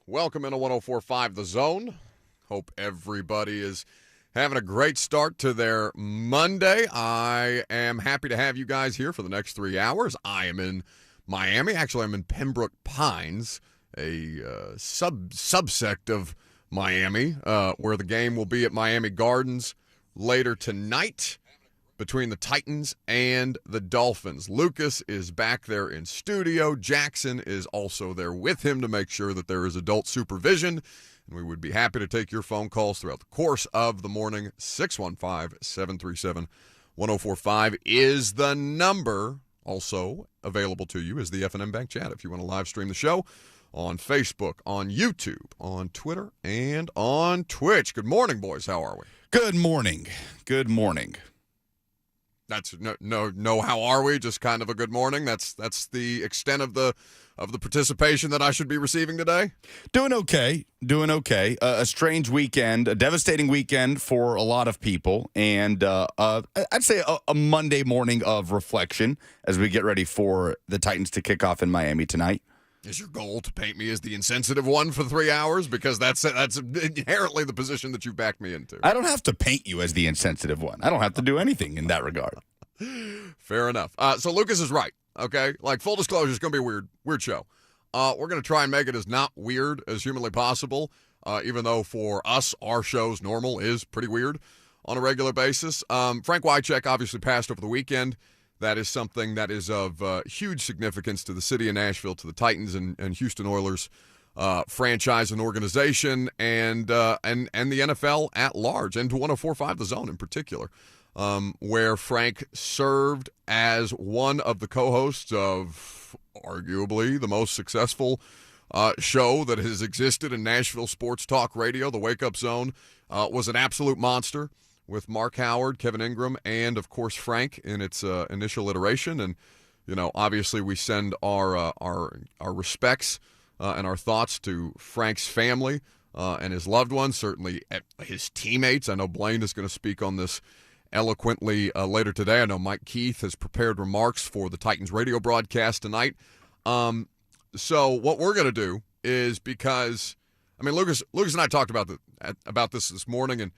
Welcome into 104.5 The Zone. Hope everybody is having a great start to their Monday. I am happy to have you guys here for the next 3 hours. I am in Miami. Actually, I'm in Pembroke Pines, a subsect of Miami, where the game will be at Miami Gardens later tonight between the Titans and the Dolphins. Lucas is back there in studio. Jackson is also there with him to make sure that there is adult supervision. And we would be happy to take your phone calls throughout the course of the morning. 615-737-1045 is the number. Also available to you is the F&M Bank chat if you want to live stream the show on Facebook, on YouTube, on Twitter, and on Twitch. Good morning, boys. How are we? Good morning. Good morning. That's no. How are we? Just kind of a good morning. That's the extent of the participation that I should be receiving today. Doing okay. A strange weekend, a devastating weekend for a lot of people, and I'd say a Monday morning of reflection as we get ready for the Titans to kick off in Miami tonight. Is your goal to paint me as the insensitive one for 3 hours? Because that's inherently the position that you backed me into. I don't have to paint you as the insensitive one. I don't have to do anything in that regard. Fair enough. So Lucas is right, okay? Like, full disclosure, it's going to be a weird show. We're going to try and make it as not weird as humanly possible, even though for us, our show's normal is pretty weird on a regular basis. Frank Wycheck obviously passed over the weekend. That is something that is of huge significance to the city of Nashville, to the Titans and Houston Oilers franchise and organization, and the NFL at large, and to 104.5 The Zone in particular, where Frank served as one of the co-hosts of arguably the most successful show that has existed in Nashville sports talk radio. The Wake Up Zone was an absolute monster, with Mark Howard, Kevin Ingram, and, of course, Frank in its initial iteration. And, you know, obviously we send our respects and our thoughts to Frank's family and his loved ones, certainly his teammates. I know Blaine is going to speak on this eloquently later today. I know Mike Keith has prepared remarks for the Titans radio broadcast tonight. So what we're going to do is, because, I mean, Lucas and I talked about this morning, and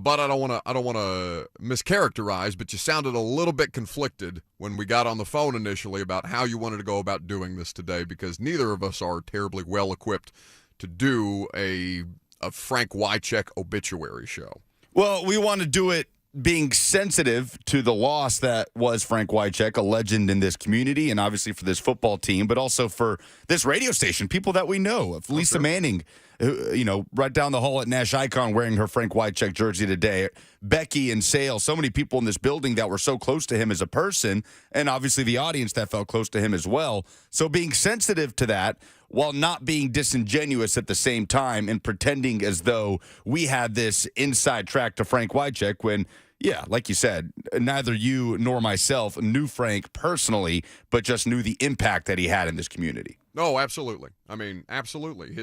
but I don't want to mischaracterize, but you sounded a little bit conflicted when we got on the phone initially about how you wanted to go about doing this today, because neither of us are terribly well equipped to do a Frank Wycheck obituary show. Well, we want to do it being sensitive to the loss that was Frank Wycheck, a legend in this community, and obviously for this football team, but also for this radio station, people that we know. Lisa Manning, right down the hall at Nash Icon wearing her Frank Wycheck jersey today. Becky and Sale, so many people in this building that were so close to him as a person, and obviously the audience that felt close to him as well. So being sensitive to that while not being disingenuous at the same time and pretending as though we had this inside track to Frank Wycheck when, yeah, like you said, neither you nor myself knew Frank personally, but just knew the impact that he had in this community. No, absolutely. I mean, absolutely.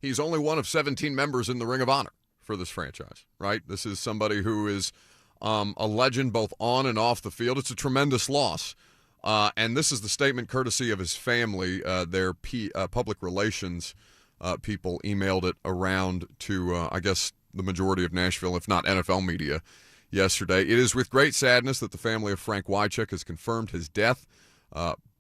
He's only one of 17 members in the Ring of Honor for this franchise, right? This is somebody who is a legend both on and off the field. It's a tremendous loss. And this is the statement courtesy of his family. Their public relations people emailed it around to, I guess, the majority of Nashville, if not NFL media, yesterday. It is with great sadness that the family of Frank Wycheck has confirmed his death.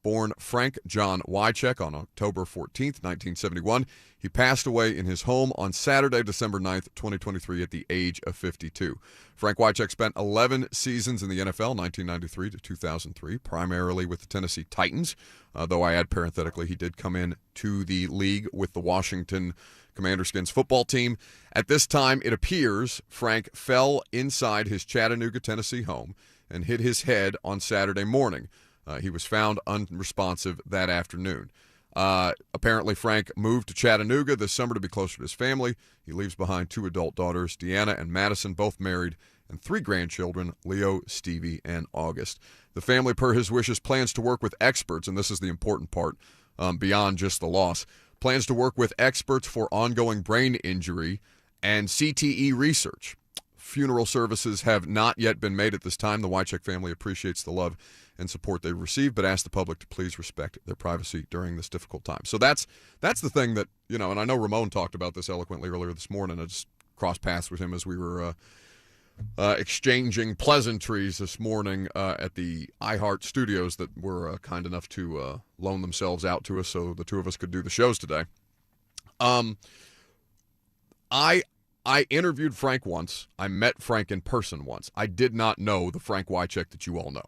Born Frank John Wycheck on October 14th, 1971. He passed away in his home on Saturday, December 9th, 2023, at the age of 52. Frank Wycheck spent 11 seasons in the NFL, 1993 to 2003, primarily with the Tennessee Titans, though I add parenthetically he did come in to the league with the Washington Commander-Skins football team. At this time, it appears Frank fell inside his Chattanooga, Tennessee home and hit his head on Saturday morning. He was found unresponsive that afternoon. Apparently, Frank moved to Chattanooga this summer to be closer to his family. He leaves behind 2 adult daughters, Deanna and Madison, both married, and 3 grandchildren, Leo, Stevie, and August. The family, per his wishes, plans to work with experts, and this is the important part, beyond just the loss, plans to work with experts for ongoing brain injury and CTE research. funeral services have not yet been made at this time. The Wycheck family appreciates the love and support they've received, but ask the public to please respect their privacy during this difficult time. So that's the thing that, and I know Ramon talked about this eloquently earlier this morning. I just crossed paths with him as we were exchanging pleasantries this morning at the iHeart studios that were kind enough to loan themselves out to us so the two of us could do the shows today. I interviewed Frank once. I met Frank in person once. I did not know the Frank Wycheck that you all know.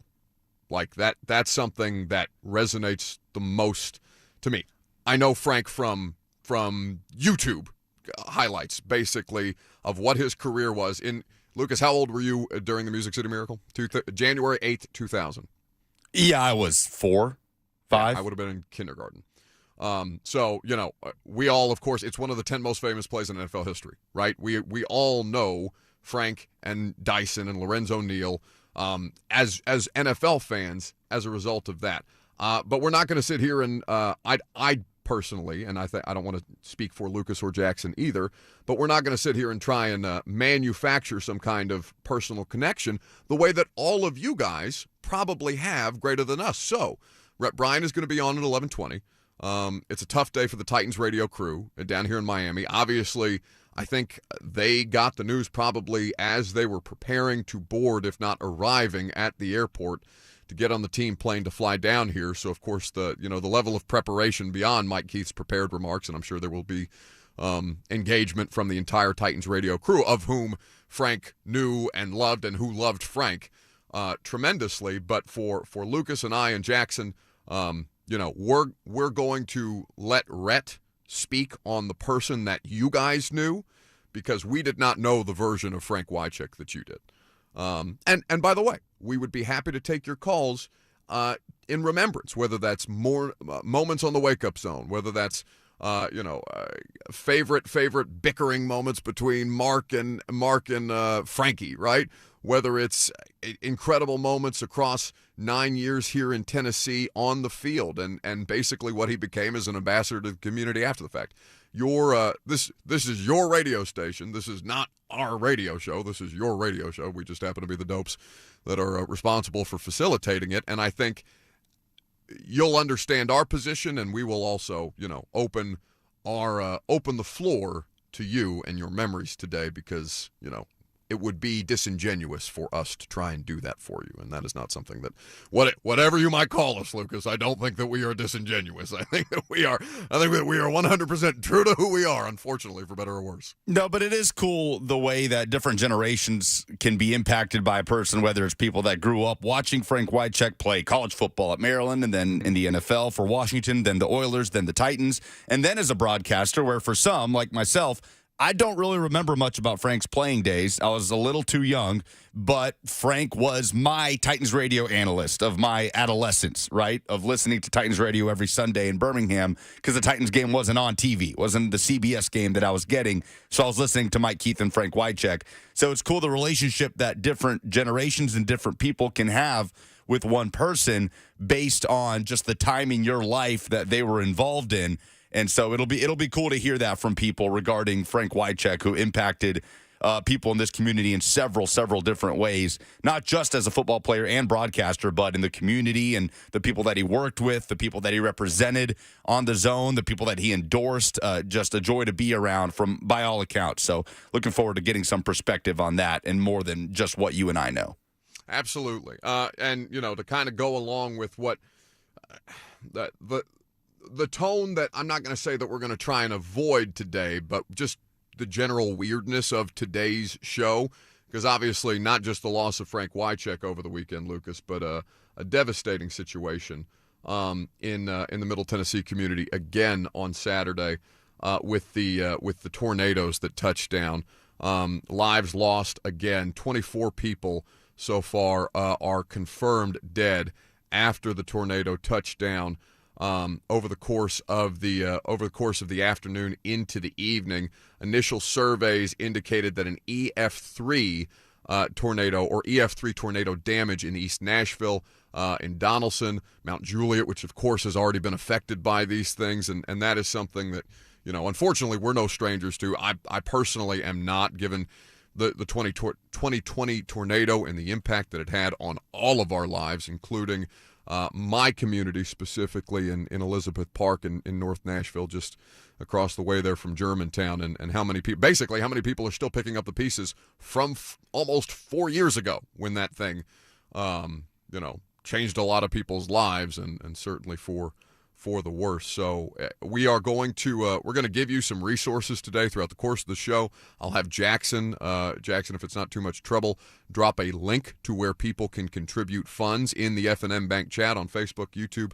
Like that's something that resonates the most to me. I know Frank from YouTube highlights, basically, of what his career was. Lucas, how old were you during the Music City Miracle? January 8th, 2000. Yeah, I was 4, 5. Yeah, I would have been in kindergarten. So, we all, of course, it's one of the 10 most famous plays in NFL history, right? We all know Frank and Dyson and Lorenzo Neal as NFL fans as a result of that. But we're not going to sit here and I personally, and I don't want to speak for Lucas or Jackson either, but we're not going to sit here and try and manufacture some kind of personal connection the way that all of you guys probably have greater than us. So, Rhett Bryan is going to be on at 11:20. It's a tough day for the Titans radio crew down here in Miami. Obviously, I think they got the news probably as they were preparing to board, if not arriving at the airport to get on the team plane to fly down here. So, of course, the level of preparation beyond Mike Keith's prepared remarks, and I'm sure there will be engagement from the entire Titans radio crew, of whom Frank knew and loved and who loved Frank tremendously. But for Lucas and I and Jackson, we're going to let Rhett speak on the person that you guys knew, because we did not know the version of Frank Wycheck that you did. And by the way, we would be happy to take your calls in remembrance, whether that's more moments on the wake-up zone, whether that's favorite bickering moments between Mark and Frankie, right? Whether it's incredible moments across 9 years here in Tennessee on the field, and basically what he became as an ambassador to the community after the fact. This is your radio station. This is not our radio show. This is your radio show. We just happen to be the dopes that are responsible for facilitating it. And I think you'll understand our position, and we will also, open the floor to you and your memories today, because, it would be disingenuous for us to try and do that for you. And that is not something that, whatever you might call us, Lucas, I don't think that we are disingenuous. I think that we are 100% true to who we are, unfortunately, for better or worse. No, but it is cool the way that different generations can be impacted by a person, whether it's people that grew up watching Frank Wycheck play college football at Maryland, and then in the NFL for Washington, then the Oilers, then the Titans, and then as a broadcaster, where for some, like myself, I don't really remember much about Frank's playing days. I was a little too young, but Frank was my Titans radio analyst of my adolescence, right? Of listening to Titans radio every Sunday in Birmingham, because the Titans game wasn't on TV. It wasn't the CBS game that I was getting. So I was listening to Mike Keith and Frank Wycheck. So it's cool, the relationship that different generations and different people can have with one person based on just the time in your life that they were involved in. And so it'll be cool to hear that from people regarding Frank Wycheck, who impacted people in this community in several different ways, not just as a football player and broadcaster, but in the community and the people that he worked with, the people that he represented on the zone, the people that he endorsed. Just a joy to be around by all accounts. So looking forward to getting some perspective on that and more than just what you and I know. Absolutely. And, to kind of go along with what the tone that I'm not going to say that we're going to try and avoid today, but just the general weirdness of today's show, because obviously not just the loss of Frank Wycheck over the weekend, Lucas, but a devastating situation in the Middle Tennessee community again on Saturday with the tornadoes that touched down. Lives lost again. 24 people so far are confirmed dead after the tornado touched down. Over the course of the afternoon into the evening. Initial surveys indicated that an EF3 tornado or EF3 tornado damage in East Nashville, in Donaldson, Mount Juliet, which of course has already been affected by these things, and that is something that, unfortunately we're no strangers to. I personally am not, given the 2020 tornado and the impact that it had on all of our lives, including my community, specifically in Elizabeth Park in North Nashville, just across the way there from Germantown, and how many people, basically how many people are still picking up the pieces from almost 4 years ago when that thing, changed a lot of people's lives, and certainly for the worse. So we are going to we're going to give you some resources today throughout the course of the show. I'll have Jackson, if it's not too much trouble, drop a link to where people can contribute funds in the F&M Bank chat on Facebook, YouTube,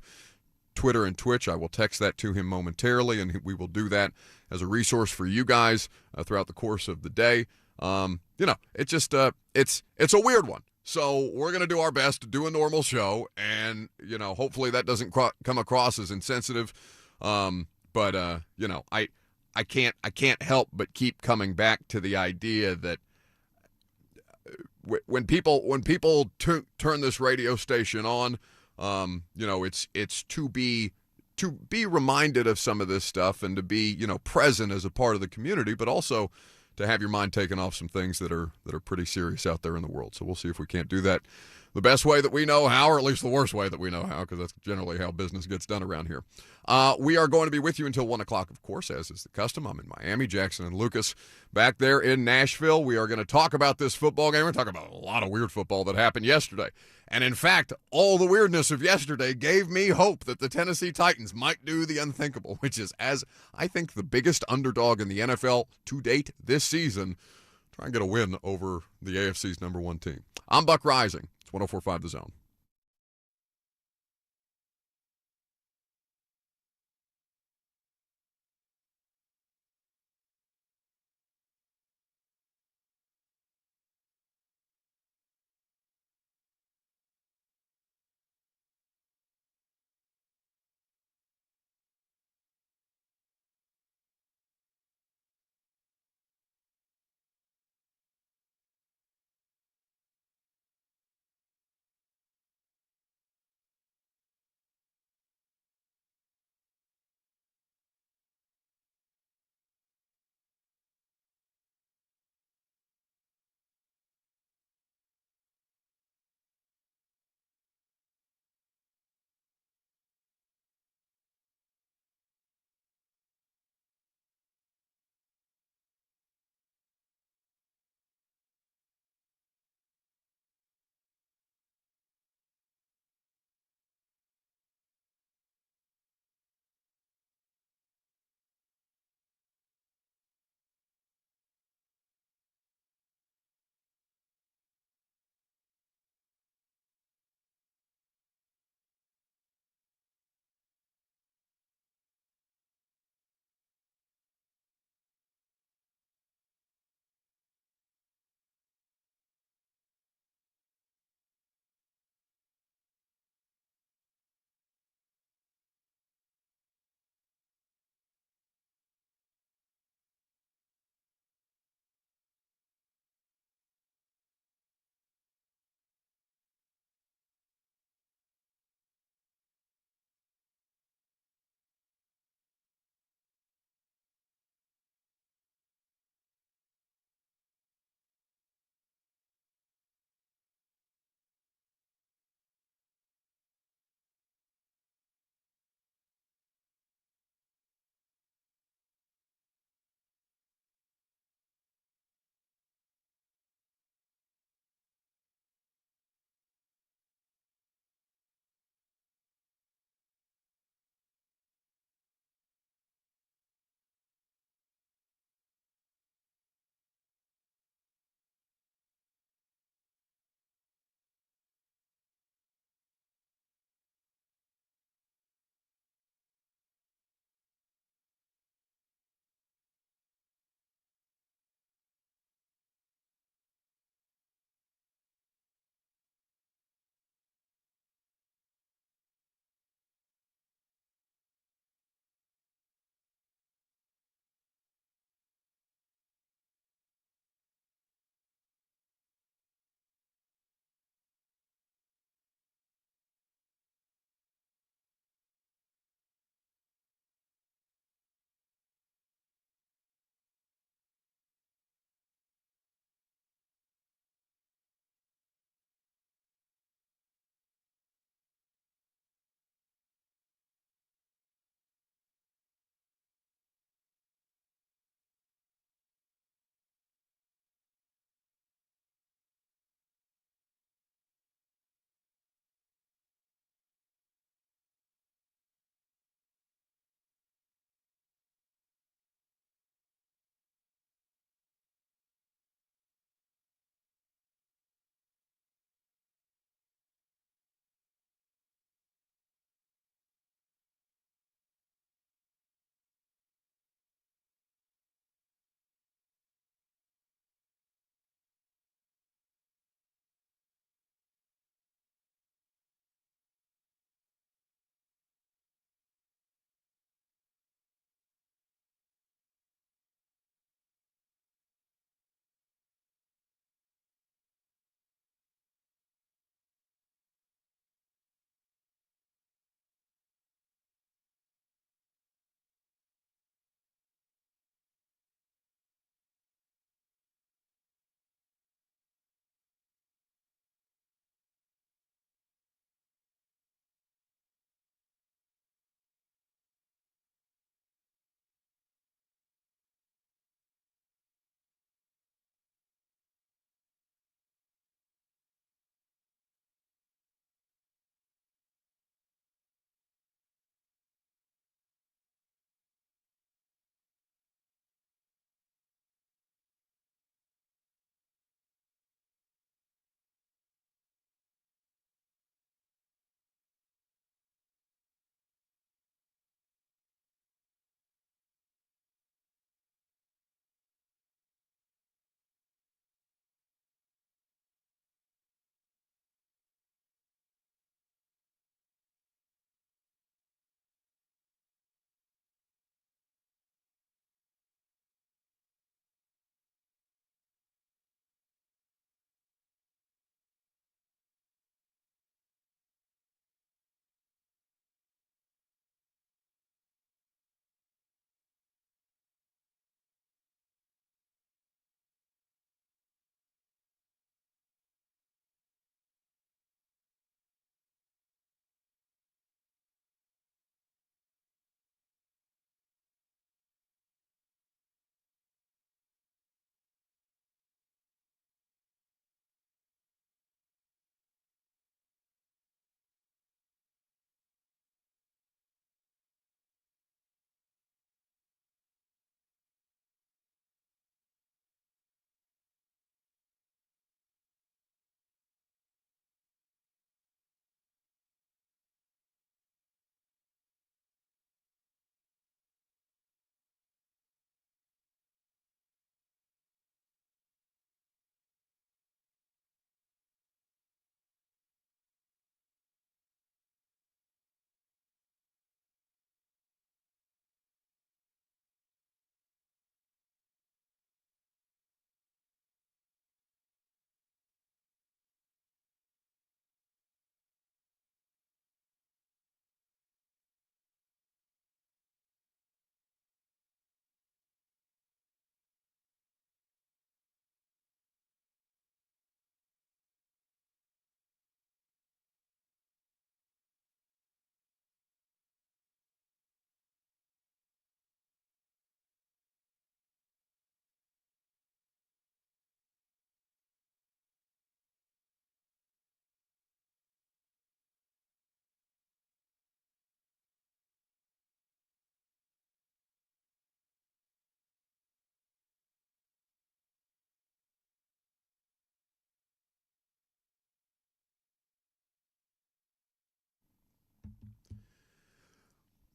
Twitter, and Twitch. I will text that to him momentarily, and we will do that as a resource for you guys throughout the course of the day. It's just it's a weird one. So we're going to do our best to do a normal show, and, hopefully that doesn't come across as insensitive. But I can't help but keep coming back to the idea that when people turn this radio station on, it's to be reminded of some of this stuff, and to be, present as a part of the community, but also to have your mind taken off some things that are pretty serious out there in the world. So we'll see if we can't do that the best way that we know how, or at least the worst way that we know how, because that's generally how business gets done around here. We are going to be with you until 1 o'clock, of course, as is the custom. I'm in Miami. Jackson and Lucas back there in Nashville. We are going to talk about this football game. We're talking about a lot of weird football that happened yesterday. And in fact, all the weirdness of yesterday gave me hope that the Tennessee Titans might do the unthinkable, which is, as I think, the biggest underdog in the NFL to date this season, try and get a win over the AFC's number one team. I'm Buck Rising. It's 104.5 The Zone.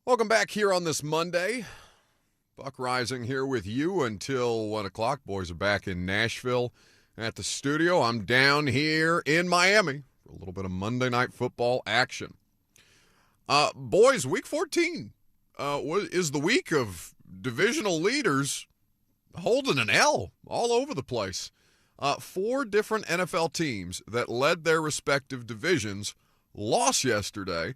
Welcome back here on this Monday. Buck Rising here with you until 1 o'clock. Boys are back in Nashville at the studio. I'm down here in Miami for a little bit of Monday Night Football action. Boys, Week 14 is the week of divisional leaders holding an L all over the place. 4 different NFL teams that led their respective divisions lost yesterday.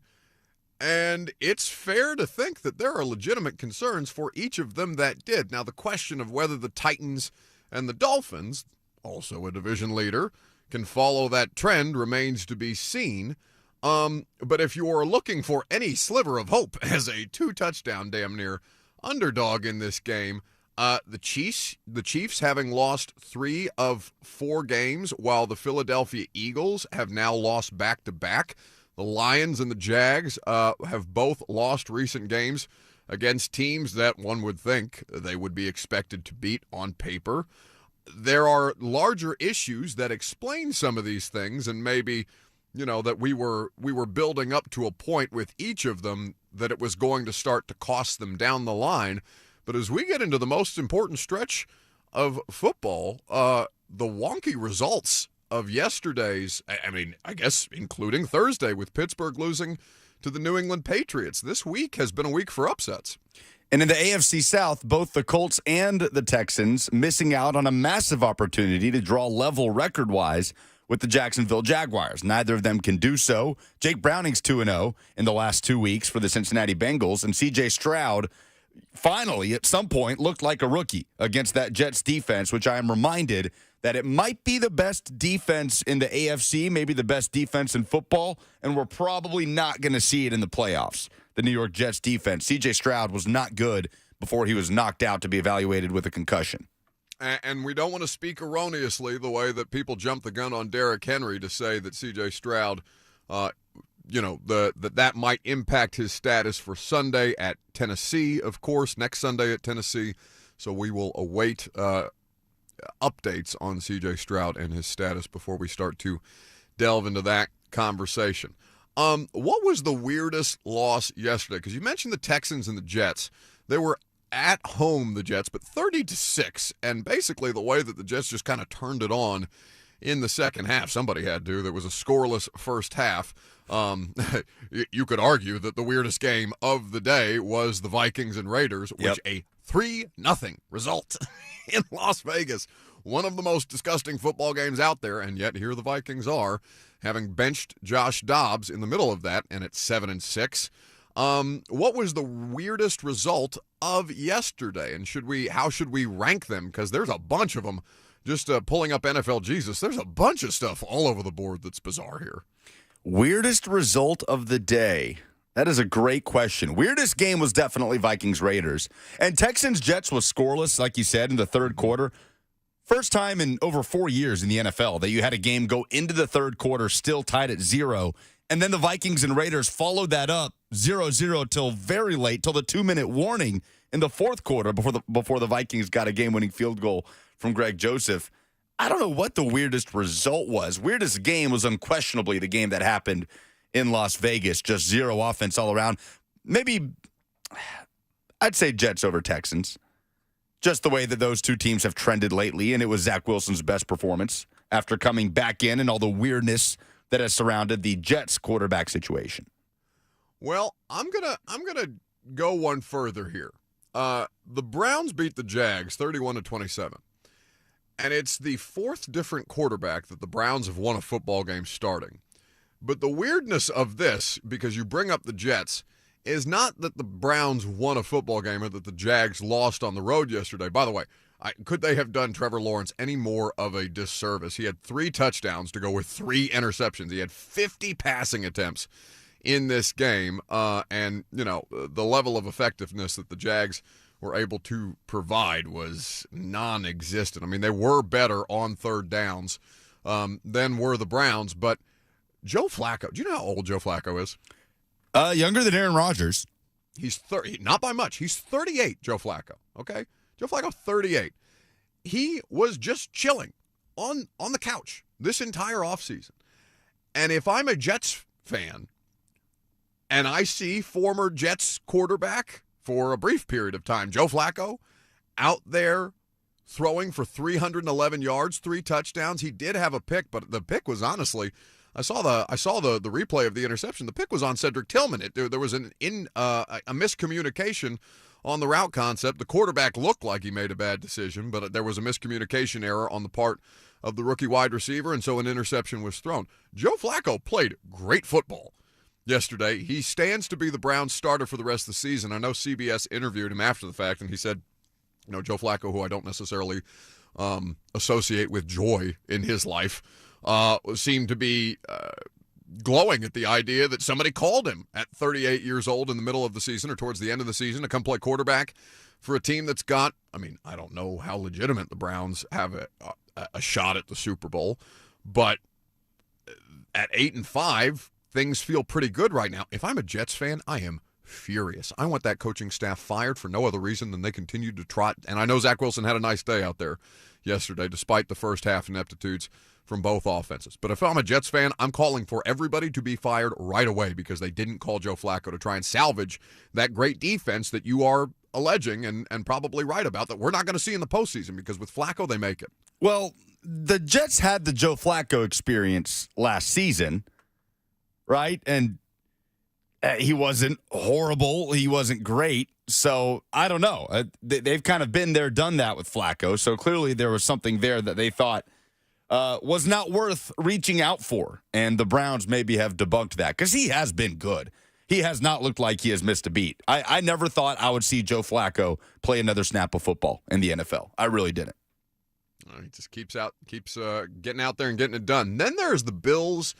And it's fair to think that there are legitimate concerns for each of them that did. Now, the question of whether the Titans and the Dolphins, also a division leader, can follow that trend remains to be seen. But if you are looking for any sliver of hope as a 2-touchdown damn near underdog in this game, the Chiefs having lost 3 of 4 games, while the Philadelphia Eagles have now lost back-to-back. The Lions and the Jags have both lost recent games against teams that one would think they would be expected to beat on paper. There are larger issues that explain some of these things, and maybe, that we were building up to a point with each of them that it was going to start to cost them down the line. But as we get into the most important stretch of football, the wonky results of yesterday's, I guess including Thursday with Pittsburgh losing to the New England Patriots. This week has been a week for upsets. And in the AFC South, both the Colts and the Texans missing out on a massive opportunity to draw level record-wise with the Jacksonville Jaguars. Neither of them can do so. Jake Browning's 2-0 in the last 2 weeks for the Cincinnati Bengals, and C.J. Stroud finally, at some point, looked like a rookie against that Jets defense, which I am reminded that it might be the best defense in the AFC, maybe the best defense in football, and we're probably not going to see it in the playoffs. The New York Jets defense. C.J. Stroud was not good before he was knocked out to be evaluated with a concussion. And we don't want to speak erroneously the way that people jump the gun on Derrick Henry to say that C.J. Stroud, that might impact his status for Sunday at Tennessee, of course, next Sunday at Tennessee. So we will await updates on C.J. Stroud and his status before we start to delve into that conversation. What was the weirdest loss yesterday? Because you mentioned the Texans and the Jets. They were at home, the Jets, but 30-6, and basically the way that the Jets just kind of turned it on in the second half. Somebody had to. There was a scoreless first half. You could argue that the weirdest game of the day was the Vikings and Raiders, which a 3-0 result in Las Vegas. One of the most disgusting football games out there, and yet here the Vikings are, having benched Josh Dobbs in the middle of that, and it's 7-6. What was the weirdest result of yesterday, and how should we rank them? Because there's a bunch of them. Just pulling up NFL Jesus, there's a bunch of stuff all over the board that's bizarre here. Weirdest result of the day. That is a great question. Weirdest game was definitely Vikings-Raiders. And Texans-Jets was scoreless, like you said, in the third quarter. First time in over 4 years in the NFL that you had a game go into the third quarter still tied at 0. And then the Vikings and Raiders followed that up 0-0 till very late, till the 2-minute warning in the fourth quarter before the Vikings got a game-winning field goal from Greg Joseph. I don't know what the weirdest result was. Weirdest game was unquestionably the game that happened in Las Vegas. Just 0 offense all around. Maybe I'd say Jets over Texans. Just the way that those two teams have trended lately, and it was Zach Wilson's best performance after coming back in and all the weirdness that has surrounded the Jets quarterback situation. Well, I'm gonna go one further here. The Browns beat the Jags 31-27. And it's the 4th different quarterback that the Browns have won a football game starting. But the weirdness of this, because you bring up the Jets, is not that the Browns won a football game or that the Jags lost on the road yesterday. By the way, could they have done Trevor Lawrence any more of a disservice? He had 3 touchdowns to go with 3 interceptions. He had 50 passing attempts in this game. And, the level of effectiveness that the Jags were able to provide was non-existent. I mean, they were better on third downs than were the Browns. But Joe Flacco, do you know how old Joe Flacco is? Younger than Aaron Rodgers. He's 30, not by much. He's 38, Joe Flacco, okay? Joe Flacco, 38. He was just chilling on the couch this entire offseason. And if I'm a Jets fan And I see former Jets quarterback for a brief period of time, Joe Flacco, out there throwing for 311 yards, 3 touchdowns. He did have a pick, but the pick was honestly, I saw the replay of the interception. The pick was on Cedric Tillman. There was a miscommunication on the route concept. The quarterback looked like he made a bad decision, but there was a miscommunication error on the part of the rookie wide receiver, and so an interception was thrown. Joe Flacco played great football yesterday. He stands to be the Browns starter for the rest of the season. I know CBS interviewed him after the fact, and he said, Joe Flacco, who I don't necessarily associate with joy in his life, seemed to be glowing at the idea that somebody called him at 38 years old in the middle of the season or towards the end of the season to come play quarterback for a team that's got, I don't know how legitimate the Browns have a shot at the Super Bowl, but at 8-5, things feel pretty good right now. If I'm a Jets fan, I am furious. I want that coaching staff fired for no other reason than they continued to trot. And I know Zach Wilson had a nice day out there yesterday, despite the first half ineptitudes from both offenses. But if I'm a Jets fan, I'm calling for everybody to be fired right away because they didn't call Joe Flacco to try and salvage that great defense that you are alleging and probably right about that we're not going to see in the postseason, because with Flacco, they make it. Well, the Jets had the Joe Flacco experience last season, right? And he wasn't horrible. He wasn't great. So I don't know. They've kind of been there, done that with Flacco. So clearly there was something there that they thought was not worth reaching out for. And the Browns maybe have debunked that because he has been good. He has not looked like he has missed a beat. I never thought I would see Joe Flacco play another snap of football in the NFL. I really didn't. He just keeps getting out there and getting it done. Then there's the Bills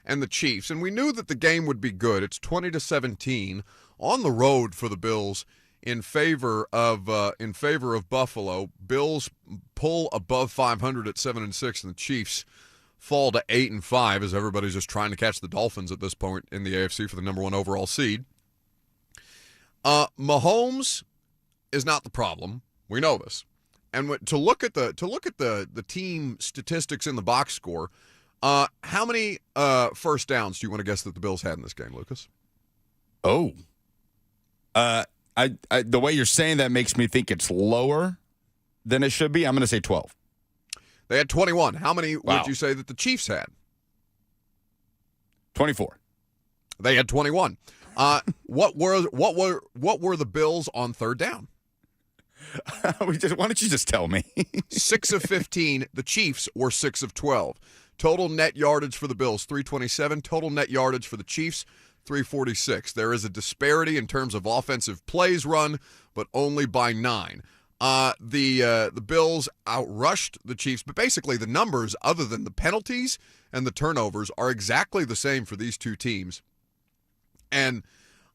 and the Chiefs, and we knew that the game would be good. It's 20-17 on the road for the Bills in favor of Buffalo. Bills pull above 500 at 7-6, and the Chiefs fall to 8-5 as everybody's just trying to catch the Dolphins at this point in the AFC for the number 1 overall seed. Mahomes is not the problem. We know this. And to look at the team statistics in the box score. How many first downs do you want to guess that the Bills had in this game, Lucas? Oh, the way you're saying that makes me think it's lower than it should be. I'm going to say 12. They had 21. How many would you say that the Chiefs had? 24. They had 21. What were the Bills on third down? Why don't you just tell me? 6 of 15. The Chiefs were 6 of 12. Total net yardage for the Bills, 327. Total net yardage for the Chiefs, 346. There is a disparity in terms of offensive plays run, but only by 9. The Bills outrushed the Chiefs, but basically the numbers, other than the penalties and the turnovers, are exactly the same for these two teams. And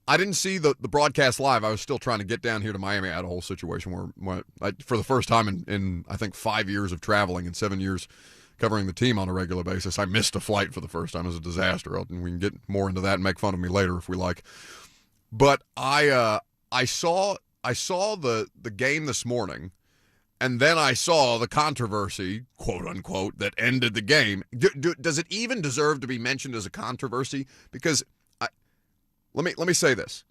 I didn't see the broadcast live. I was still trying to get down here to Miami. I had a whole situation where for the first time in I think 5 years of traveling and 7 years covering the team on a regular basis, I missed a flight for the first time. It was a disaster. And we can get more into that and make fun of me later if we like. But I saw the game this morning, and then I saw the controversy, quote unquote, that ended the game. Does it even deserve to be mentioned as a controversy? Because let me say this: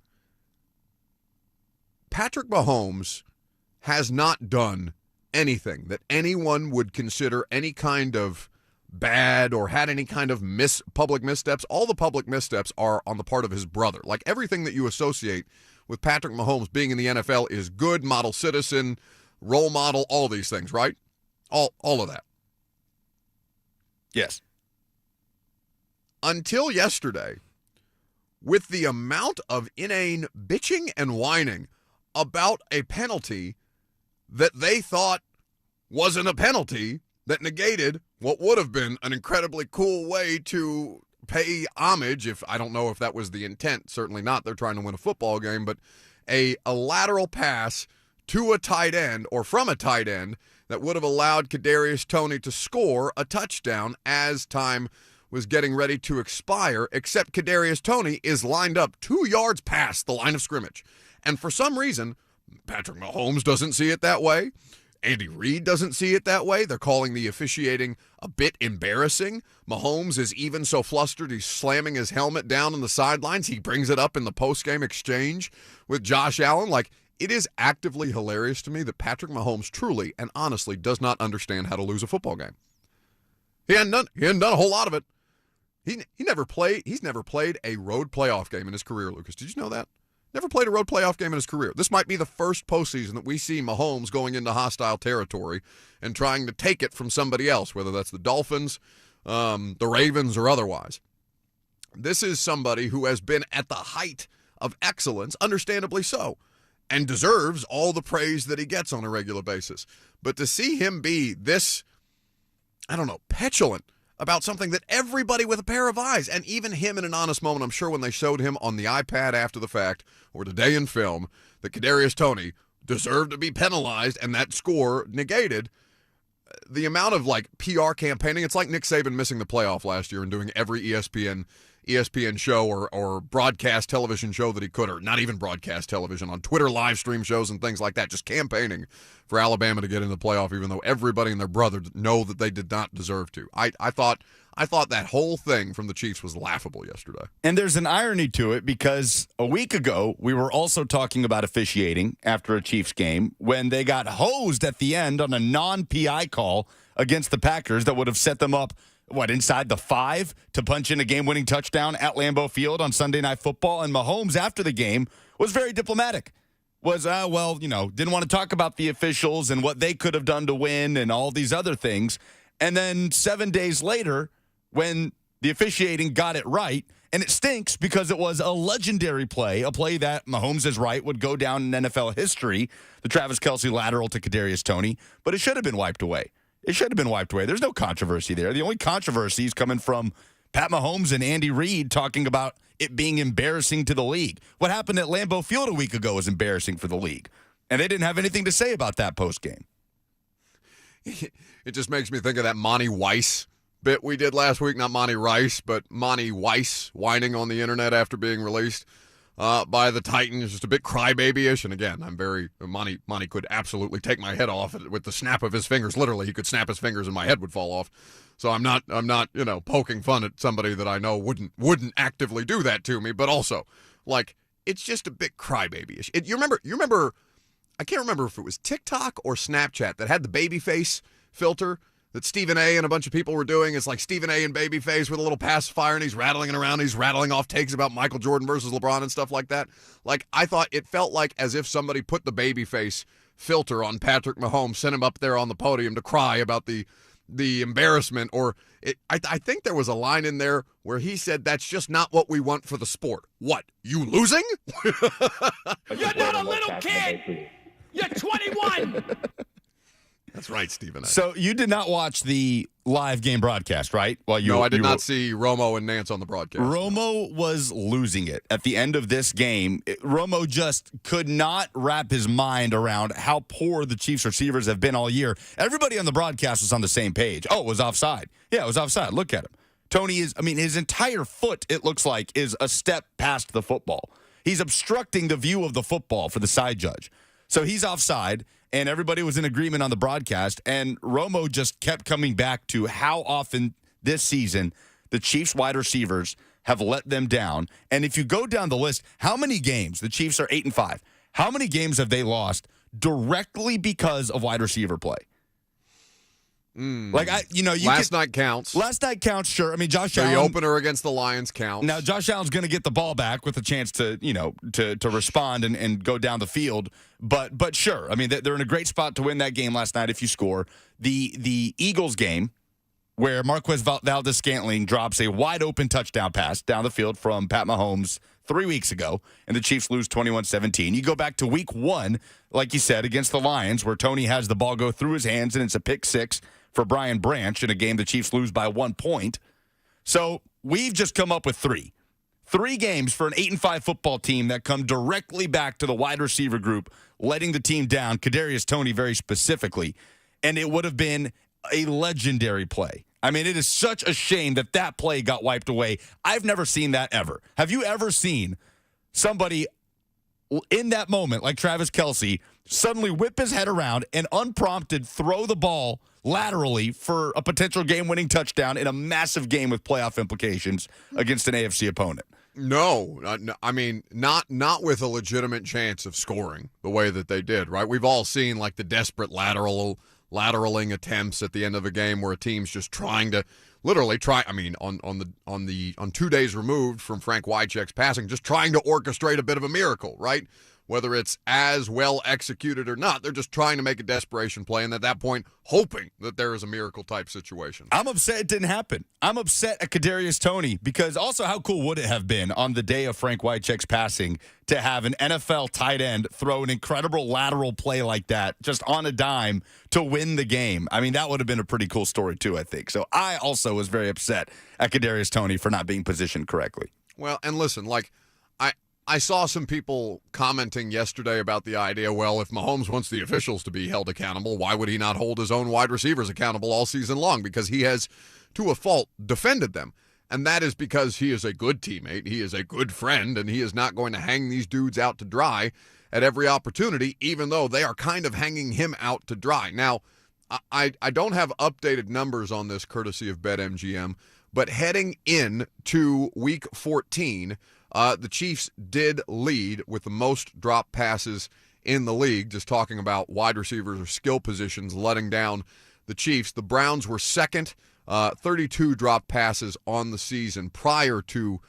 Patrick Mahomes has not done anything that anyone would consider any kind of bad or had any kind of public missteps. All the public missteps are on the part of his brother. Like everything that you associate with Patrick Mahomes being in the NFL is good, model citizen, role model, all these things, right? All of that. Yes. Until yesterday, with the amount of inane bitching and whining about a penalty that they thought wasn't a penalty, that negated what would have been an incredibly cool way to pay homage, if I don't know if that was the intent, certainly not, they're trying to win a football game, but a lateral pass to a tight end or from a tight end that would have allowed Kadarius Toney to score a touchdown as time was getting ready to expire, except Kadarius Toney is lined up 2 yards past the line of scrimmage. And for some reason, Patrick Mahomes doesn't see it that way. Andy Reid doesn't see it that way. They're calling the officiating a bit embarrassing. Mahomes is even so flustered he's slamming his helmet down on the sidelines. He brings it up in the postgame exchange with Josh Allen. Like, it is actively hilarious to me that Patrick Mahomes truly and honestly does not understand how to lose a football game. He hadn't done a whole lot of it. He's never played a road playoff game in his career, Lucas. Did you know that? Never played a road playoff game in his career. This might be the first postseason that we see Mahomes going into hostile territory and trying to take it from somebody else, whether that's the Dolphins, the Ravens, or otherwise. This is somebody who has been at the height of excellence, understandably so, and deserves all the praise that he gets on a regular basis. But to see him be this, petulant about something that everybody with a pair of eyes, and even him in an honest moment, I'm sure when they showed him on the iPad after the fact, or today in film, that Kadarius Toney deserved to be penalized and that score negated, the amount of PR campaigning, it's like Nick Saban missing the playoff last year and doing every ESPN show or broadcast television show that he could, or not even broadcast television, on Twitter live stream shows and things like that, just campaigning for Alabama to get in the playoff, even though everybody and their brother know that they did not deserve to. I thought that whole thing from the Chiefs was laughable yesterday. And there's an irony to it, because a week ago we were also talking about officiating after a Chiefs game when they got hosed at the end on a non-PI call against the Packers that would have set them up inside the 5 to punch in a game-winning touchdown at Lambeau Field on Sunday Night Football. And Mahomes, after the game, was very diplomatic. Didn't want to talk about the officials and what they could have done to win and all these other things. And then 7 days later, when the officiating got it right, and it stinks because it was a legendary play, a play that Mahomes is right would go down in NFL history, the Travis Kelce lateral to Kadarius Toney, but it should have been wiped away. There's no controversy there. The only controversy is coming from Pat Mahomes and Andy Reid talking about it being embarrassing to the league. What happened at Lambeau Field a week ago was embarrassing for the league, and they didn't have anything to say about that postgame. It just makes me think of that Monty Weiss bit we did last week. Not Monty Rice, but Monty Weiss whining on the internet after being released by the Titans. Just a bit crybaby-ish. And again, Monty could absolutely take my head off with the snap of his fingers. Literally, he could snap his fingers and my head would fall off. So I'm not poking fun at somebody that I know wouldn't actively do that to me. But also, it's just a bit crybaby-ish. You remember, I can't remember if it was TikTok or Snapchat that had the baby face filter that Stephen A. and a bunch of people were doing. It's like Stephen A. and Babyface with a little pacifier, and he's rattling it around. He's rattling off takes about Michael Jordan versus LeBron and stuff like that. I thought it felt like as if somebody put the Babyface filter on Patrick Mahomes, sent him up there on the podium to cry about the embarrassment. I think there was a line in there where he said, "That's just not what we want for the sport." What, you losing? You're not a little kid. You're 21. That's right, Stephen A. So you did not watch the live game broadcast, right? No, I did not see Romo and Nance on the broadcast. Romo was losing it at the end of this game. Romo just could not wrap his mind around how poor the Chiefs receivers have been all year. Everybody on the broadcast was on the same page. Oh, it was offside. Yeah, it was offside. Look at him. Tony his entire foot, it looks like, is a step past the football. He's obstructing the view of the football for the side judge. So he's offside, and everybody was in agreement on the broadcast, and Romo just kept coming back to how often this season the Chiefs wide receivers have let them down. And if you go down the list, how many games, the Chiefs are 8-5, how many games have they lost directly because of wide receiver play? Last night counts. Last night counts, sure. I mean, Josh Allen. The opener against the Lions counts. Now, Josh Allen's going to get the ball back with a chance to respond and go down the field. But sure, I mean, they're in a great spot to win that game last night if you score. The Eagles game, where Marquez Valdes-Scantling drops a wide-open touchdown pass down the field from Pat Mahomes 3 weeks ago, and the Chiefs lose 21-17. You go back to week 1, like you said, against the Lions, where Tony has the ball go through his hands, and it's a pick six for Brian Branch in a game the Chiefs lose by 1 point. So we've just come up with three games for an 8-5 football team that come directly back to the wide receiver group, letting the team down, Kadarius Toney very specifically, and it would have been a legendary play. I mean, it is such a shame that play got wiped away. I've never seen that ever. Have you ever seen somebody in that moment, like Travis Kelce, suddenly whip his head around and unprompted throw the ball laterally for a potential game-winning touchdown in a massive game with playoff implications against an AFC opponent? No, I mean, not with a legitimate chance of scoring the way that they did, right? We've all seen like the desperate lateraling attempts at the end of a game where a team's just trying to literally try. I mean, on 2 days removed from Frank Wycheck's passing, just trying to orchestrate a bit of a miracle, right? Whether it's as well executed or not, they're just trying to make a desperation play, and at that point, hoping that there is a miracle-type situation. I'm upset it didn't happen. I'm upset at Kadarius Toney because also how cool would it have been on the day of Frank Wycheck's passing to have an NFL tight end throw an incredible lateral play like that just on a dime to win the game? I mean, that would have been a pretty cool story too, I think. So I also was very upset at Kadarius Toney for not being positioned correctly. Well, and listen, like, I saw some people commenting yesterday about the idea, well, if Mahomes wants the officials to be held accountable, why would he not hold his own wide receivers accountable all season long? Because he has, to a fault, defended them. And that is because he is a good teammate, he is a good friend, and he is not going to hang these dudes out to dry at every opportunity, even though they are kind of hanging him out to dry. Now, I don't have updated numbers on this courtesy of BetMGM, but heading in to Week 14, the Chiefs did lead with the most drop passes in the league, just talking about wide receivers or skill positions letting down the Chiefs. The Browns were second, 32 drop passes on the season prior to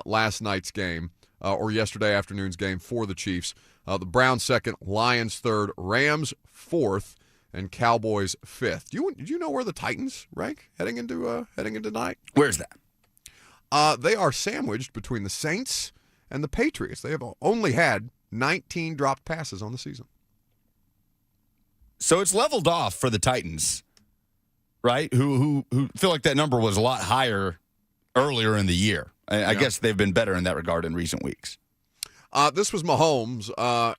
last night's game, or yesterday afternoon's game for the Chiefs. The Browns second, Lions third, Rams fourth, and Cowboys fifth. Do you know where the Titans rank heading into tonight? Where's that? They are sandwiched between the Saints and the Patriots. They have only had 19 dropped passes on the season. So it's leveled off for the Titans, right? Who feel like that number was a lot higher earlier in the year. I guess they've been better in that regard in recent weeks. This was Mahomes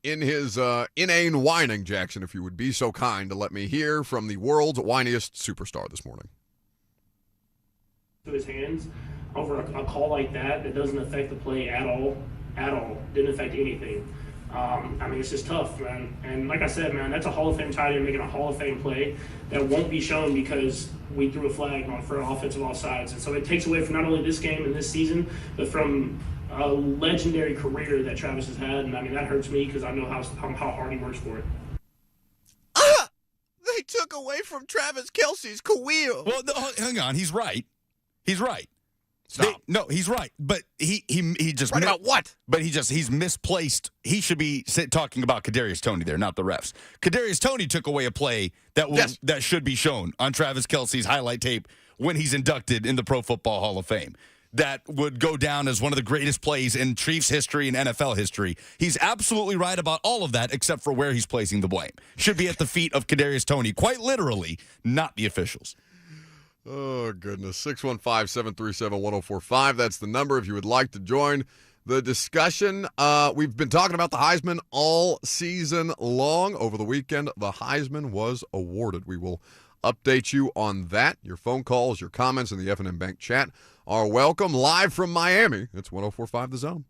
in his inane whining, Jackson, if you would be so kind to let me hear from the world's whiniest superstar this morning. To his hands over a call like that doesn't affect the play at all. Didn't affect anything. I mean, it's just tough, man. And like I said, man, that's a Hall of Fame tight end making a Hall of Fame play that won't be shown because we threw a flag for offensive offsides. And so it takes away from not only this game and this season, but from a legendary career that Travis has had. And I mean, that hurts me because I know how hard he works for it. They took away from Travis Kelce's career. Well, no, hang on. He's right. He's right. Stop. No, he's right. But he just right about what? But he's misplaced. He should be talking about Kadarius Toney there, not the refs. Kadarius Toney took away a play that should be shown on Travis Kelce's highlight tape when he's inducted in the Pro Football Hall of Fame. That would go down as one of the greatest plays in Chiefs history and NFL history. He's absolutely right about all of that, except for where he's placing the blame. Should be at the feet of Kadarius Toney, quite literally, not the officials. Oh, goodness. 615-737-1045. That's the number if you would like to join the discussion. We've been talking about the Heisman all season long. Over the weekend, the Heisman was awarded. We will update you on that. Your phone calls, your comments in the F&M Bank chat are welcome. Live from Miami, it's 104.5 The Zone.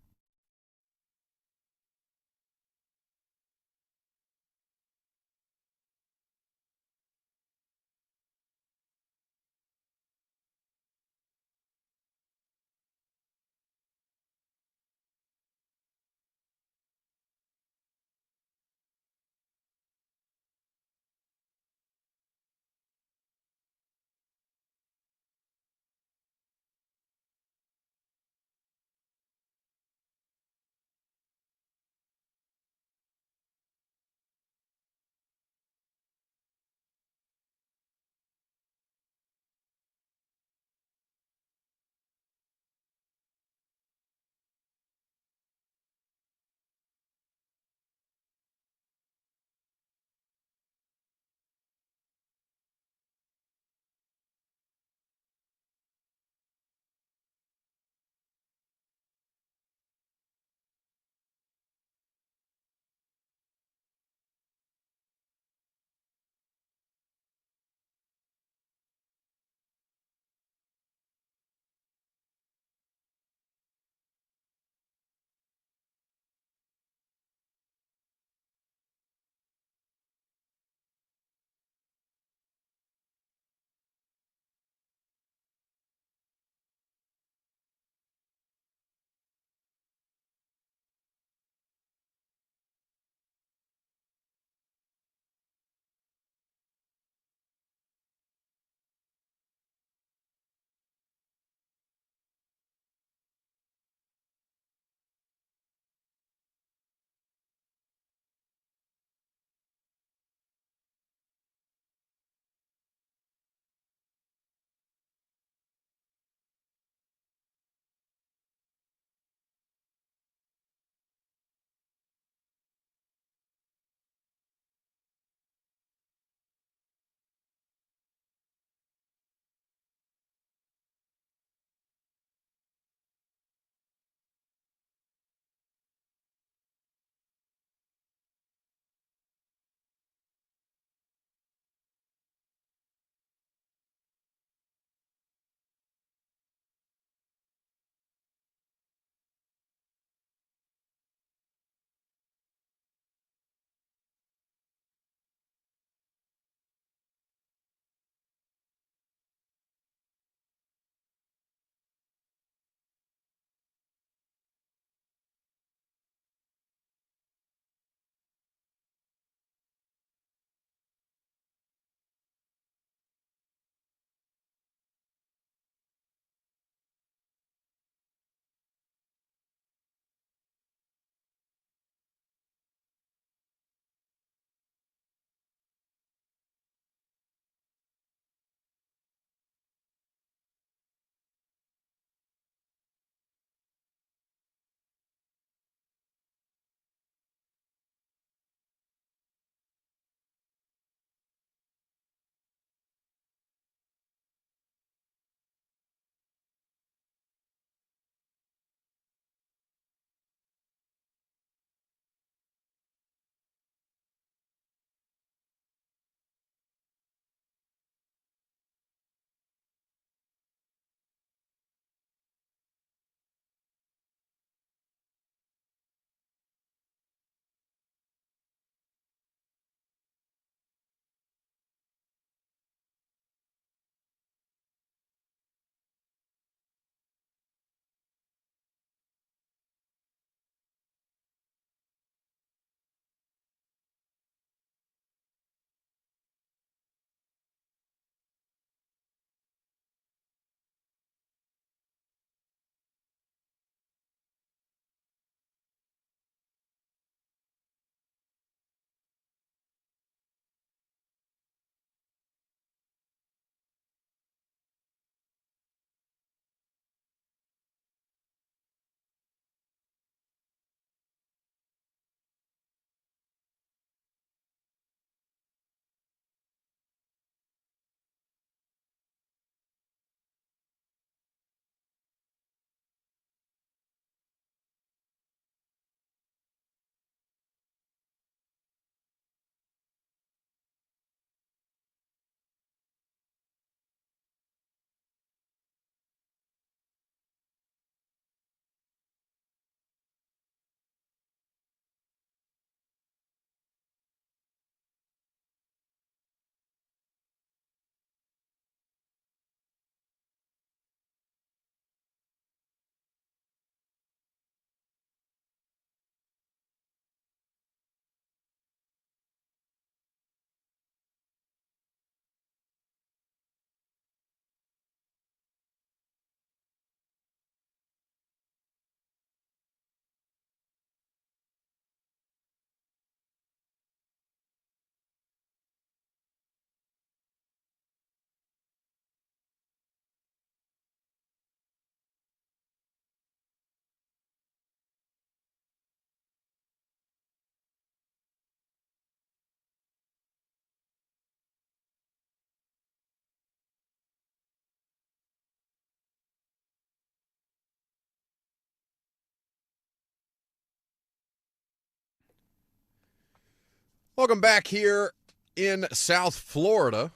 Welcome back here in South Florida.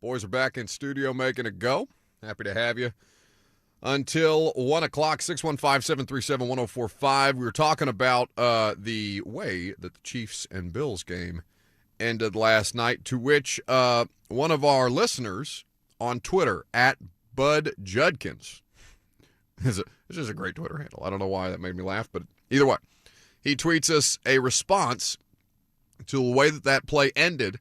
Boys are back in studio making it go. Happy to have you until 1 o'clock, 615-737-1045. We were talking about the way that the Chiefs and Bills game ended last night, to which one of our listeners on Twitter, at Bud Judkins, this is a great Twitter handle. I don't know why that made me laugh, but either way, he tweets us a response to the way that play ended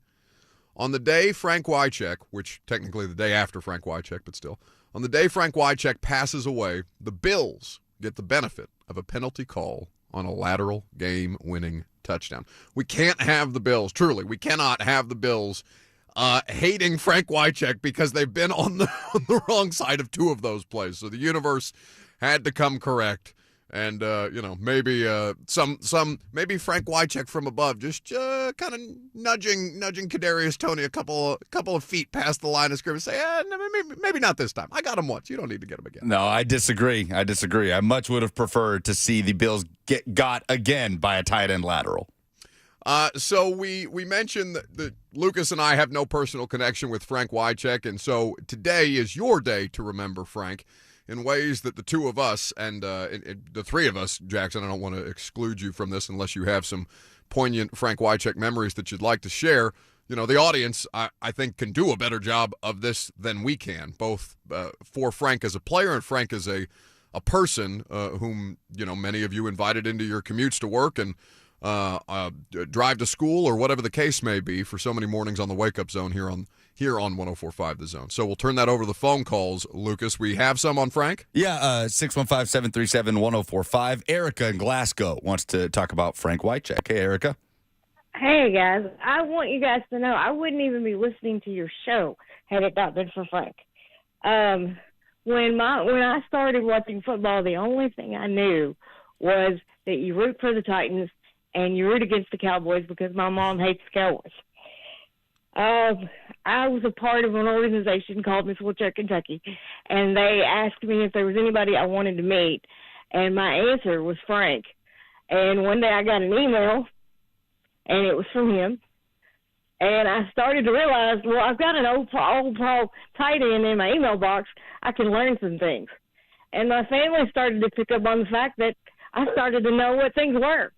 on the day Frank Wycheck, which technically the day after Frank Wycheck, but still, on the day Frank Wycheck passes away, the Bills get the benefit of a penalty call on a lateral game-winning touchdown. We can't have the Bills, truly, we cannot have the Bills hating Frank Wycheck because they've been on the wrong side of two of those plays. So the universe had to come correct. And, maybe maybe Frank Wycheck from above just kind of nudging Kadarius Toney a couple of feet past the line of scrimmage, say, maybe not this time. I got him once. You don't need to get him again. No, I disagree. I much would have preferred to see the Bills get got again by a tight end lateral. So we mentioned that Lucas and I have no personal connection with Frank Wycheck, and so today is your day to remember Frank in ways that the two of us and the three of us, Jackson, I don't want to exclude you from this unless you have some poignant Frank Wycheck memories that you'd like to share. You know, the audience, I think, can do a better job of this than we can, both for Frank as a player and Frank as a person whom, many of you invited into your commutes to work and drive to school or whatever the case may be for so many mornings on the Wake Up Zone here on 104.5 The Zone. So we'll turn that over to the phone calls, Lucas. We have some on Frank? Yeah, 615-737-1045. Erica in Glasgow wants to talk about Frank Wycheck. Hey, Erica. Hey, guys. I want you guys to know I wouldn't even be listening to your show had it not been for Frank. When I started watching football, the only thing I knew was that you root for the Titans and you root against the Cowboys because my mom hates the Cowboys. I was a part of an organization called Miss Wycheck, Kentucky, and they asked me if there was anybody I wanted to meet, and my answer was Frank. And one day I got an email, and it was from him, and I started to realize, well, I've got an old Paul tight end in my email box. I can learn some things. And my family started to pick up on the fact that I started to know what things were.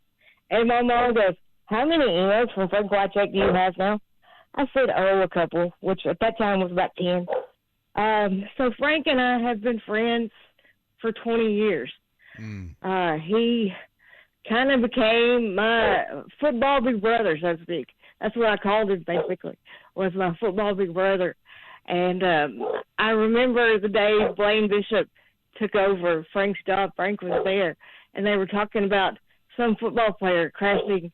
And my mom goes, how many emails from Frank Wycheck do you have now? I said, a couple, which at that time was about 10. So Frank and I have been friends for 20 years. He kind of became my football big brother, so to speak. That's what I called him, basically, was my football big brother. And I remember the day Blaine Bishop took over Frank's job. Frank was there, and they were talking about some football player crashing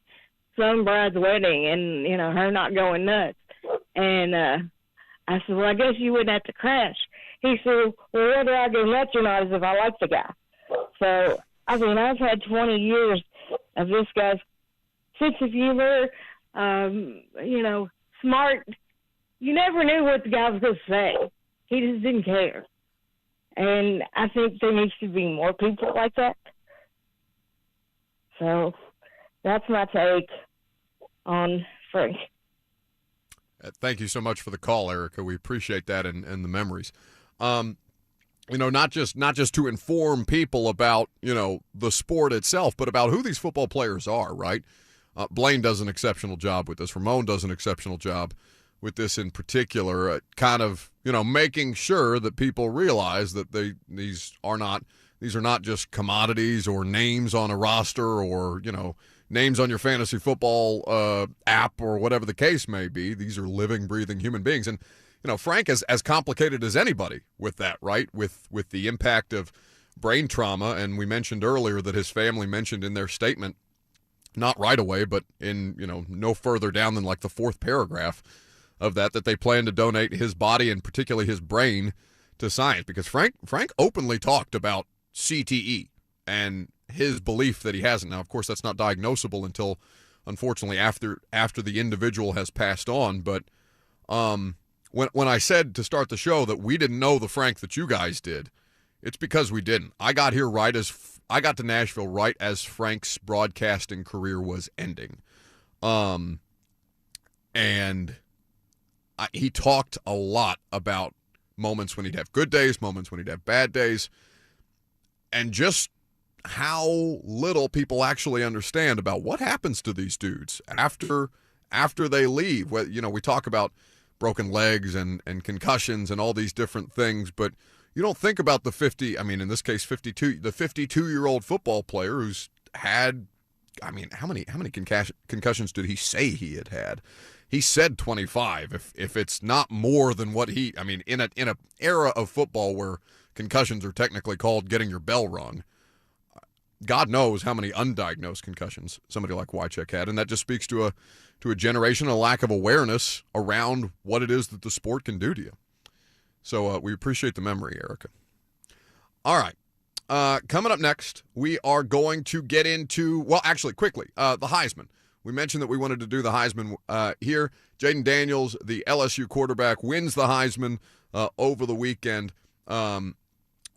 some bride's wedding and, her not going nuts. And I said, well, I guess you wouldn't have to crash. He said, well, whether I go nuts or not is if I like the guy. So, I've had 20 years of this guy's sense of humor, smart. You never knew what the guy was going to say. He just didn't care. And I think there needs to be more people like that. So, that's my take on Frank. Thank you so much for the call, Erica. We appreciate that and the memories. Not just to inform people about, the sport itself, but about who these football players are, right? Blaine does an exceptional job with this. Ramon does an exceptional job with this in particular, kind of, making sure that people realize that these are not just commodities or names on a roster or, names on your fantasy football app or whatever the case may be. These are living, breathing human beings. And, Frank is as complicated as anybody with that, right? With the impact of brain trauma. And we mentioned earlier that his family mentioned in their statement, not right away, but in, no further down than like the fourth paragraph of that they plan to donate his body and particularly his brain to science, because Frank openly talked about CTE and his belief that he hasn't. Now, of course, that's not diagnosable until, unfortunately, after the individual has passed on. But when I said to start the show that we didn't know the Frank that you guys did, it's because we didn't. I got to Nashville right as Frank's broadcasting career was ending. And he talked a lot about moments when he'd have good days, moments when he'd have bad days, and just how little people actually understand about what happens to these dudes after they leave. Well, we talk about broken legs and concussions and all these different things, but you don't think about the 52-year-old football player who's had, how many concussions did he say he had? He said 25. If it's not more than what in an era of football where concussions are technically called getting your bell rung, God knows how many undiagnosed concussions somebody like Wycheck had, and that just speaks to a generation, a lack of awareness around what it is that the sport can do to you. So we appreciate the memory, Erica. All right. Coming up next, we are going to get into, quickly, the Heisman. We mentioned that we wanted to do the Heisman here. Jayden Daniels, the LSU quarterback, wins the Heisman over the weekend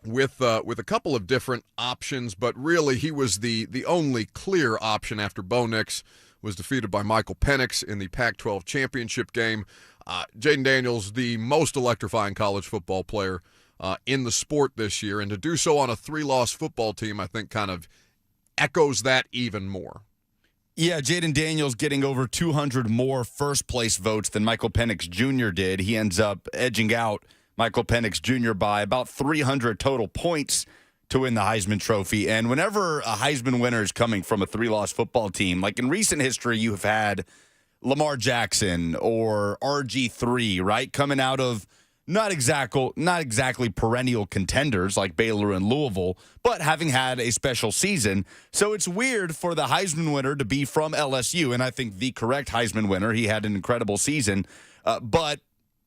with a couple of different options, but really he was the only clear option after Bo Nix was defeated by Michael Penix in the Pac-12 championship game. Jayden Daniels, the most electrifying college football player in the sport this year, and to do so on a 3-loss football team, I think kind of echoes that even more. Yeah, Jayden Daniels getting over 200 more first-place votes than Michael Penix Jr. did. He ends up edging out Michael Penix Jr. by about 300 total points to win the Heisman Trophy. And whenever a Heisman winner is coming from a 3-loss football team, like in recent history, you have had Lamar Jackson or RG3, right, coming out of not exactly perennial contenders like Baylor and Louisville, but having had a special season. So it's weird for the Heisman winner to be from LSU, and I think the correct Heisman winner. He had an incredible season, but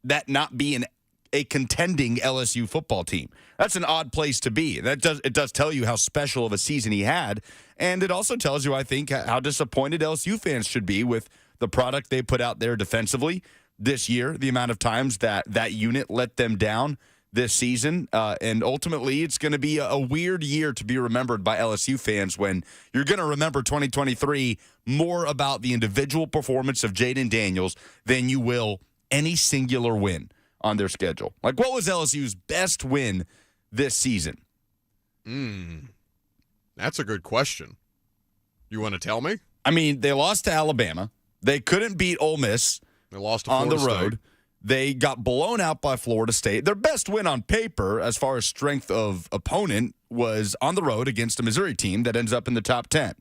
that not be a contending LSU football team. That's an odd place to be. It does tell you how special of a season he had, and it also tells you, I think, how disappointed LSU fans should be with the product they put out there defensively this year, the amount of times that unit let them down this season. And ultimately, it's going to be a weird year to be remembered by LSU fans when you're going to remember 2023 more about the individual performance of Jayden Daniels than you will any singular win on their schedule. Like, what was LSU's best win this season? That's a good question. You want to tell me? I mean, they lost to Alabama. They couldn't beat Ole Miss. They lost to on the Florida road. State. They got blown out by Florida State. Their best win on paper, as far as strength of opponent, was on the road against a Missouri team that ends up in the top 10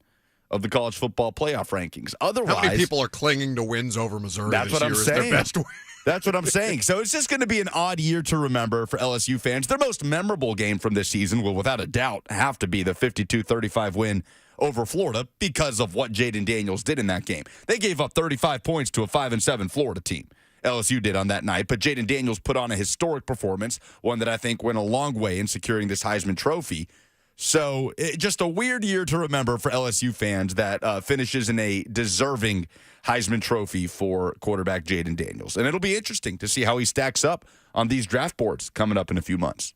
of the college football playoff rankings. Otherwise, how many people are clinging to wins over Missouri that's this what year I'm as saying. their best win? That's what I'm saying. So it's just going to be an odd year to remember for LSU fans. Their most memorable game from this season will, without a doubt, have to be the 52-35 win over Florida because of what Jayden Daniels did in that game. They gave up 35 points to a 5-7 Florida team. LSU did on that night, but Jayden Daniels put on a historic performance, one that I think went a long way in securing this Heisman Trophy. So just a weird year to remember for LSU fans that finishes in a deserving Heisman Trophy for quarterback Jayden Daniels. And it'll be interesting to see how he stacks up on these draft boards coming up in a few months.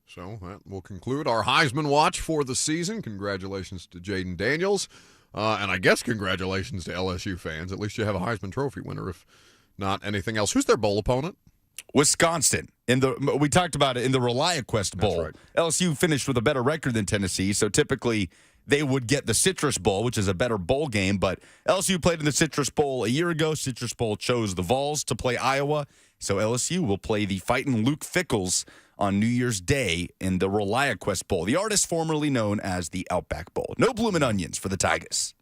So that will conclude our Heisman watch for the season. Congratulations to Jayden Daniels. And I guess congratulations to LSU fans. At least you have a Heisman Trophy winner, if not anything else. Who's their bowl opponent? Wisconsin. We talked about it in the ReliaQuest Bowl. That's right. LSU finished with a better record than Tennessee, so typically they would get the Citrus Bowl, which is a better bowl game, but LSU played in the Citrus Bowl a year ago. Citrus Bowl chose the Vols to play Iowa, so LSU will play the Fightin' Luke Fickles on New Year's Day in the ReliaQuest Bowl, the artist formerly known as the Outback Bowl. No bloomin' onions for the Tigers.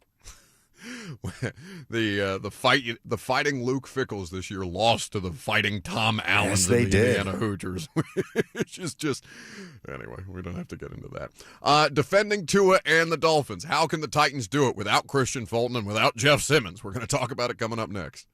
The Fighting Luke Fickles this year lost to the Fighting Tom Allen Yes, of they the did. Indiana Hooters. Which is just anyway, we don't have to get into that. Defending Tua and the Dolphins. How can the Titans do it without Christian Fulton and without Jeff Simmons? We're going to talk about it coming up next.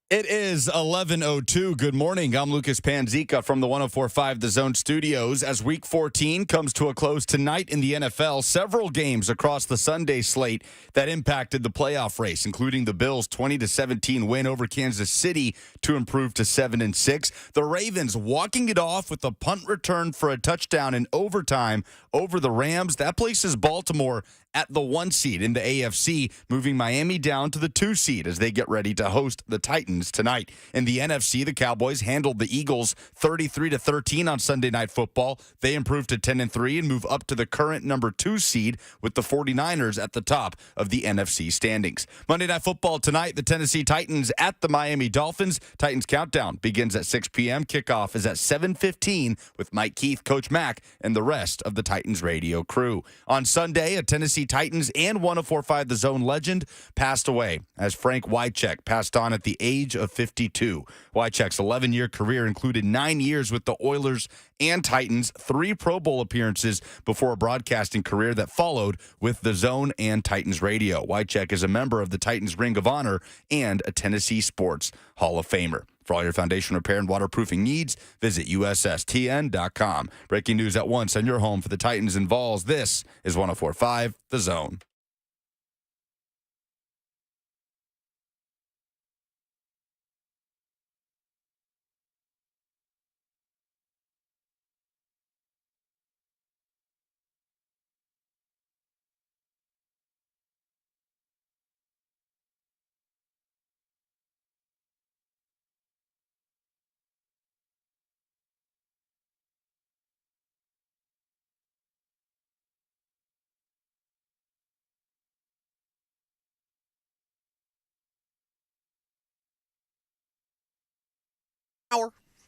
It is 11:02. Good morning. I'm Lucas Panzica from the 104.5 The Zone Studios. As Week 14 comes to a close tonight in the NFL, several games across the Sunday slate that impacted the playoff race, including the Bills' 20-17 win over Kansas City to improve to 7-6. The Ravens walking it off with a punt return for a touchdown in overtime over the Rams. That places Baltimore at the 1 seed in the AFC, moving Miami down to the 2 seed as they get ready to host the Titans tonight. In the NFC, the Cowboys handled the Eagles 33-13 on Sunday Night Football. They improved to 10-3 and move up to the current number 2 seed with the 49ers at the top of the NFC standings. Monday Night Football tonight, the Tennessee Titans at the Miami Dolphins. Titans countdown begins at 6 p.m. Kickoff is at 7:15 with Mike Keith, Coach Mack, and the rest of the Titans radio crew. On Sunday, a Tennessee Titans and 104.5 The Zone legend passed away as Frank Wycheck passed on at the age of 52. Wycheck's 11-year career included 9 years with the Oilers and Titans, 3 Pro Bowl appearances before a broadcasting career that followed with The Zone and Titans Radio. Wycheck is a member of the Titans Ring of Honor and a Tennessee Sports Hall of Famer. For all your foundation repair and waterproofing needs, visit USSTN.com. Breaking news at once on your home for the Titans and Vols. This is 104.5 The Zone.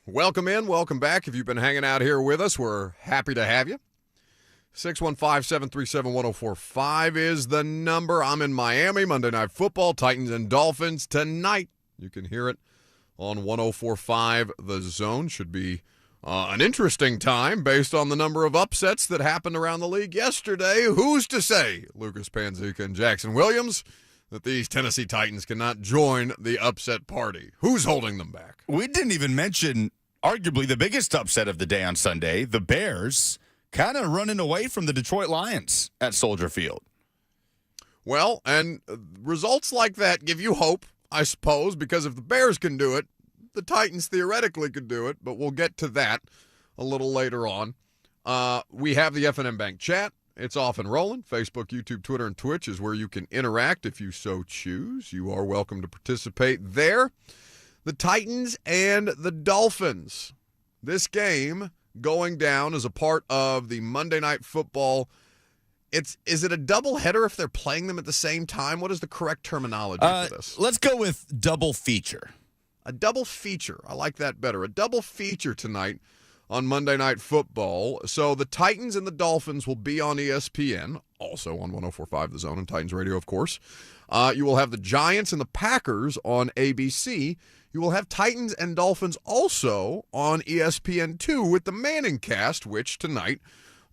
Welcome in, welcome back. If you've been hanging out here with us, we're happy to have you. 615-737-1045 is the number. I'm in Miami, Monday Night Football, Titans and Dolphins tonight. You can hear it on 104.5 The Zone. Should be an interesting time based on the number of upsets that happened around the league yesterday. Who's to say, Lucas Panzica and Jackson Williams, that these Tennessee Titans cannot join the upset party? Who's holding them back? We didn't even mention arguably the biggest upset of the day on Sunday, the Bears kind of running away from the Detroit Lions at Soldier Field. Well, and results like that give you hope, I suppose, because if the Bears can do it, the Titans theoretically could do it, but we'll get to that a little later on. We have the F&M Bank chat. It's off and rolling. Facebook, YouTube, Twitter, and Twitch is where you can interact if you so choose. You are welcome to participate there. The Titans and the Dolphins. This game going down as a part of the Monday Night Football. Is it a doubleheader if they're playing them at the same time? What is the correct terminology for this? Let's go with double feature. A double feature. I like that better. A double feature tonight on Monday Night Football. So the Titans and the Dolphins will be on ESPN, also on 104.5 The Zone and Titans Radio, of course. You will have the Giants and the Packers on ABC. You will have Titans and Dolphins also on ESPN2 with the Manning cast, which tonight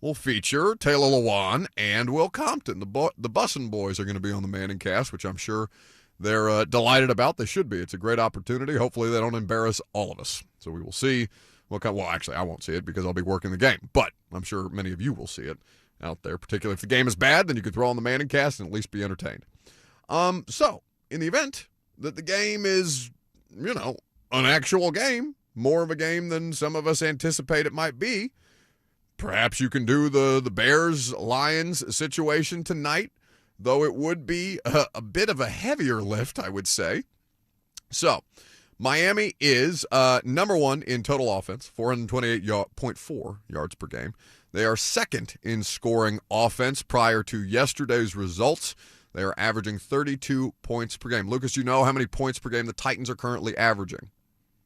will feature Taylor Lewan and Will Compton. The Bussin' Boys are going to be on the Manning cast, which I'm sure they're delighted about. They should be. It's a great opportunity. Hopefully they don't embarrass all of us. So we will see. Well, actually, I won't see it because I'll be working the game. But I'm sure many of you will see it out there, particularly if the game is bad, then you could throw on the Manning cast and at least be entertained. So in the event that the game is, an actual game, more of a game than some of us anticipate it might be, perhaps you can do the Bears-Lions situation tonight, though it would be a bit of a heavier lift, I would say. So Miami is number one in total offense, 428.4 yards per game. They are second in scoring offense prior to yesterday's results. They are averaging 32 points per game. Lucas, you know how many points per game the Titans are currently averaging?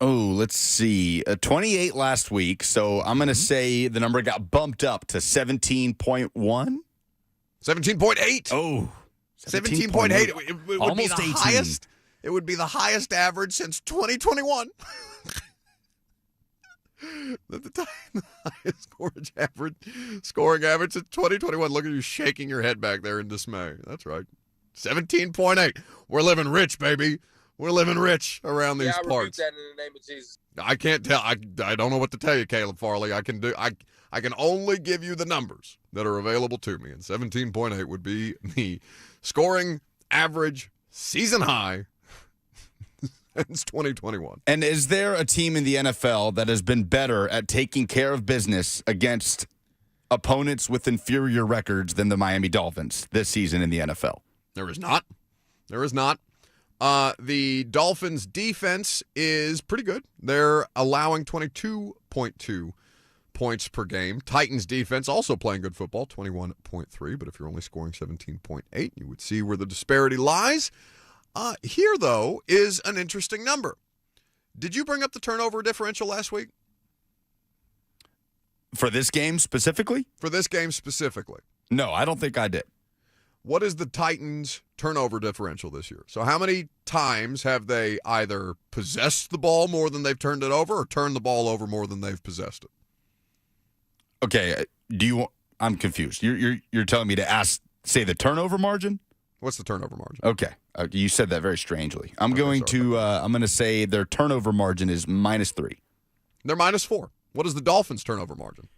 Oh, let's see. 28 last week, so I'm going to say the number got bumped up to 17.1? 17.8. Oh, 17.8. It would almost be the 18. highest. It would be the highest average since 2021. The highest scoring average since 2021. Look at you shaking your head back there in dismay. That's right. 17.8. We're living rich, baby. We're living rich around these I rebuke parts. that in the name of Jesus. I can't tell. I don't know what to tell you, Caleb Farley. I can only give you the numbers that are available to me, and 17.8 would be the scoring average season high since 2021. And is there a team in the NFL that has been better at taking care of business against opponents with inferior records than the Miami Dolphins this season in the NFL? There is not. There is not. The Dolphins' defense is pretty good. They're allowing 22.2 points per game. Titans' defense also playing good football, 21.3. But if you're only scoring 17.8, you would see where the disparity lies. Here, though, is an interesting number. Did you bring up the turnover differential last week? For this game specifically? For this game specifically. No, I don't think I did. What is the Titans' turnover differential this year? So how many times have they either possessed the ball more than they've turned it over or turned the ball over more than they've possessed it? Okay, I'm confused. You're telling me to say the turnover margin? What's the turnover margin? Okay. You said that very strangely. I'm going to say their turnover margin is -3. They're -4. What is the Dolphins' turnover margin?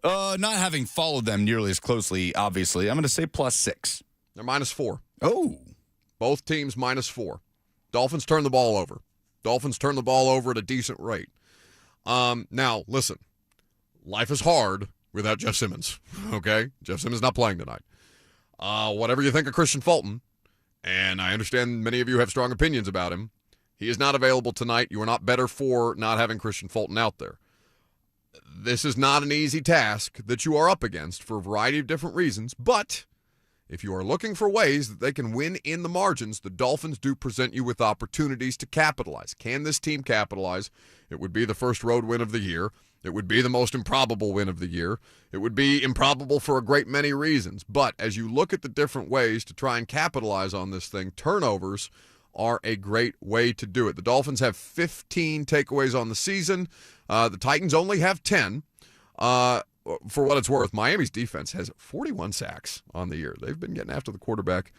Not having followed them nearly as closely, obviously, I'm going to say +6. They're -4. Oh. Both teams -4. Dolphins turn the ball over. Dolphins turn the ball over at a decent rate. Now, listen, life is hard without Jeff Simmons, okay? Jeff Simmons not playing tonight. Whatever you think of Christian Fulton, and I understand many of you have strong opinions about him, he is not available tonight. You are not better for not having Christian Fulton out there. This is not an easy task that you are up against for a variety of different reasons, but if you are looking for ways that they can win in the margins, the Dolphins do present you with opportunities to capitalize. Can this team capitalize? It would be the first road win of the year. It would be the most improbable win of the year. It would be improbable for a great many reasons. But as you look at the different ways to try and capitalize on this thing, turnovers are a great way to do it. The Dolphins have 15 takeaways on the season. The Titans only have 10. For what it's worth, Miami's defense has 41 sacks on the year. They've been getting after the quarterback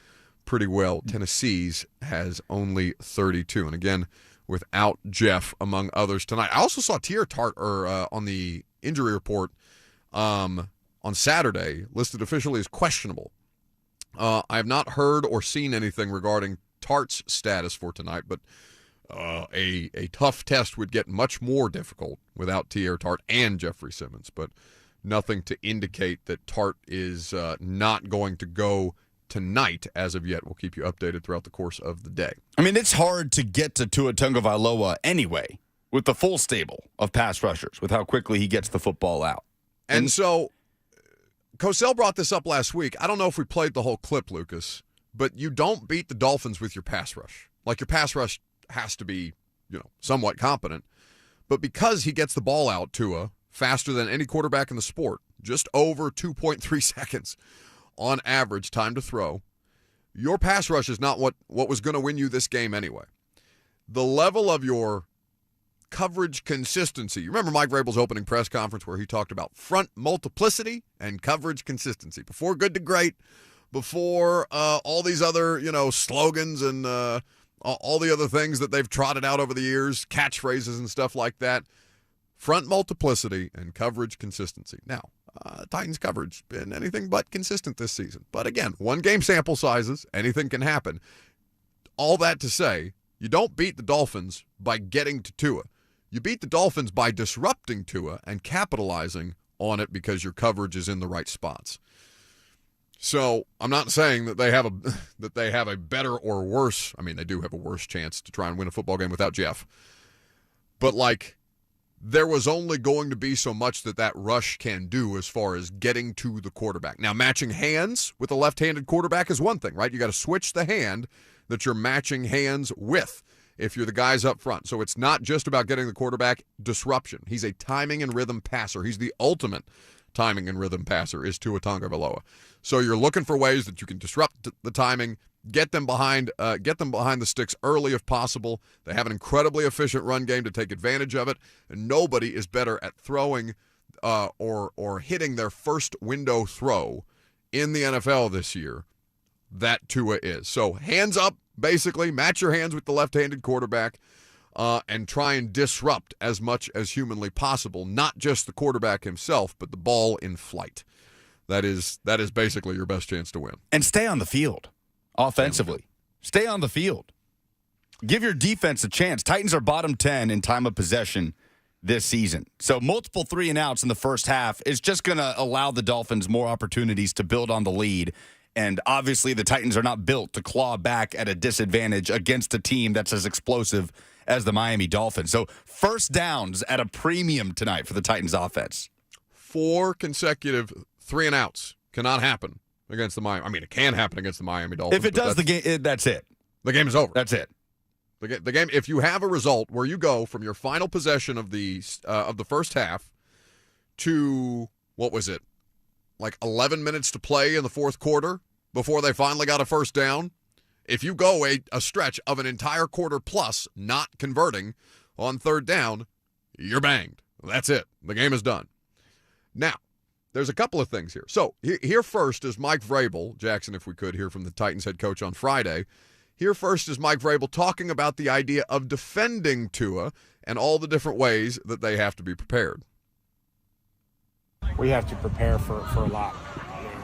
pretty well. Tennessee's has only 32. And again, without Jeff, among others, tonight. I also saw Tier Tart on the injury report on Saturday, listed officially as questionable. I have not heard or seen anything regarding Tart's status for tonight, but a tough test would get much more difficult without Tier Tart and Jeffrey Simmons, but nothing to indicate that Tart is not going to go tonight as of yet. We'll keep you updated throughout the course of the day. I mean, it's hard to get to Tua Tagovailoa anyway with the full stable of pass rushers, with how quickly he gets the football out. And so Cosell brought this up last week. I don't know if we played the whole clip, Lucas, but you don't beat the Dolphins with your pass rush. Like, your pass rush has to be, somewhat competent. But because he gets the ball out, Tua, faster than any quarterback in the sport, just over 2.3 seconds on average time to throw, your pass rush is not what was going to win you this game anyway. The level of your coverage consistency. You remember Mike Vrabel's opening press conference where he talked about front multiplicity and coverage consistency. Before good to great, before all these other, slogans and all the other things that they've trotted out over the years, catchphrases and stuff like that. Front multiplicity and coverage consistency. Now, Titans coverage been anything but consistent this season. But again, one game sample sizes, anything can happen. All that to say, you don't beat the Dolphins by getting to Tua. You beat the Dolphins by disrupting Tua and capitalizing on it because your coverage is in the right spots. So I'm not saying that they have a better or worse. I mean, they do have a worse chance to try and win a football game without Jeff. But there was only going to be so much that rush can do as far as getting to the quarterback. Now, matching hands with a left-handed quarterback is one thing, right? You got to switch the hand that you're matching hands with if you're the guys up front. So it's not just about getting the quarterback disruption. He's a timing and rhythm passer. He's the ultimate timing and rhythm passer is Tua Tagovailoa. So you're looking for ways that you can disrupt the timing, get them behind the sticks early if possible. They have an incredibly efficient run game to take advantage of it, and nobody is better at throwing or hitting their first window throw in the NFL this year that Tua is. So hands up basically. Match your hands with the left-handed quarterback and try and disrupt as much as humanly possible, not just the quarterback himself, but the ball in flight. That is basically your best chance to win. And stay on the field offensively. Stay on the field. Give your defense a chance. Titans are bottom 10 in time of possession this season. So multiple 3-and-outs in the first half is just going to allow the Dolphins more opportunities to build on the lead. And obviously the Titans are not built to claw back at a disadvantage against a team that's as explosive as the Miami Dolphins. So first downs at a premium tonight for the Titans offense. 4 consecutive 3-and-outs cannot happen against the Miami. I mean, it can happen against the Miami Dolphins. If it does, the game, that's it. The game is over. That's it. The game. If you have a result where you go from your final possession of the first half to, what was it, like 11 minutes to play in the fourth quarter before they finally got a first down, if you go a stretch of an entire quarter plus not converting on third down, you're banged. That's it. The game is done. Now, there's a couple of things here. So here first is Mike Vrabel, Jackson, if we could hear from the Titans head coach on Friday. Here first is Mike Vrabel talking about the idea of defending Tua and all the different ways that they have to be prepared. We have to prepare for a lot.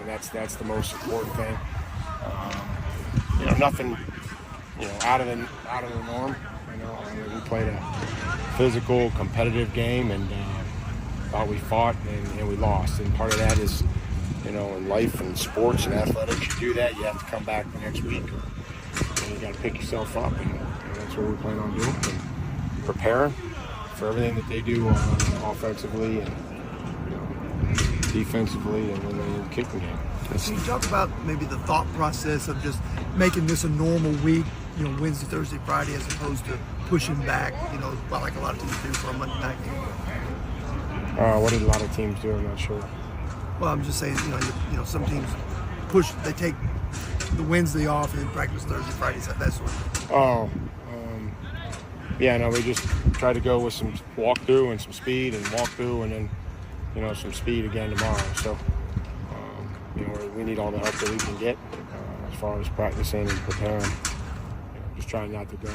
That's the most important thing. Nothing, out of the norm. We played a physical, competitive game, and thought we fought and we lost. And part of that is, in life and sports and athletics, you do that. You have to come back the next week. You got to pick yourself up, and that's what we plan on doing. And preparing for everything that they do offensively and defensively, and then the kicking game. Can you talk about maybe the thought process of just making this a normal week, Wednesday, Thursday, Friday, as opposed to pushing back, like a lot of teams do for a Monday night game? What did a lot of teams do? I'm not sure. Well, I'm just saying, some teams they take the Wednesday off and then practice Thursday, Friday, that sort of thing. We just try to go with some walkthrough and some speed and walkthrough and then, some speed again tomorrow. So, we need all the help that we can get as far as practicing and preparing. Just trying not to go,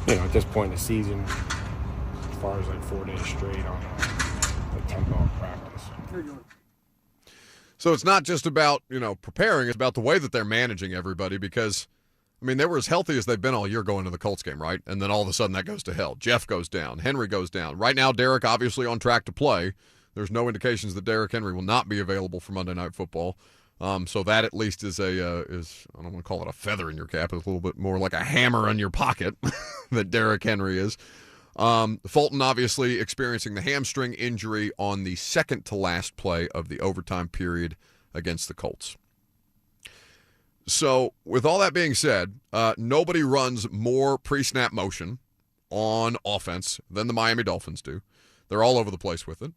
at this point in the season, as far as like 4 days straight on a tempo of practice. So it's not just about, preparing. It's about the way that they're managing everybody because, they were as healthy as they've been all year going to the Colts game, right? And then all of a sudden that goes to hell. Jeff goes down. Henry goes down. Right now, Derek obviously on track to play. There's no indications that Derrick Henry will not be available for Monday Night Football. So that at least is I don't want to call it a feather in your cap. It's a little bit more like a hammer in your pocket that Derrick Henry is. Fulton obviously experiencing the hamstring injury on the second to last play of the overtime period against the Colts. So with all that being said, nobody runs more pre-snap motion on offense than the Miami Dolphins do. They're all over the place with it.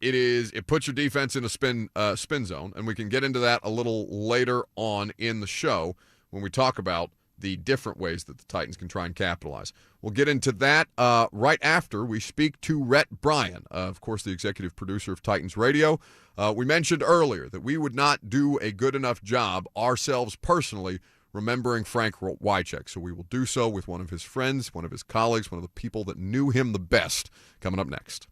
It puts your defense in a spin zone, and we can get into that a little later on in the show when we talk about the different ways that the Titans can try and capitalize. We'll get into that right after we speak to Rhett Bryan, of course, the executive producer of Titans Radio. We mentioned earlier that we would not do a good enough job ourselves personally remembering Frank Wycheck, so we will do so with one of his friends, one of his colleagues, one of the people that knew him the best, coming up next.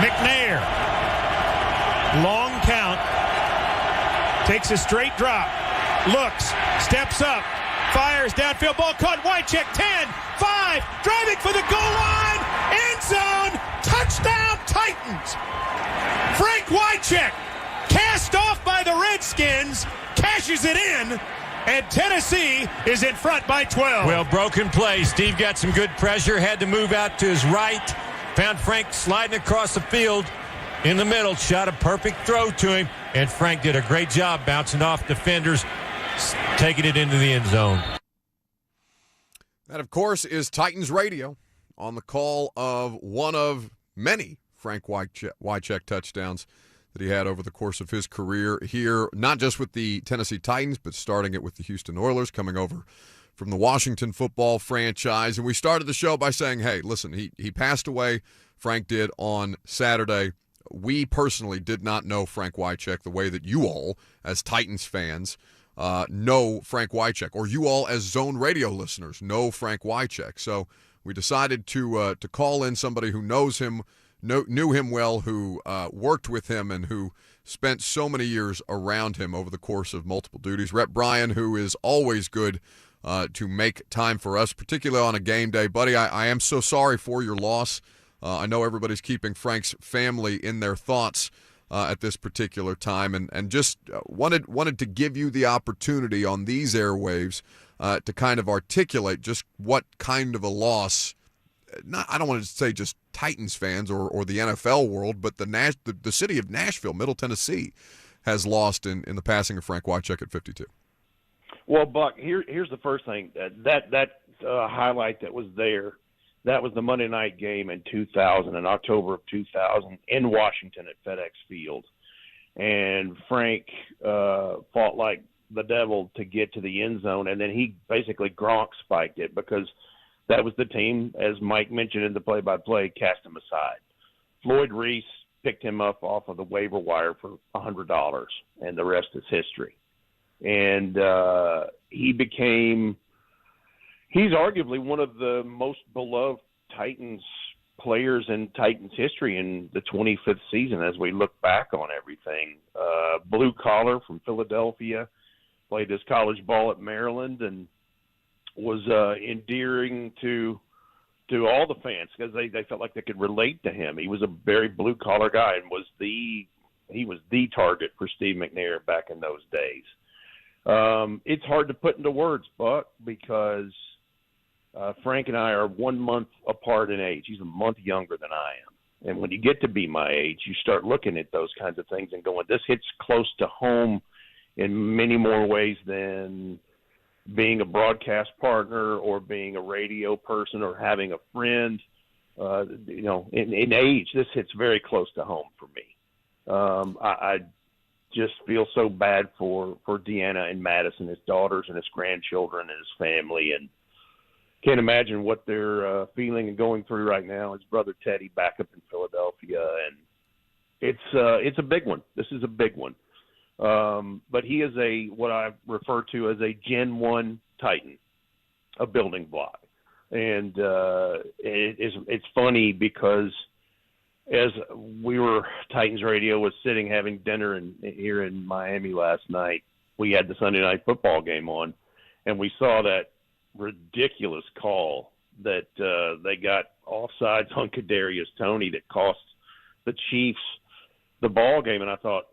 McNair. Long count. Takes a straight drop. Looks. Steps up. Fires downfield. Ball caught. Wycheck 10. 5. Driving for the goal line. End zone. Touchdown Titans. Frank Wycheck, cast off by the Redskins, cashes it in, and Tennessee is in front by 12. Well, broken play. Steve got some good pressure, had to move out to his right, found Frank sliding across the field in the middle, shot a perfect throw to him, and Frank did a great job bouncing off defenders, taking it into the end zone. That, of course, is Titans Radio on the call of one of many Frank Wycheck touchdowns that he had over the course of his career here, not just with the Tennessee Titans, but starting it with the Houston Oilers, coming over from the Washington football franchise. And we started the show by saying, hey, listen, he passed away, Frank did, on Saturday. We personally did not know Frank Wycheck the way that you all, as Titans fans, know Frank Wycheck, or you all as Zone Radio listeners know Frank Wycheck. So we decided to call in somebody who knows him, knew him well, who worked with him, and who spent so many years around him over the course of multiple duties. Rhett Bryan, who is always good to make time for us, particularly on a game day. Buddy, I am so sorry for your loss. I know everybody's keeping Frank's family in their thoughts at this particular time, and just wanted to give you the opportunity on these airwaves to kind of articulate just what kind of a loss, I don't want to say just Titans fans or the NFL world, but the city of Nashville, Middle Tennessee, has lost in the passing of Frank Wycheck at 52. Well, Buck, here's the first thing. That highlight that was there, that was the Monday night game in 2000, in October of 2000, in Washington at FedEx Field. And Frank fought like the devil to get to the end zone, and then he basically Gronk spiked it because that was the team, as Mike mentioned in the play-by-play, cast him aside. Floyd Reese picked him up off of the waiver wire for $100, and the rest is history. And he's arguably one of the most beloved Titans players in Titans history in the 25th season as we look back on everything. Blue collar from Philadelphia, played his college ball at Maryland, and was endearing to all the fans because they felt like they could relate to him. He was a very blue collar guy and he was the target for Steve McNair back in those days. It's hard to put into words, Buck, because Frank and I are 1 month apart in age. He's a month younger than I am. And when you get to be my age, you start looking at those kinds of things and going, this hits close to home in many more ways than being a broadcast partner or being a radio person or having a friend. In age, this hits very close to home for me. I just feel so bad for Deanna and Madison, his daughters and his grandchildren and his family, and can't imagine what they're feeling and going through right now. His brother Teddy back up in Philadelphia, and it's a big one. This is a big one. But he is what I refer to as a Gen 1 Titan, a building block. And it's funny because as Titans Radio was sitting having dinner here in Miami last night, we had the Sunday Night Football game on, and we saw that ridiculous call that they got offsides on Kadarius Toney that cost the Chiefs the ball game. And I thought,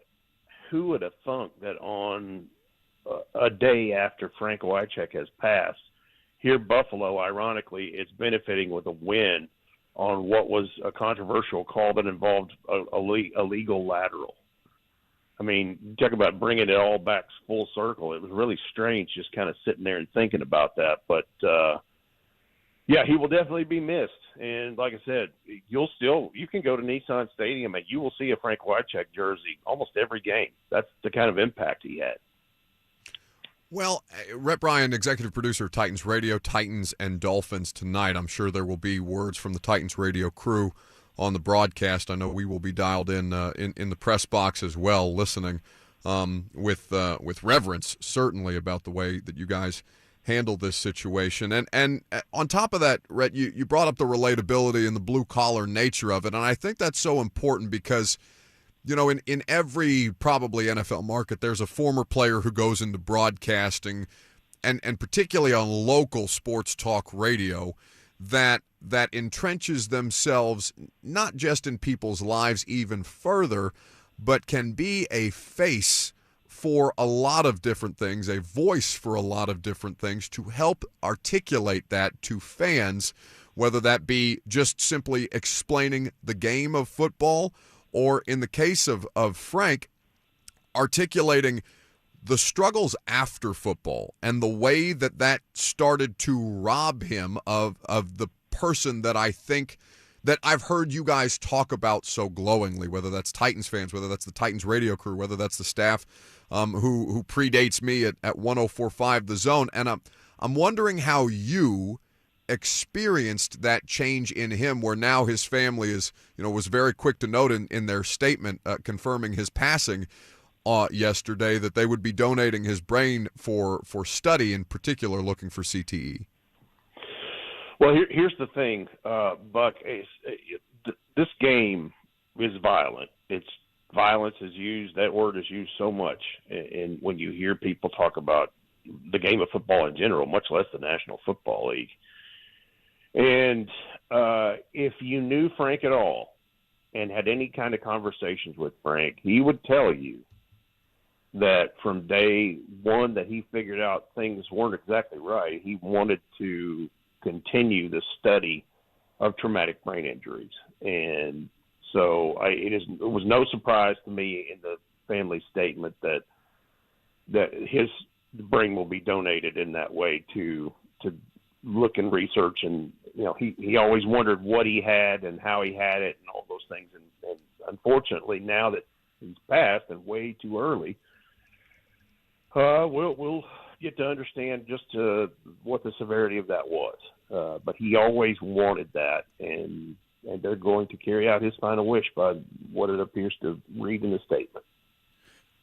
who would have thunk that on a day after Frank Wycheck has passed, here Buffalo, ironically, is benefiting with a win on what was a controversial call that involved a legal lateral. I mean, talk about bringing it all back full circle. It was really strange just kind of sitting there and thinking about that. But, yeah, he will definitely be missed. And like I said, you can go to Nissan Stadium and you will see a Frank Wycheck jersey almost every game. That's the kind of impact he had. Well, Rhett Bryan, executive producer of Titans Radio, Titans and Dolphins tonight. I'm sure there will be words from the Titans Radio crew on the broadcast. I know we will be dialed in the press box as well, listening with reverence, certainly, about the way that you guys handle this situation. And on top of that, Rhett, you brought up the relatability and the blue-collar nature of it, and I think that's so important because, you know, in every probably NFL market, there's a former player who goes into broadcasting, and particularly on local sports talk radio, that entrenches themselves not just in people's lives even further, but can be a face for a lot of different things, a voice for a lot of different things to help articulate that to fans, whether that be just simply explaining the game of football or, in the case of Frank, articulating the struggles after football and the way that started to rob him of the person that I think that I've heard you guys talk about so glowingly, whether that's Titans fans, whether that's the Titans radio crew, whether that's the staff who predates me at 104.5 The Zone. And I'm wondering how you experienced that change in him, where now his family is, was very quick to note in their statement confirming his passing yesterday that they would be donating his brain for study, in particular looking for CTE. Well, here's the thing, Buck. This game is violent. Violence is used. That word is used so much, and when you hear people talk about the game of football in general, much less the National Football League. And if you knew Frank at all and had any kind of conversations with Frank, he would tell you that from day one that he figured out things weren't exactly right, he wanted to continue the study of traumatic brain injuries. And so it was no surprise to me in the family statement that his brain will be donated in that way to look and research. And, he always wondered what he had and how he had it and all those things. And unfortunately, now that he's passed and way too early, we'll get to understand just what the severity of that was. But he always wanted that, and they're going to carry out his final wish by what it appears to read in the statement.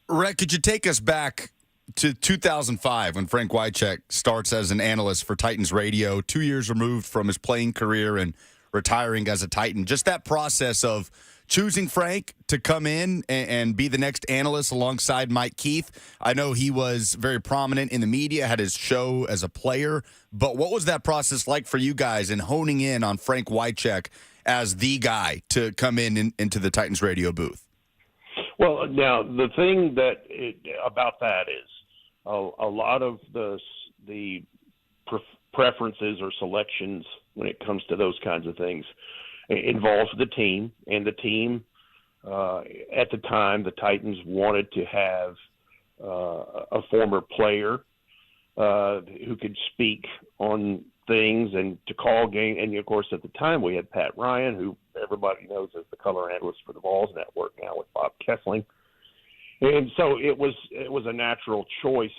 Rhett, could you take us back to 2005 when Frank Wycheck starts as an analyst for Titans Radio, 2 years removed from his playing career and retiring as a Titan? Just that process of choosing Frank to come in and be the next analyst alongside Mike Keith. I know he was very prominent in the media, had his show as a player, but what was that process like for you guys in honing in on Frank Wycheck as the guy to come into the Titans radio booth? Well, now, the thing about that is a lot of the preferences or selections when it comes to those kinds of things involves the team, and the team at the time, the Titans wanted to have a former player who could speak on things and to call game. And of course, at the time, we had Pat Ryan, who everybody knows as the color analyst for the Vols Network now with Bob Kessling, and so it was a natural choice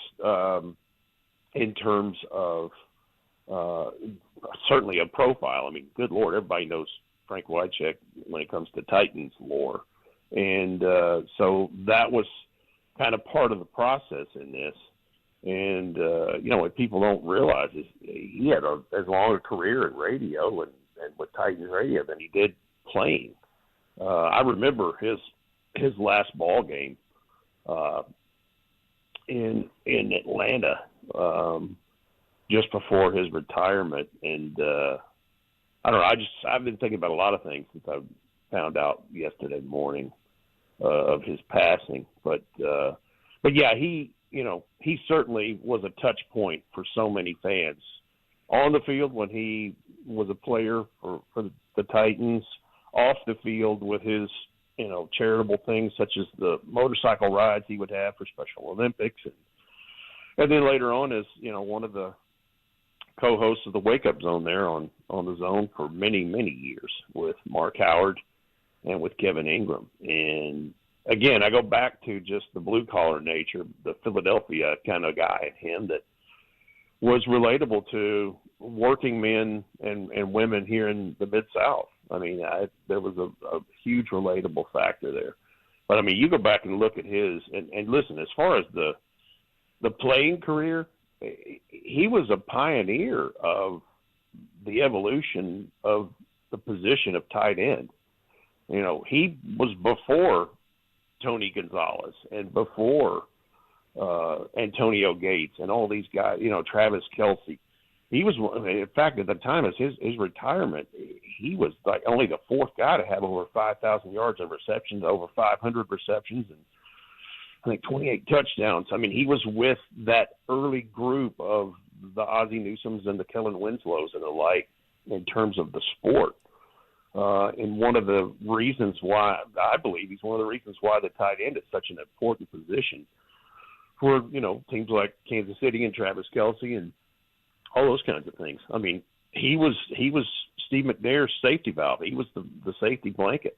in terms of certainly a profile. I mean, good Lord, everybody knows Frank Wycheck when it comes to Titans lore. And so that was kind of part of the process in this. And, what people don't realize is he had as long a career in radio and with Titans Radio than he did playing. I remember his last ball game in Atlanta just before his retirement. And I don't know. I've been thinking about a lot of things since I found out yesterday morning of his passing. But yeah, he certainly was a touch point for so many fans on the field when he was a player for the Titans, off the field with his charitable things such as the motorcycle rides he would have for Special Olympics, and then later on as one of the co-hosts of the Wake Up Zone there on the Zone for many, many years with Mark Howard and with Kevin Ingram. And again, I go back to just the blue-collar nature, the Philadelphia kind of guy in him that was relatable to working men and women here in the Mid-South. I mean, there was a huge relatable factor there. But, I mean, you go back and look at his – and listen, as far as the playing career, he was a pioneer of the evolution of the position of tight end. You know, he was before Tony Gonzalez and before Antonio Gates and all these guys, you know, Travis Kelce. He was, in fact, at the time of his retirement, he was like only the fourth guy to have over 5,000 yards of receptions, over 500 receptions, and I think 28 touchdowns. I mean, he was with that early group of the Ozzie Newsomes and the Kellen Winslows and the like in terms of the sport. And one of the reasons why, I believe he's one of the reasons why the tight end is such an important position for, you know, teams like Kansas City and Travis Kelce and all those kinds of things. I mean, he was Steve McNair's safety valve. He was the safety blanket.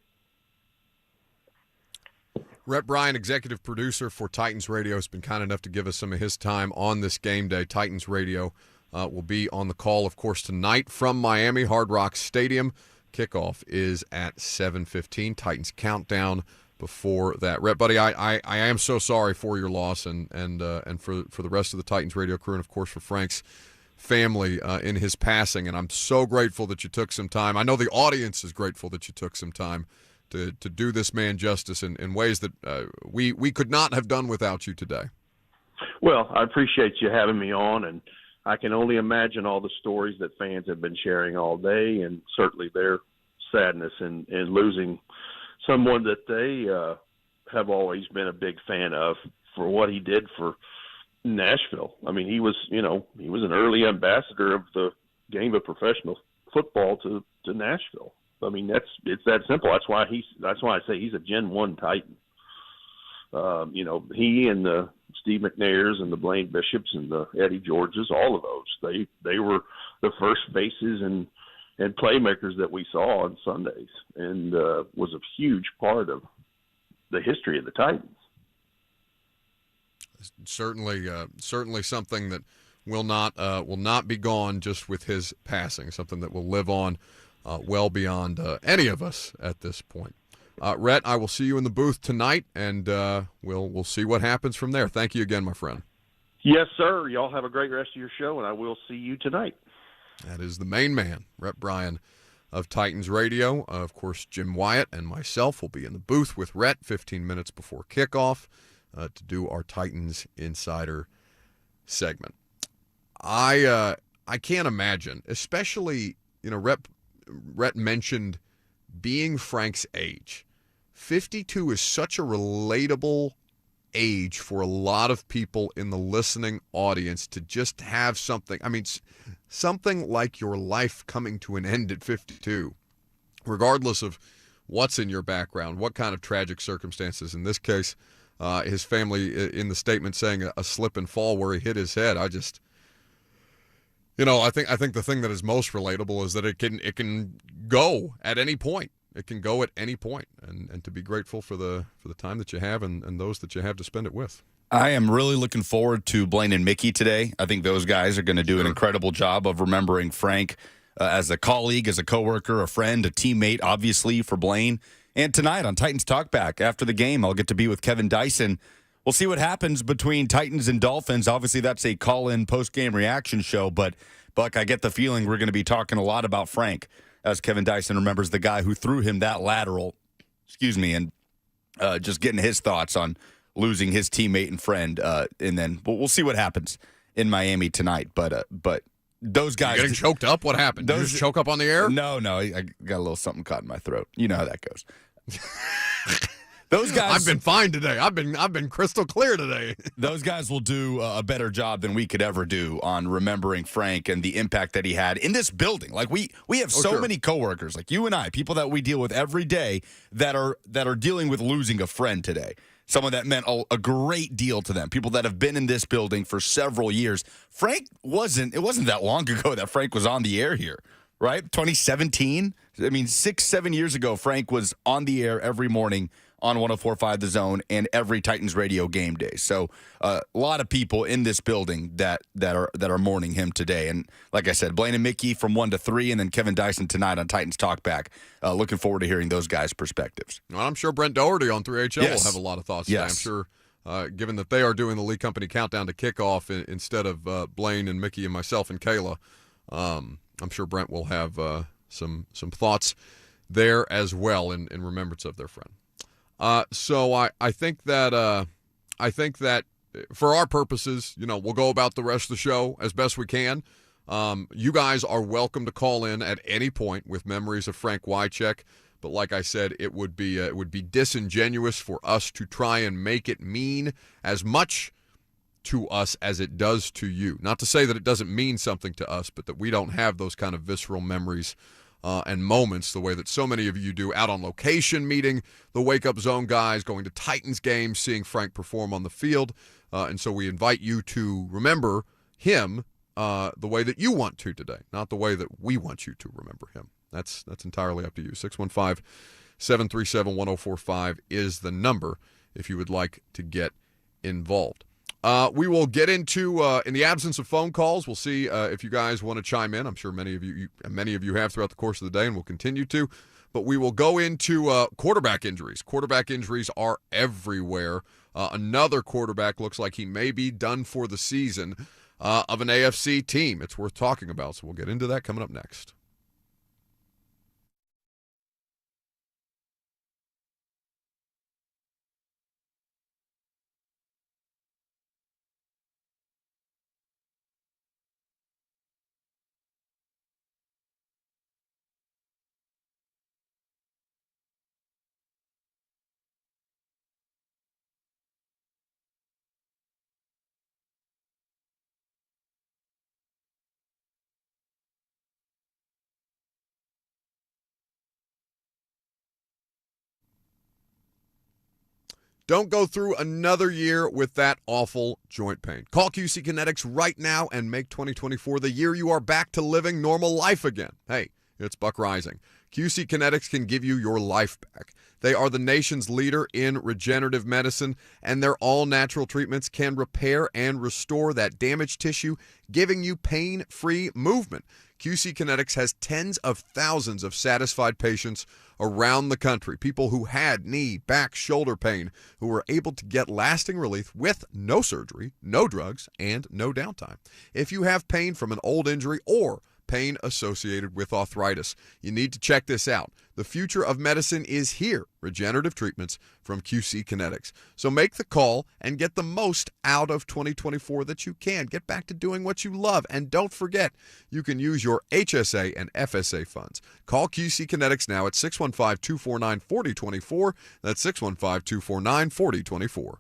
Rhett Bryan, executive producer for Titans Radio, has been kind enough to give us some of his time on this game day. Titans Radio will be on the call, of course, tonight from Miami, Hard Rock Stadium. Kickoff is at 7:15. Titans countdown before that. Rhett, buddy, I am so sorry for your loss and for the rest of the Titans Radio crew, and of course for Frank's family in his passing. And I'm so grateful that you took some time. I know the audience is grateful that you took some time to do this man justice in ways that we could not have done without you today. Well, I appreciate you having me on, and I can only imagine all the stories that fans have been sharing all day, and certainly their sadness in losing someone that they have always been a big fan of for what he did for Nashville. I mean, he was an early ambassador of the game of professional football to Nashville. I mean, it's that simple. That's why I say he's a Gen 1 Titan. He and the Steve McNairs and the Blaine Bishops and the Eddie Georges, all of those, they were the first faces and playmakers that we saw on Sundays, and was a huge part of the history of the Titans. Certainly something that will not be gone just with his passing. Something that will live on well beyond any of us at this point. Rhett, I will see you in the booth tonight, and we'll see what happens from there. Thank you again, my friend. Yes, sir. Y'all have a great rest of your show, and I will see you tonight. That is the main man, Rhett Bryan of Titans Radio. Of course, Jim Wyatt and myself will be in the booth with Rhett 15 minutes before kickoff to do our Titans Insider segment. I can't imagine, especially, Rhett mentioned being Frank's age. 52 is such a relatable age for a lot of people in the listening audience to just have something. I mean, something like your life coming to an end at 52, regardless of what's in your background, what kind of tragic circumstances. In this case, his family in the statement saying a slip and fall where he hit his head. I think the thing that is most relatable is that it can go at any point. It can go at any point, and to be grateful for the time that you have and those that you have to spend it with. I am really looking forward to Blaine and Mickey today. I think those guys are going to do an incredible job of remembering Frank as a colleague, as a coworker, a friend, a teammate, obviously, for Blaine. And tonight on Titans Talkback, after the game, I'll get to be with Kevin Dyson. We'll see what happens between Titans and Dolphins. Obviously, that's a call-in post-game reaction show, but, Buck, I get the feeling we're going to be talking a lot about Frank as Kevin Dyson remembers the guy who threw him that lateral, and just getting his thoughts on losing his teammate and friend. And then we'll see what happens in Miami tonight. But those guys... You're getting choked up? What happened? Did you just choke up on the air? No, I got a little something caught in my throat. You know how that goes. Those guys, I've been fine today. I've been crystal clear today. Those guys will do a better job than we could ever do on remembering Frank and the impact that he had in this building. Like we have many coworkers, like you and I, people that we deal with every day that are dealing with losing a friend today. Someone that meant a great deal to them. People that have been in this building for several years. It wasn't that long ago that Frank was on the air here, right? 2017. I mean, 6-7 years ago, Frank was on the air every morning on 104.5 The Zone and every Titans Radio game day. So a lot of people in this building that are mourning him today. And like I said, Blaine and Mickey from 1 to 3, and then Kevin Dyson tonight on Titans Talkback. Looking forward to hearing those guys' perspectives. Well, I'm sure Brent Doherty on 3HL will have a lot of thoughts today. I'm sure given that they are doing the Lee Company countdown to kickoff instead of Blaine and Mickey and myself and Kayla. I'm sure Brent will have some thoughts there as well in remembrance of their friend. So I think that for our purposes, we'll go about the rest of the show as best we can. You guys are welcome to call in at any point with memories of Frank Wycheck. But like I said, it would be disingenuous for us to try and make it mean as much to us as it does to you. Not to say that it doesn't mean something to us, but that we don't have those kind of visceral memories and moments the way that so many of you do out on location, meeting the Wake Up Zone guys, going to Titans games, seeing Frank perform on the field. And so we invite you to remember him the way that you want to today, not the way that we want you to remember him. That's entirely up to you. 615-737-1045 is the number if you would like to get involved. We will get into, in the absence of phone calls, we'll see if you guys want to chime in. I'm sure many of you have throughout the course of the day and will continue to. But we will go into quarterback injuries. Quarterback injuries are everywhere. Another quarterback looks like he may be done for the season of an AFC team. It's worth talking about, so we'll get into that coming up next. Don't go through another year with that awful joint pain. Call QC Kinetics right now and make 2024 the year you are back to living normal life again. Hey, it's Buck Rising. QC Kinetics can give you your life back. They are the nation's leader in regenerative medicine, and their all-natural treatments can repair and restore that damaged tissue, giving you pain-free movement. QC Kinetics has tens of thousands of satisfied patients around the country, people who had knee, back, shoulder pain, who were able to get lasting relief with no surgery, no drugs, and no downtime. If you have pain from an old injury or pain associated with arthritis, you need to check this out. The future of medicine is here. Regenerative treatments from QC Kinetics. So make the call and get the most out of 2024 that you can. Get back to doing what you love. And don't forget, you can use your HSA and FSA funds. Call QC Kinetics now at 615-249-4024. That's 615-249-4024.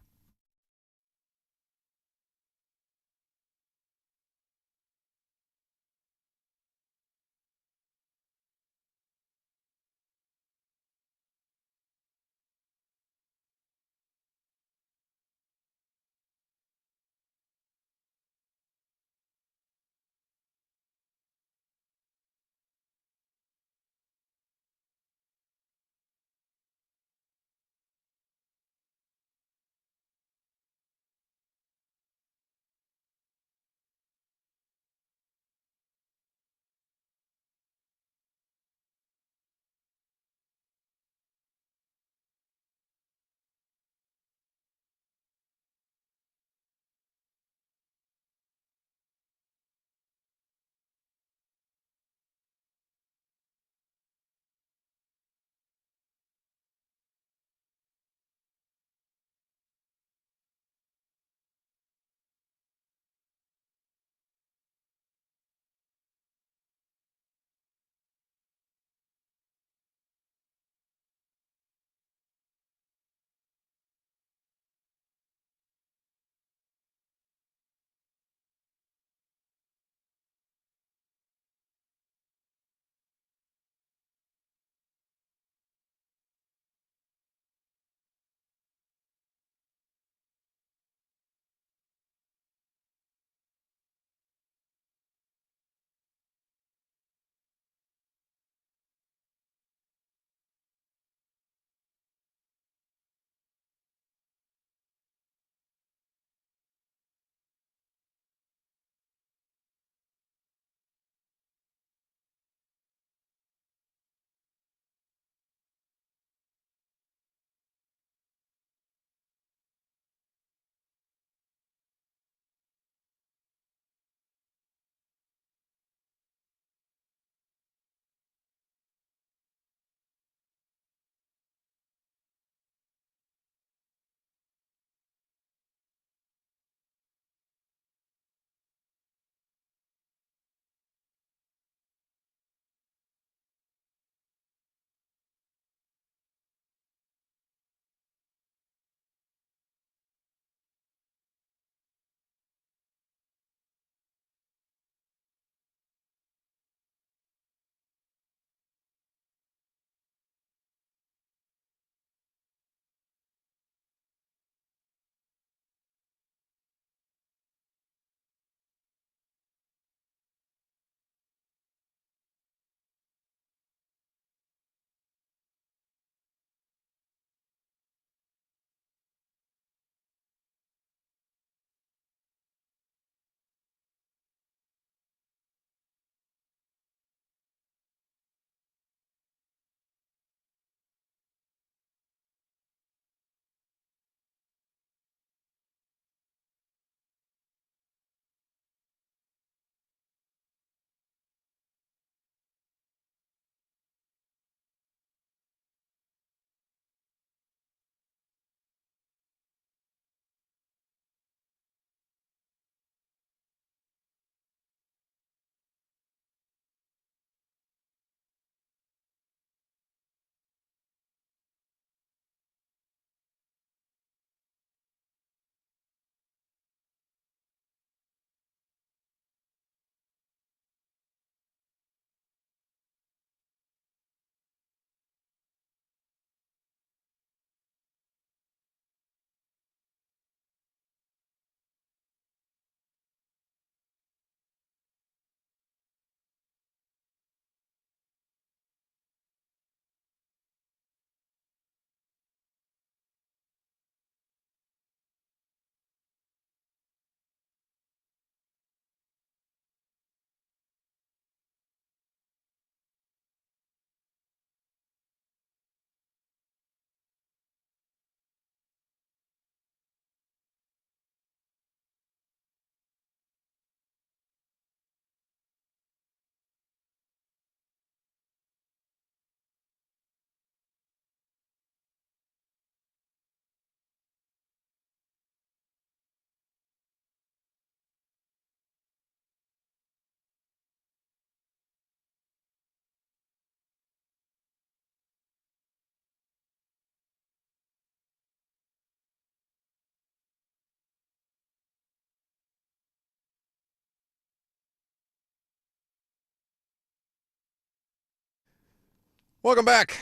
Welcome back.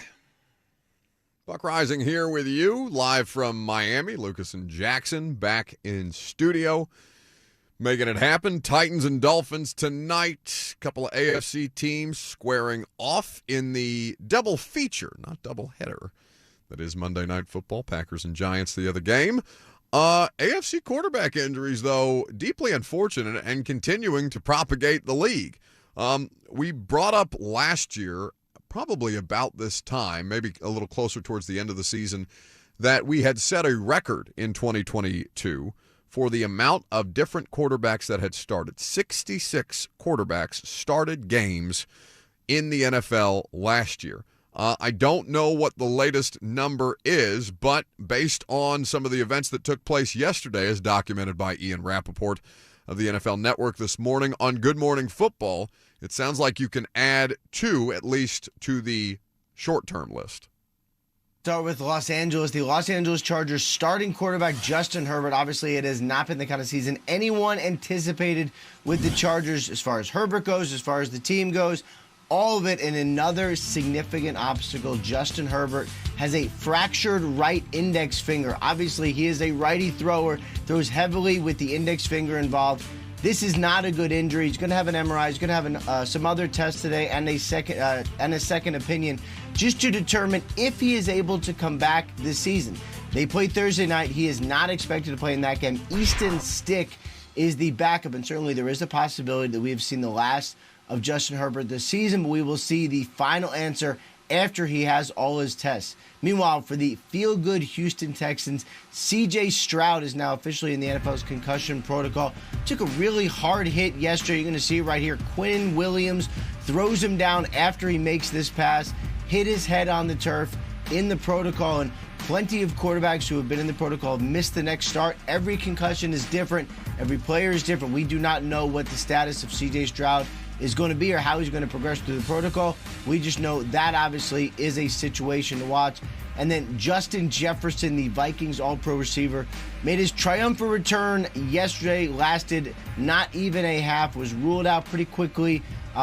Buck Rising here with you, live from Miami. Lucas and Jackson back in studio, making it happen. Titans and Dolphins tonight. A couple of AFC teams squaring off in the double feature, not double header. That is Monday Night Football. Packers and Giants the other game. AFC quarterback injuries, though, deeply unfortunate and continuing to propagate the league. We brought up last year, probably about this time, maybe a little closer towards the end of the season, that we had set a record in 2022 for the amount of different quarterbacks that had started. 66 quarterbacks started games in the NFL last year. I don't know what the latest number is, but based on some of the events that took place yesterday, as documented by Ian Rappaport of the NFL Network this morning on Good Morning Football, it sounds like you can add 2 at least to the short-term list. Start with Los Angeles. The Los Angeles Chargers starting quarterback Justin Herbert. Obviously, it has not been the kind of season anyone anticipated with the Chargers as far as Herbert goes, as far as the team goes. All of it in another significant obstacle. Justin Herbert has a fractured right index finger. Obviously, he is a righty thrower, throws heavily with the index finger involved. This is not a good injury. He's going to have an MRI. He's going to have some other tests today and a second opinion just to determine if he is able to come back this season. They play Thursday night. He is not expected to play in that game. Easton Stick is the backup, and certainly there is a possibility that we have seen the last of Justin Herbert this season, but we will see the final answer after he has all his tests. Meanwhile, for the feel-good Houston Texans, C.J. Stroud is now officially in the NFL's concussion protocol. Took a really hard hit yesterday. You're going to see it right here. Quinn Williams throws him down after he makes this pass, hit his head on the turf in the protocol, and plenty of quarterbacks who have been in the protocol have missed the next start. Every concussion is different. Every player is different. We do not know what the status of C.J. Stroud is going to be or how he's going to progress through the protocol. We just know that obviously is a situation to watch. And then Justin Jefferson, the Vikings All-Pro receiver, made his triumphant return yesterday, lasted not even a half, was ruled out pretty quickly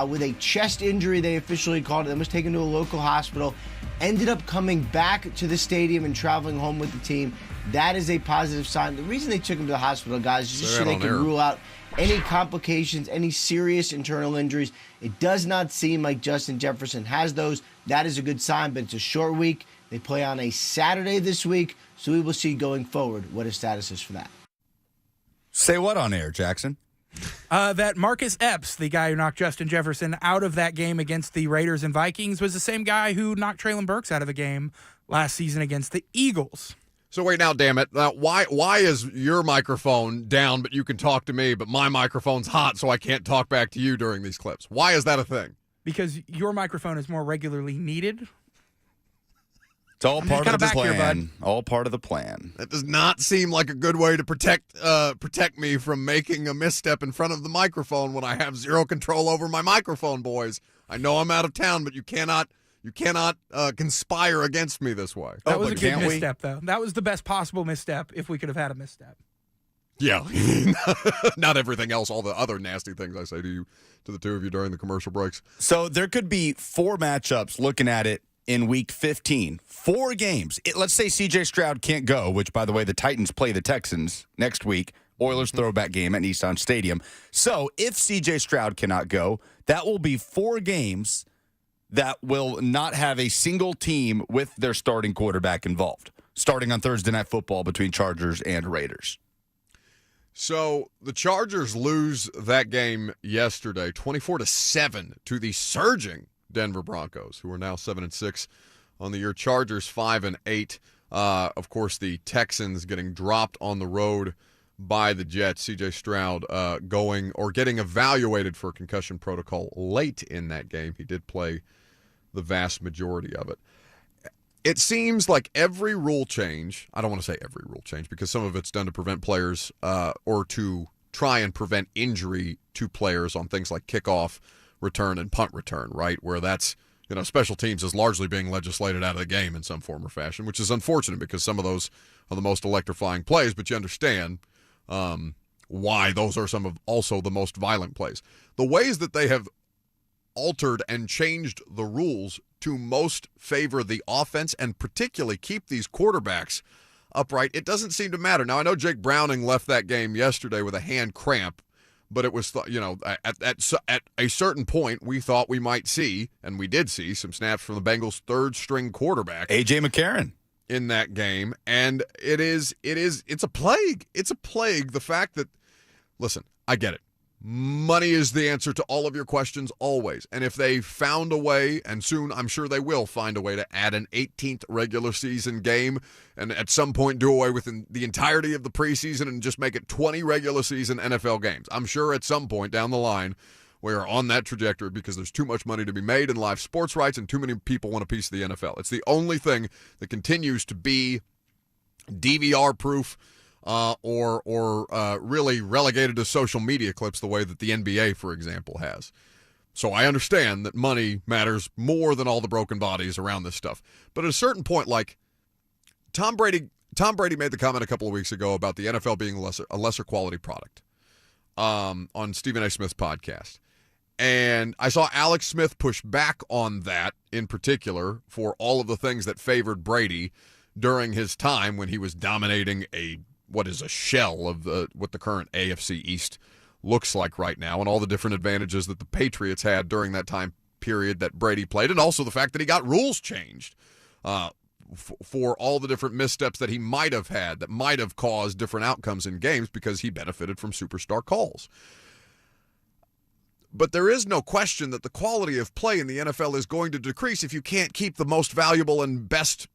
with a chest injury, they officially called it, then was taken to a local hospital, ended up coming back to the stadium and traveling home with the team. That is a positive sign. The reason they took him to the hospital, guys, is just so they can rule out any complications, any serious internal injuries. It does not seem like Justin Jefferson has those. That is a good sign, but it's a short week. They play on a Saturday this week, so we will see going forward what his status is for that. Say what on air, Jackson? That Marcus Epps, the guy who knocked Justin Jefferson out of that game against the Raiders and Vikings, was the same guy who knocked Treylon Burks out of a game last season against the Eagles. So wait now, damn it. Why is your microphone down, but you can talk to me, but my microphone's hot, so I can't talk back to you during these clips? Why is that a thing? Because your microphone is more regularly needed. It's all part of the plan. All part of the plan. That does not seem like a good way to protect me from making a misstep in front of the microphone when I have zero control over my microphone, boys. I know I'm out of town, but you cannot conspire against me this way. That was a good misstep, though. That was the best possible misstep if we could have had a misstep. Yeah. Not everything else, all the other nasty things I say to the two of you during the commercial breaks. So there could be 4 matchups looking at it in week 15. 4 games. Let's say C.J. Stroud can't go, which, by the way, the Titans play the Texans next week. Oilers throwback game at Nissan Stadium. So if C.J. Stroud cannot go, that will be 4 games that will not have a single team with their starting quarterback involved, starting on Thursday Night Football between Chargers and Raiders. So the Chargers lose that game yesterday, 24-7 to the surging Denver Broncos, who are now 7-6 on the year. Chargers 5-8. Of course, the Texans getting dropped on the road by the Jets. C.J. Stroud getting evaluated for concussion protocol late in that game. He did play the vast majority of it. It seems like every rule change, I don't want to say every rule change because some of it's done to prevent players or to try and prevent injury to players on things like kickoff return and punt return, right? Where that's, special teams is largely being legislated out of the game in some form or fashion, which is unfortunate because some of those are the most electrifying plays, but you understand why those are some of also the most violent plays. The ways that they have altered and changed the rules to most favor the offense and particularly keep these quarterbacks upright, it doesn't seem to matter. Now, I know Jake Browning left that game yesterday with a hand cramp, but it was, at a certain point, we thought we might see, and we did see, some snaps from the Bengals' third-string quarterback, A.J. McCarron, in that game, and it's a plague. It's a plague. The fact that, listen, I get it. Money is the answer to all of your questions always. And if they found a way, and soon I'm sure they will find a way to add an 18th regular season game and at some point do away with the entirety of the preseason and just make it 20 regular season NFL games. I'm sure at some point down the line we are on that trajectory because there's too much money to be made in live sports rights and too many people want a piece of the NFL. It's the only thing that continues to be DVR proof or really relegated to social media clips the way that the NBA, for example, has. So I understand that money matters more than all the broken bodies around this stuff. But at a certain point, like Tom Brady made the comment a couple of weeks ago about the NFL being a lesser quality product on Stephen A. Smith's podcast. And I saw Alex Smith push back on that in particular for all of the things that favored Brady during his time when he was dominating what is a shell of what the current AFC East looks like right now, and all the different advantages that the Patriots had during that time period that Brady played, and also the fact that he got rules changed for all the different missteps that he might have had that might have caused different outcomes in games because he benefited from superstar calls. But there is no question that the quality of play in the NFL is going to decrease if you can't keep the most valuable and best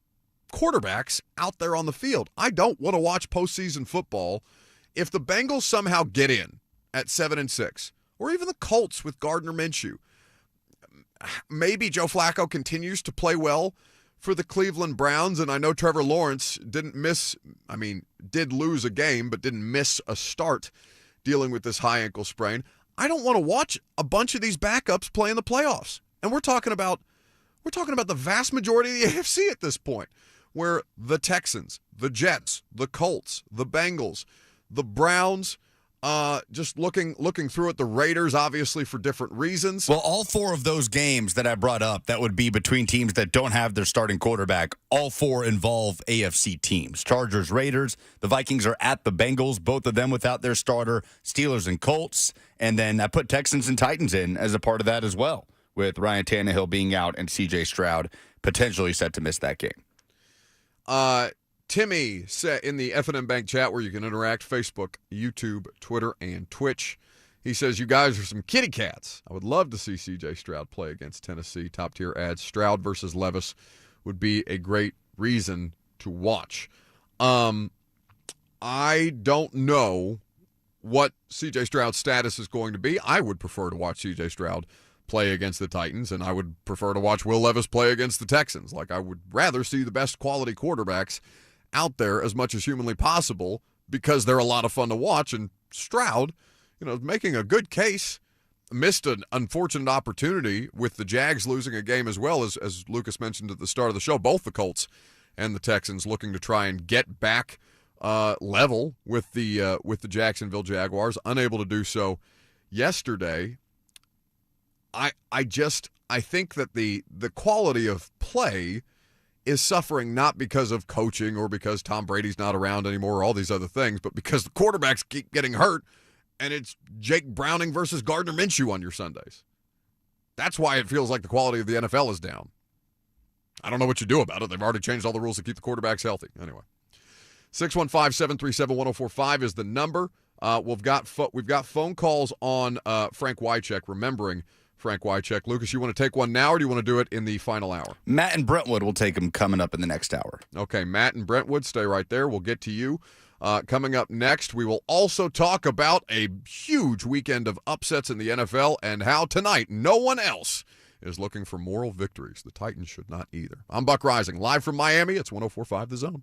quarterbacks out there on the field. I don't want to watch postseason football if the Bengals somehow get in at 7-6, or even the Colts with Gardner Minshew. Maybe Joe Flacco continues to play well for the Cleveland Browns, and I know Trevor Lawrence did lose a game, but didn't miss a start dealing with this high ankle sprain. I don't want to watch a bunch of these backups play in the playoffs. And we're talking about the vast majority of the AFC at this point, where the Texans, the Jets, the Colts, the Bengals, the Browns, just looking through at the Raiders, obviously for different reasons. Well, all four of those games that I brought up that would be between teams that don't have their starting quarterback, all four involve AFC teams. Chargers, Raiders, the Vikings are at the Bengals, both of them without their starter, Steelers and Colts, and then I put Texans and Titans in as a part of that as well, with Ryan Tannehill being out and C.J. Stroud potentially set to miss that game. Timmy said in the F&M Bank chat where you can interact, Facebook, YouTube, Twitter, and Twitch, he says, you guys are some kitty cats. I would love to see C.J. Stroud play against Tennessee. Top tier adds Stroud versus Levis would be a great reason to watch. I don't know what C.J. Stroud's status is going to be. I would prefer to watch C.J. Stroud play against the Titans, and I would prefer to watch Will Levis play against the Texans. Like, I would rather see the best quality quarterbacks out there as much as humanly possible because they're a lot of fun to watch. And Stroud, making a good case, missed an unfortunate opportunity with the Jags losing a game as well, as Lucas mentioned at the start of the show. Both the Colts and the Texans looking to try and get back level with the Jacksonville Jaguars, unable to do so yesterday. I think that the quality of play is suffering not because of coaching or because Tom Brady's not around anymore or all these other things, but because the quarterbacks keep getting hurt and it's Jake Browning versus Gardner Minshew on your Sundays. That's why it feels like the quality of the NFL is down. I don't know what you do about it. They've already changed all the rules to keep the quarterbacks healthy. Anyway, 615-737-1045 is the number. We've got phone calls on Frank Wycheck, remembering Frank Wycheck. Lucas, you want to take one now, or do you want to do it in the final hour? Matt and Brentwood will take them coming up in the next hour. Okay, Matt and Brentwood, stay right there. We'll get to you. Coming up next, we will also talk about a huge weekend of upsets in the NFL and how tonight no one else is looking for moral victories. The Titans should not either. I'm Buck Rising, live from Miami. It's 104.5 The Zone.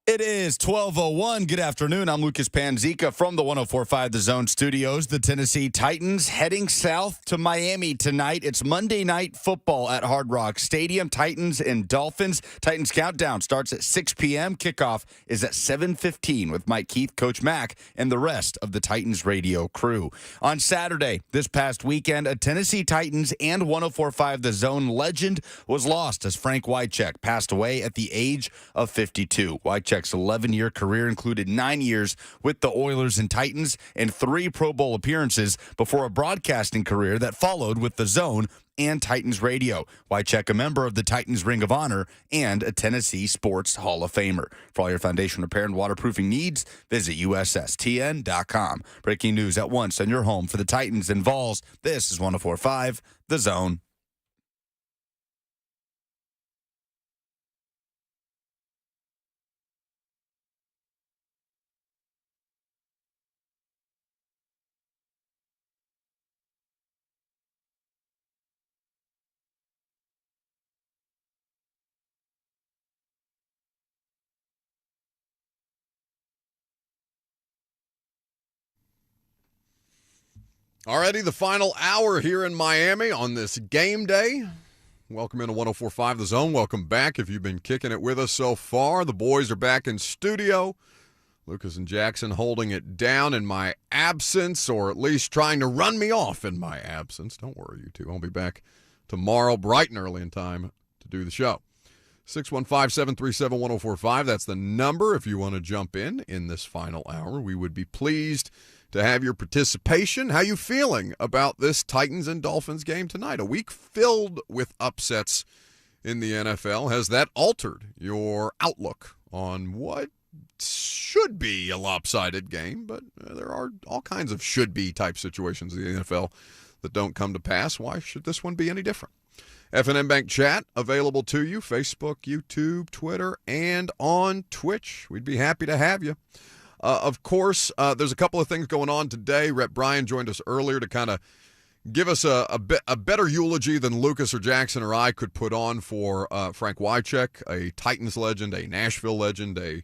It is 12:01. Good afternoon. I'm Lucas Panzica from the 104.5 The Zone Studios. The Tennessee Titans heading south to Miami tonight. It's Monday Night Football at Hard Rock Stadium. Titans and Dolphins. Titans countdown starts at 6 p.m. Kickoff is at 7:15 with Mike Keith, Coach Mack, and the rest of the Titans radio crew. On Saturday, this past weekend, a Tennessee Titans and 104.5 The Zone legend was lost as Frank Wycheck passed away at the age of 52. Wycheck's 11-year career included 9 years with the Oilers and Titans and 3 Pro Bowl appearances before a broadcasting career that followed with The Zone and Titans Radio. Wycheck, a member of the Titans Ring of Honor and a Tennessee Sports Hall of Famer. For all your foundation repair and waterproofing needs, visit USSTN.com. Breaking news at once on your home for the Titans and Vols. This is 104.5 The Zone. Already the final hour here in Miami on this game day. Welcome into 104.5 The Zone. Welcome back if you've been kicking it with us so far. The boys are back in studio. Lucas and Jackson holding it down in my absence, or at least trying to run me off in my absence. Don't worry, you two. I'll be back tomorrow bright and early in time to do the show. 615-737-1045. That's the number if you want to jump in this final hour. We would be pleased to have your participation. How you feeling about this Titans and Dolphins game tonight? A week filled with upsets in the NFL. Has that altered your outlook on what should be a lopsided game? But there are all kinds of should-be type situations in the NFL that don't come to pass. Why should this one be any different? F&M Bank Chat available to you. Facebook, YouTube, Twitter, and on Twitch. We'd be happy to have you. Of course, there's a couple of things going on today. Rhett Bryan joined us earlier to kind of give us a better eulogy than Lucas or Jackson or I could put on for Frank Wycheck, a Titans legend, a Nashville legend, a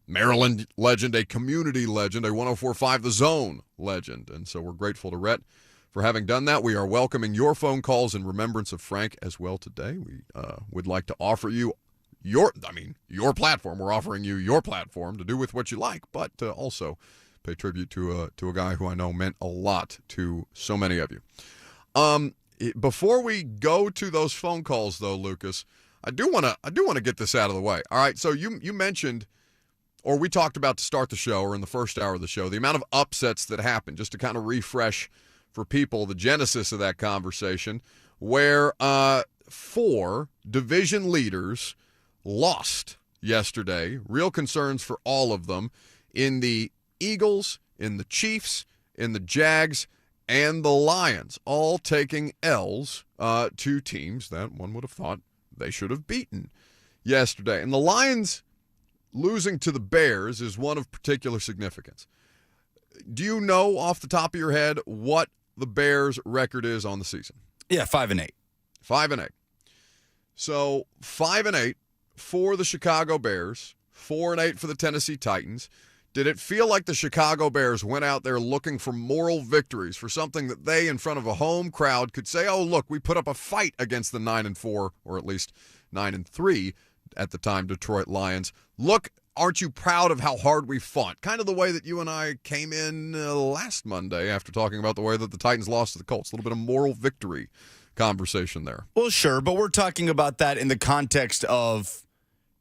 Maryland legend, a community legend, a 104.5 The Zone legend. And so we're grateful to Rhett for having done that. We are welcoming your phone calls in remembrance of Frank as well today. We would like to offer you your platform. We're offering you your platform to do with what you like, but to also pay tribute to a guy who I know meant a lot to so many of you. Before we go to those phone calls, though, Lucas, I do want to get this out of the way. All right, so you mentioned, or we talked about to start the show, or in the first hour of the show, the amount of upsets that happened, just to kind of refresh for people the genesis of that conversation, where 4 division leaders lost yesterday. Real concerns for all of them in the Eagles, in the Chiefs, in the Jags, and the Lions, all taking L's to teams that one would have thought they should have beaten yesterday. And the Lions losing to the Bears is one of particular significance. Do you know off the top of your head what the Bears' record is on the season? Yeah, 5-8. 5-8. So 5-8 for the Chicago Bears, 4-8 for the Tennessee Titans. Did it feel like the Chicago Bears went out there looking for moral victories, for something that they, in front of a home crowd, could say, oh, look, we put up a fight against the 9-4, or at least 9-3 at the time, Detroit Lions. Look, aren't you proud of how hard we fought? Kind of the way that you and I came in last Monday after talking about the way that the Titans lost to the Colts. A little bit of moral victory conversation there. Well, sure, but we're talking about that in the context of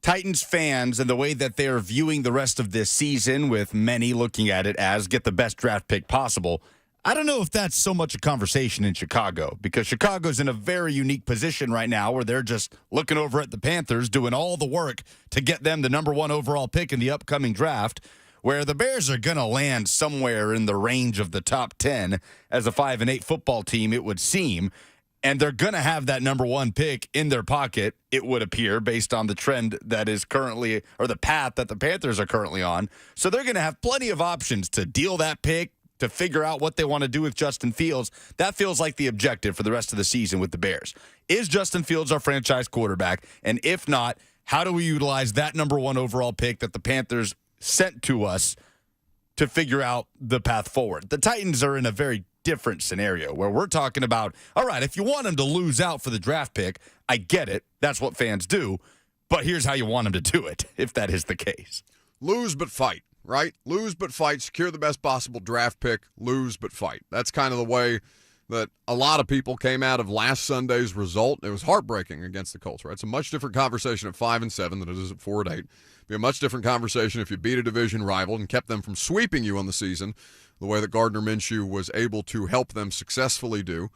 Titans fans and the way that they're viewing the rest of this season, with many looking at it as get the best draft pick possible. I don't know if that's so much a conversation in Chicago, because Chicago's in a very unique position right now where they're just looking over at the Panthers, doing all the work to get them the number 1 overall pick in the upcoming draft, where the Bears are going to land somewhere in the range of the top 10 as a 5-8 football team, it would seem. And they're going to have that number 1 pick in their pocket, it would appear, based on the trend that is currently, or the path that the Panthers are currently on. So they're going to have plenty of options to deal that pick, to figure out what they want to do with Justin Fields. That feels like the objective for the rest of the season with the Bears. Is Justin Fields our franchise quarterback? And if not, How do we utilize that number 1 overall pick that the Panthers sent to us to figure out the path forward? The Titans are in a very different scenario where we're talking about, all right, if you want them to lose out for the draft pick, I get it. That's what fans do. But here's how you want them to do it, if that is the case. Lose but fight, right? Lose but fight, secure the best possible draft pick, lose but fight. That's kind of the way that a lot of people came out of last Sunday's result. It was heartbreaking against the Colts, right? It's a much different conversation at 5-7 than it is at 4-8. It'd be a much different conversation if you beat a division rival and kept them from sweeping you on the season, the way that Gardner Minshew was able to help them successfully do.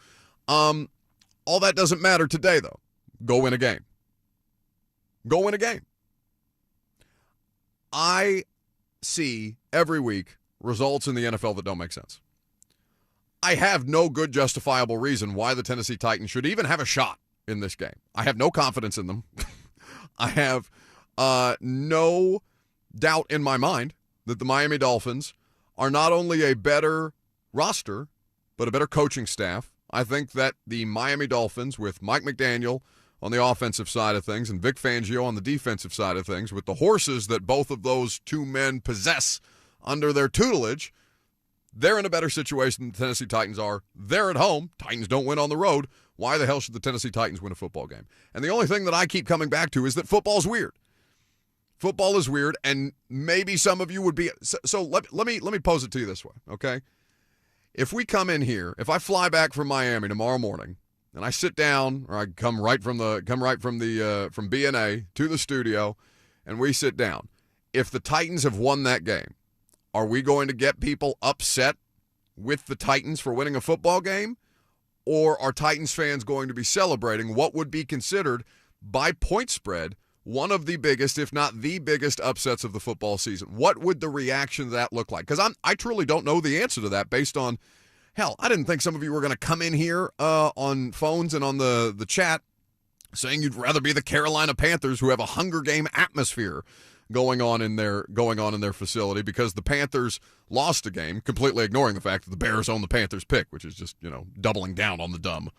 All that doesn't matter today, though. Go win a game. Go win a game. I see every week results in the NFL that don't make sense. I have no good justifiable reason why the Tennessee Titans should even have a shot in this game. I have no confidence in them. I have no doubt in my mind that the Miami Dolphins are not only a better roster, but a better coaching staff. I think that the Miami Dolphins, with Mike McDaniel on the offensive side of things and Vic Fangio on the defensive side of things, with the horses that both of those two men possess under their tutelage, they're in a better situation than the Tennessee Titans are. They're at home. Titans don't win on the road. Why the hell should the Tennessee Titans win a football game? And the only thing that I keep coming back to is that football's weird. Football is weird, and maybe some of you would be. So let me pose it to you this way, okay? If we come in here, if I fly back from Miami tomorrow morning, and I sit down, or I come right from B&A to the studio, and we sit down. If the Titans have won that game, are we going to get people upset with the Titans for winning a football game? Or are Titans fans going to be celebrating what would be considered, by point spread, one of the biggest, if not the biggest, upsets of the football season? What would the reaction to that look like? Because I truly don't know the answer to that based on, hell, I didn't think some of you were going to come in here on phones and on the chat saying you'd rather be the Carolina Panthers, who have a Hunger Game atmosphere going on in their facility, because the Panthers lost a game, completely ignoring the fact that the Bears own the Panthers pick, which is just, doubling down on the dumb.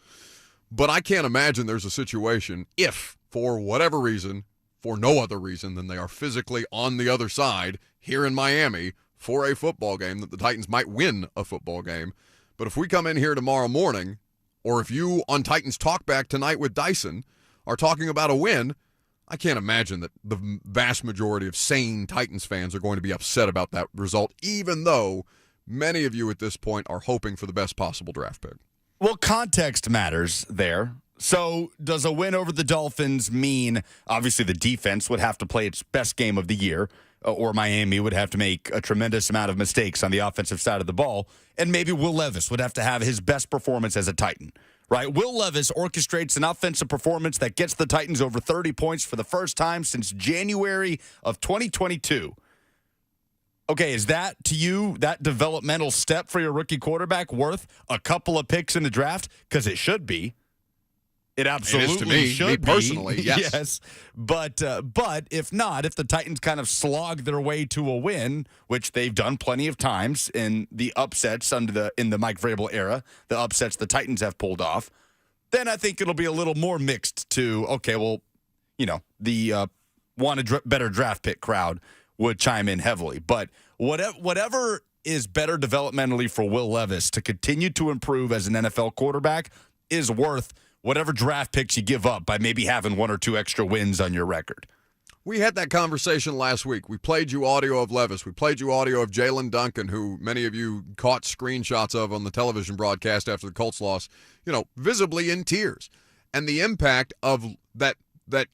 But I can't imagine there's a situation if, for whatever reason, for no other reason than they are physically on the other side here in Miami for a football game, that the Titans might win a football game. But if we come in here tomorrow morning, or if you on Titans Talkback tonight with Dyson are talking about a win, I can't imagine that the vast majority of sane Titans fans are going to be upset about that result, even though many of you at this point are hoping for the best possible draft pick. Well, context matters there. So does a win over the Dolphins mean, obviously, the defense would have to play its best game of the year, or Miami would have to make a tremendous amount of mistakes on the offensive side of the ball, and maybe Will Levis would have to have his best performance as a Titan, right? Will Levis orchestrates an offensive performance that gets the Titans over 30 points for the first time since January of 2022. Okay, is that, to you, that developmental step for your rookie quarterback worth a couple of picks in the draft? Because it should be. It absolutely should be. Me personally, yes. Yes. But if not, if the Titans kind of slog their way to a win, which they've done plenty of times in the upsets in the Mike Vrabel era, the upsets the Titans have pulled off, then I think it'll be a little more mixed to, okay, well, the better draft pick crowd would chime in heavily. But whatever is better developmentally for Will Levis to continue to improve as an NFL quarterback is worth whatever draft picks you give up by maybe having one or two extra wins on your record. We had that conversation last week. We played you audio of Levis. We played you audio of Jalen Duncan, who many of you caught screenshots of on the television broadcast after the Colts loss, visibly in tears. And the impact of that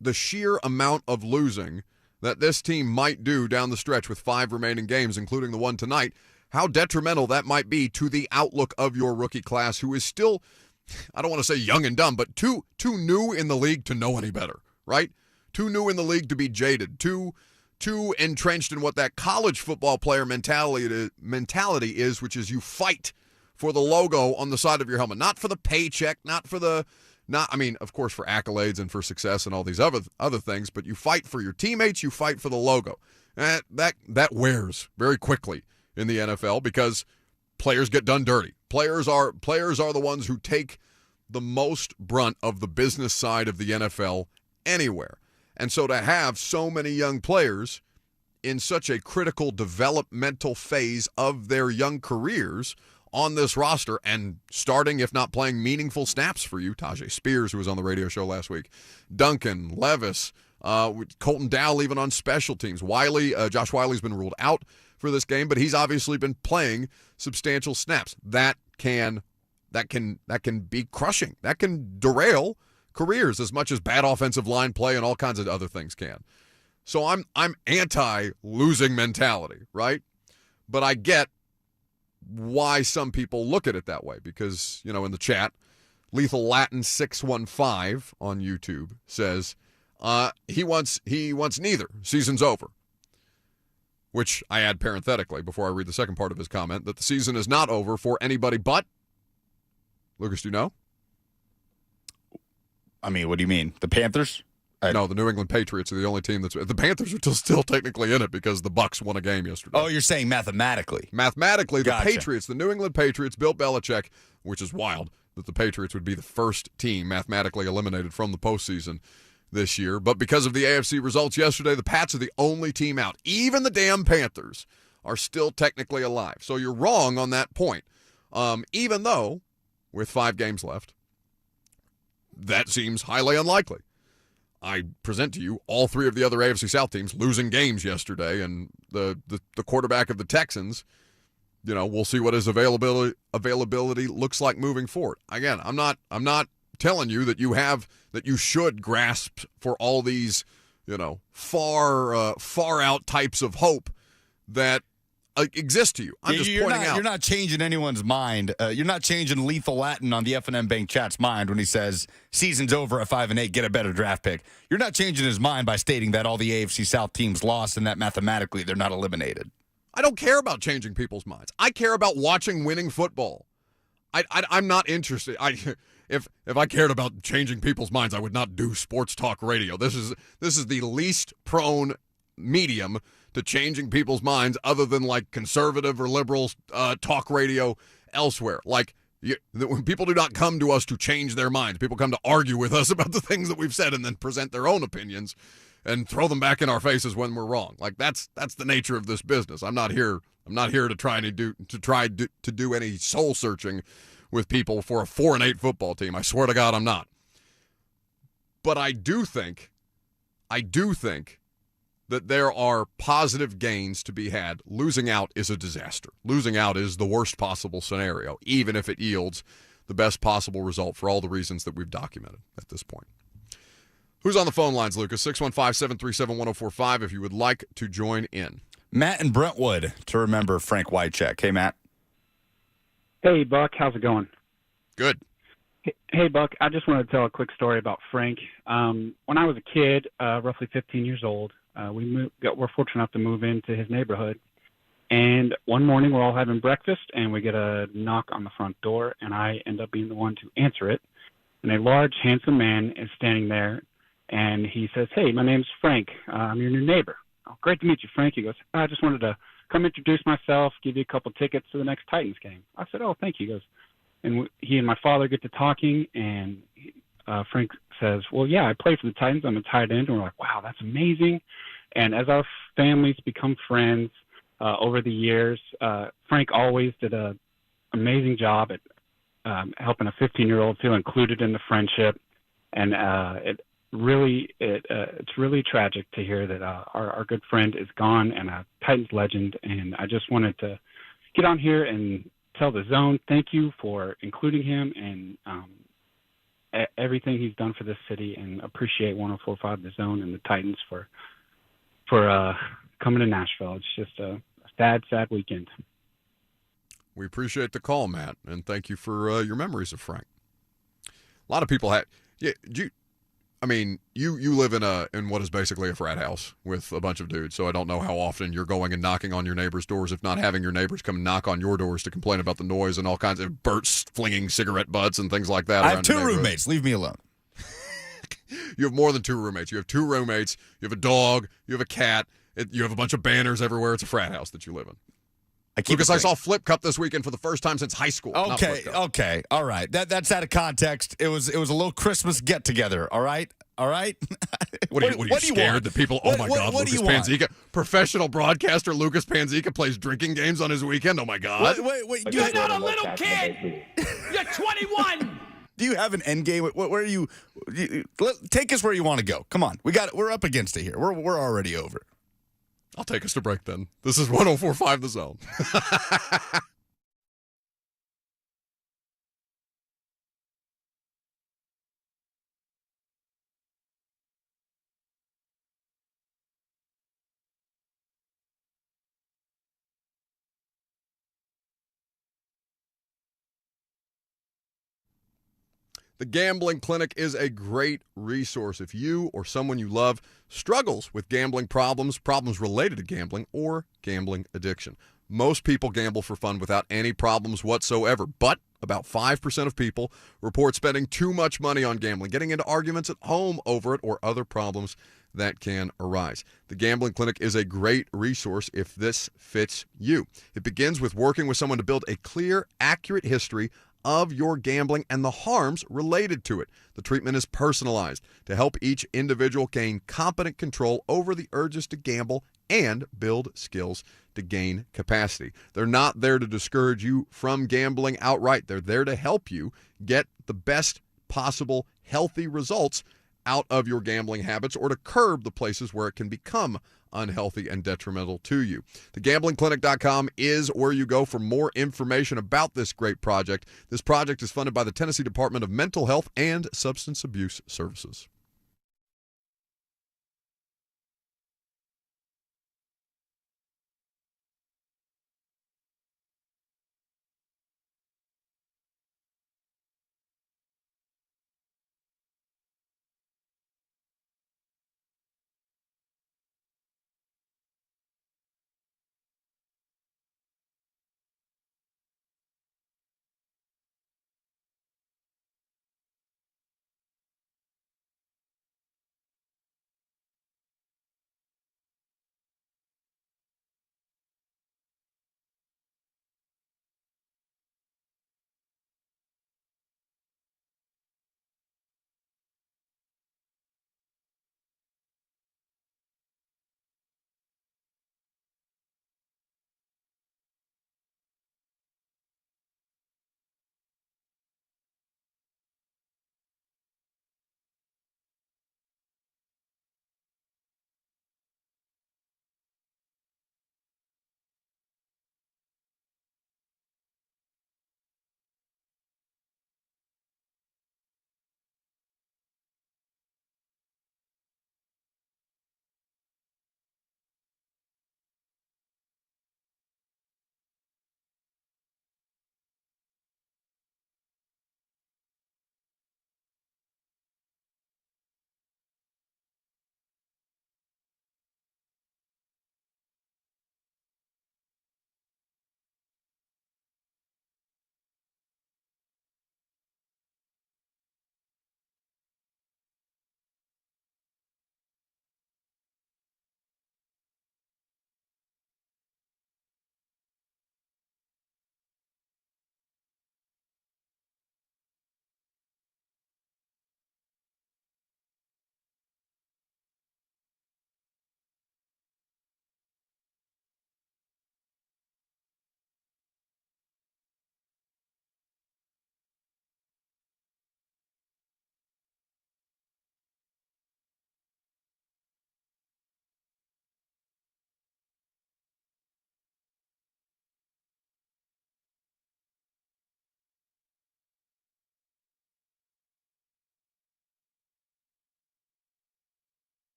the sheer amount of losing that this team might do down the stretch with 5 remaining games, including the one tonight, how detrimental that might be to the outlook of your rookie class, who is still, I don't want to say young and dumb, but too new in the league to know any better, right? Too new in the league to be jaded, too entrenched in what that college football player mentality is, which is you fight for the logo on the side of your helmet, not for the paycheck, of course, for accolades and for success and all these other things, but you fight for your teammates, you fight for the logo. That wears very quickly in the NFL because players get done dirty. Players are the ones who take the most brunt of the business side of the NFL anywhere. And so to have so many young players in such a critical developmental phase of their young careers on this roster and starting, if not playing meaningful snaps for you, Tajay Spears, who was on the radio show last week, Duncan, Levis, Colton Dowell even on special teams. Josh Wiley's been ruled out for this game, but he's obviously been playing substantial snaps. That can be crushing. That can derail careers as much as bad offensive line play and all kinds of other things can. So I'm anti-losing mentality, right? But I get why some people look at it that way because, in the chat, Lethal Latin 615 on YouTube says he wants neither. Season's over. Which I add parenthetically before I read the second part of his comment that the season is not over for anybody but Lucas, do you know? I mean, what do you mean? The Panthers? No, the New England Patriots are the only team that's... The Panthers are still technically in it because the Bucs won a game yesterday. Oh, you're saying mathematically. Mathematically, Gotcha. The Patriots, the New England Patriots, Bill Belichick, which is wild that the Patriots would be the first team mathematically eliminated from the postseason this year. But because of the AFC results yesterday, the Pats are the only team out. Even the damn Panthers are still technically alive. So you're wrong on that point. Even though, with 5 games left, that seems highly unlikely. I present to you all 3 of the other AFC South teams losing games yesterday, and the quarterback of the Texans, we'll see what his availability looks like moving forward. Again, I'm not telling you that you should grasp for all these, far out types of hope that exist to you. I'm just pointing out. You're not changing anyone's mind. You're not changing Lethal Latin on the F&M Bank chat's mind when he says season's over at 5-8, get a better draft pick. You're not changing his mind by stating that all the AFC South teams lost and that mathematically they're not eliminated. I don't care about changing people's minds. I care about watching winning football. I'm not interested. If I cared about changing people's minds, I would not do sports talk radio. This is the least prone medium to changing people's minds other than like conservative or liberal talk radio elsewhere. When people do not come to us to change their minds, people come to argue with us about the things that we've said and then present their own opinions and throw them back in our faces when we're wrong. That's the nature of this business. I'm not here to try to do any soul searching with people for a 4-8 football team. I swear to God, I'm not. But I do think that there are positive gains to be had. Losing out is a disaster. Losing out is the worst possible scenario, even if it yields the best possible result for all the reasons that we've documented at this point. Who's on the phone lines, Lucas? 615-737-1045 if you would like to join in. Matt in Brentwood to remember Frank Wycheck. Hey, Matt. Hey, Buck. How's it going? Good. Hey, Buck. I just wanted to tell a quick story about Frank. When I was a kid, roughly 15 years old, we're fortunate enough to move into his neighborhood. And one morning we're all having breakfast and we get a knock on the front door and I end up being the one to answer it. And a large, handsome man is standing there and he says, "Hey, my name's Frank. I'm your new neighbor." "Oh, great to meet you, Frank." He goes, "I just wanted to come introduce myself, give you a couple tickets to the next Titans game." I said, "Oh, thank you." He goes, and he and my father get to talking and Frank says, "Well, yeah, I play for the Titans. I'm a tight end." And we're like, "Wow, that's amazing." And as our families become friends over the years, Frank always did an amazing job at helping a 15-year-old feel included in the friendship. And it's really tragic to hear that our good friend is gone and a Titans legend. And I just wanted to get on here and tell the Zone thank you for including him and everything he's done for this city, and appreciate 104.5 The Zone and the Titans for coming to Nashville. It's just a sad weekend. We appreciate the call, Matt, and thank you for your memories of Frank. A lot of people have. Yeah, you live in what is basically a frat house with a bunch of dudes, so I don't know how often you're going and knocking on your neighbors' doors, if not having your neighbors come and knock on your doors to complain about the noise and all kinds of Bert's flinging cigarette butts and things like that. I have 2 roommates. Leave me alone. You have more than 2 roommates. You have 2 roommates. You have a dog. You have a cat. You have a bunch of banners everywhere. It's a frat house that you live in. Lucas, I saw Flip Cup this weekend for the first time since high school. Okay, all right. That's out of context. It was a little Christmas get together. All right. What are you scared that people? Oh my God, what Lucas do you want? Panzica, professional broadcaster Lucas Panzica plays drinking games on his weekend. Oh my God. Wait. You're not a little kid. You're 21. Do you have an end game? Where are you? Take us where you want to go. Come on, we're up against it here. We're already over. I'll take us to break then. This is 104.5 The Zone. The Gambling Clinic is a great resource if you or someone you love struggles with gambling problems related to gambling, or gambling addiction. Most people gamble for fun without any problems whatsoever, but about 5% of people report spending too much money on gambling, getting into arguments at home over it, or other problems that can arise. The Gambling Clinic is a great resource if this fits you. It begins with working with someone to build a clear, accurate history of your gambling and the harms related to it. The treatment is personalized to help each individual gain competent control over the urges to gamble and build skills to gain capacity. They're not there to discourage you from gambling outright. They're there to help you get the best possible healthy results out of your gambling habits, or to curb the places where it can become unhealthy and detrimental to you. TheGamblingClinic.com is where you go for more information about this great project. This project is funded by the Tennessee Department of Mental Health and Substance Abuse Services.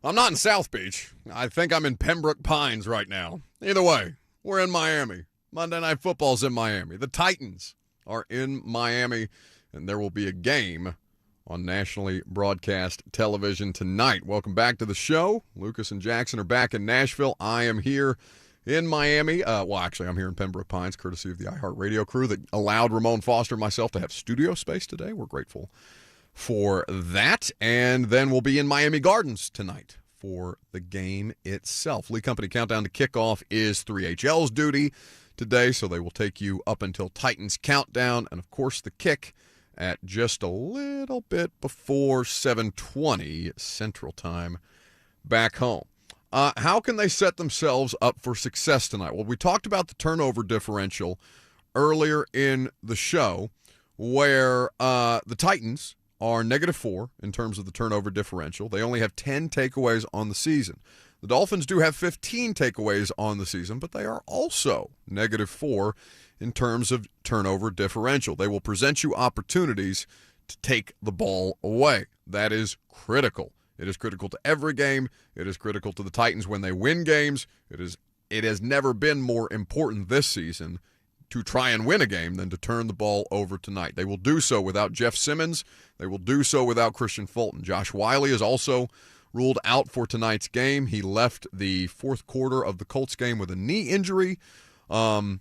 I'm not in South Beach. I think I'm in Pembroke Pines right now. Either way, we're in Miami. Monday Night Football's in Miami. The Titans are in Miami, and there will be a game on nationally broadcast television tonight. Welcome back to the show. Lucas and Jackson are back in Nashville. I am here in Miami. I'm here in Pembroke Pines, courtesy of the iHeartRadio crew that allowed Ramon Foster and myself to have studio space today. We're grateful for that. And then we'll be in Miami Gardens tonight for the game itself. Lee Company Countdown to Kickoff is 3HL's duty today, so they will take you up until Titans Countdown. And, of course, the kick at just a little bit before 7:20 Central Time back home. How can they set themselves up for success tonight? Well, we talked about the turnover differential earlier in the show, where the Titans are -4 in terms of the turnover differential. They only have 10 takeaways on the season. The Dolphins do have 15 takeaways on the season, but they are also -4 in terms of turnover differential. They will present you opportunities to take the ball away. That is critical. It is critical to every game. It is critical to the Titans when they win games. It has never been more important this season to try and win a game than to turn the ball over tonight. They will do so without Jeff Simmons. They will do so without Christian Fulton. Josh Wiley is also ruled out for tonight's game. He left the fourth quarter of the Colts game with a knee injury. Fulton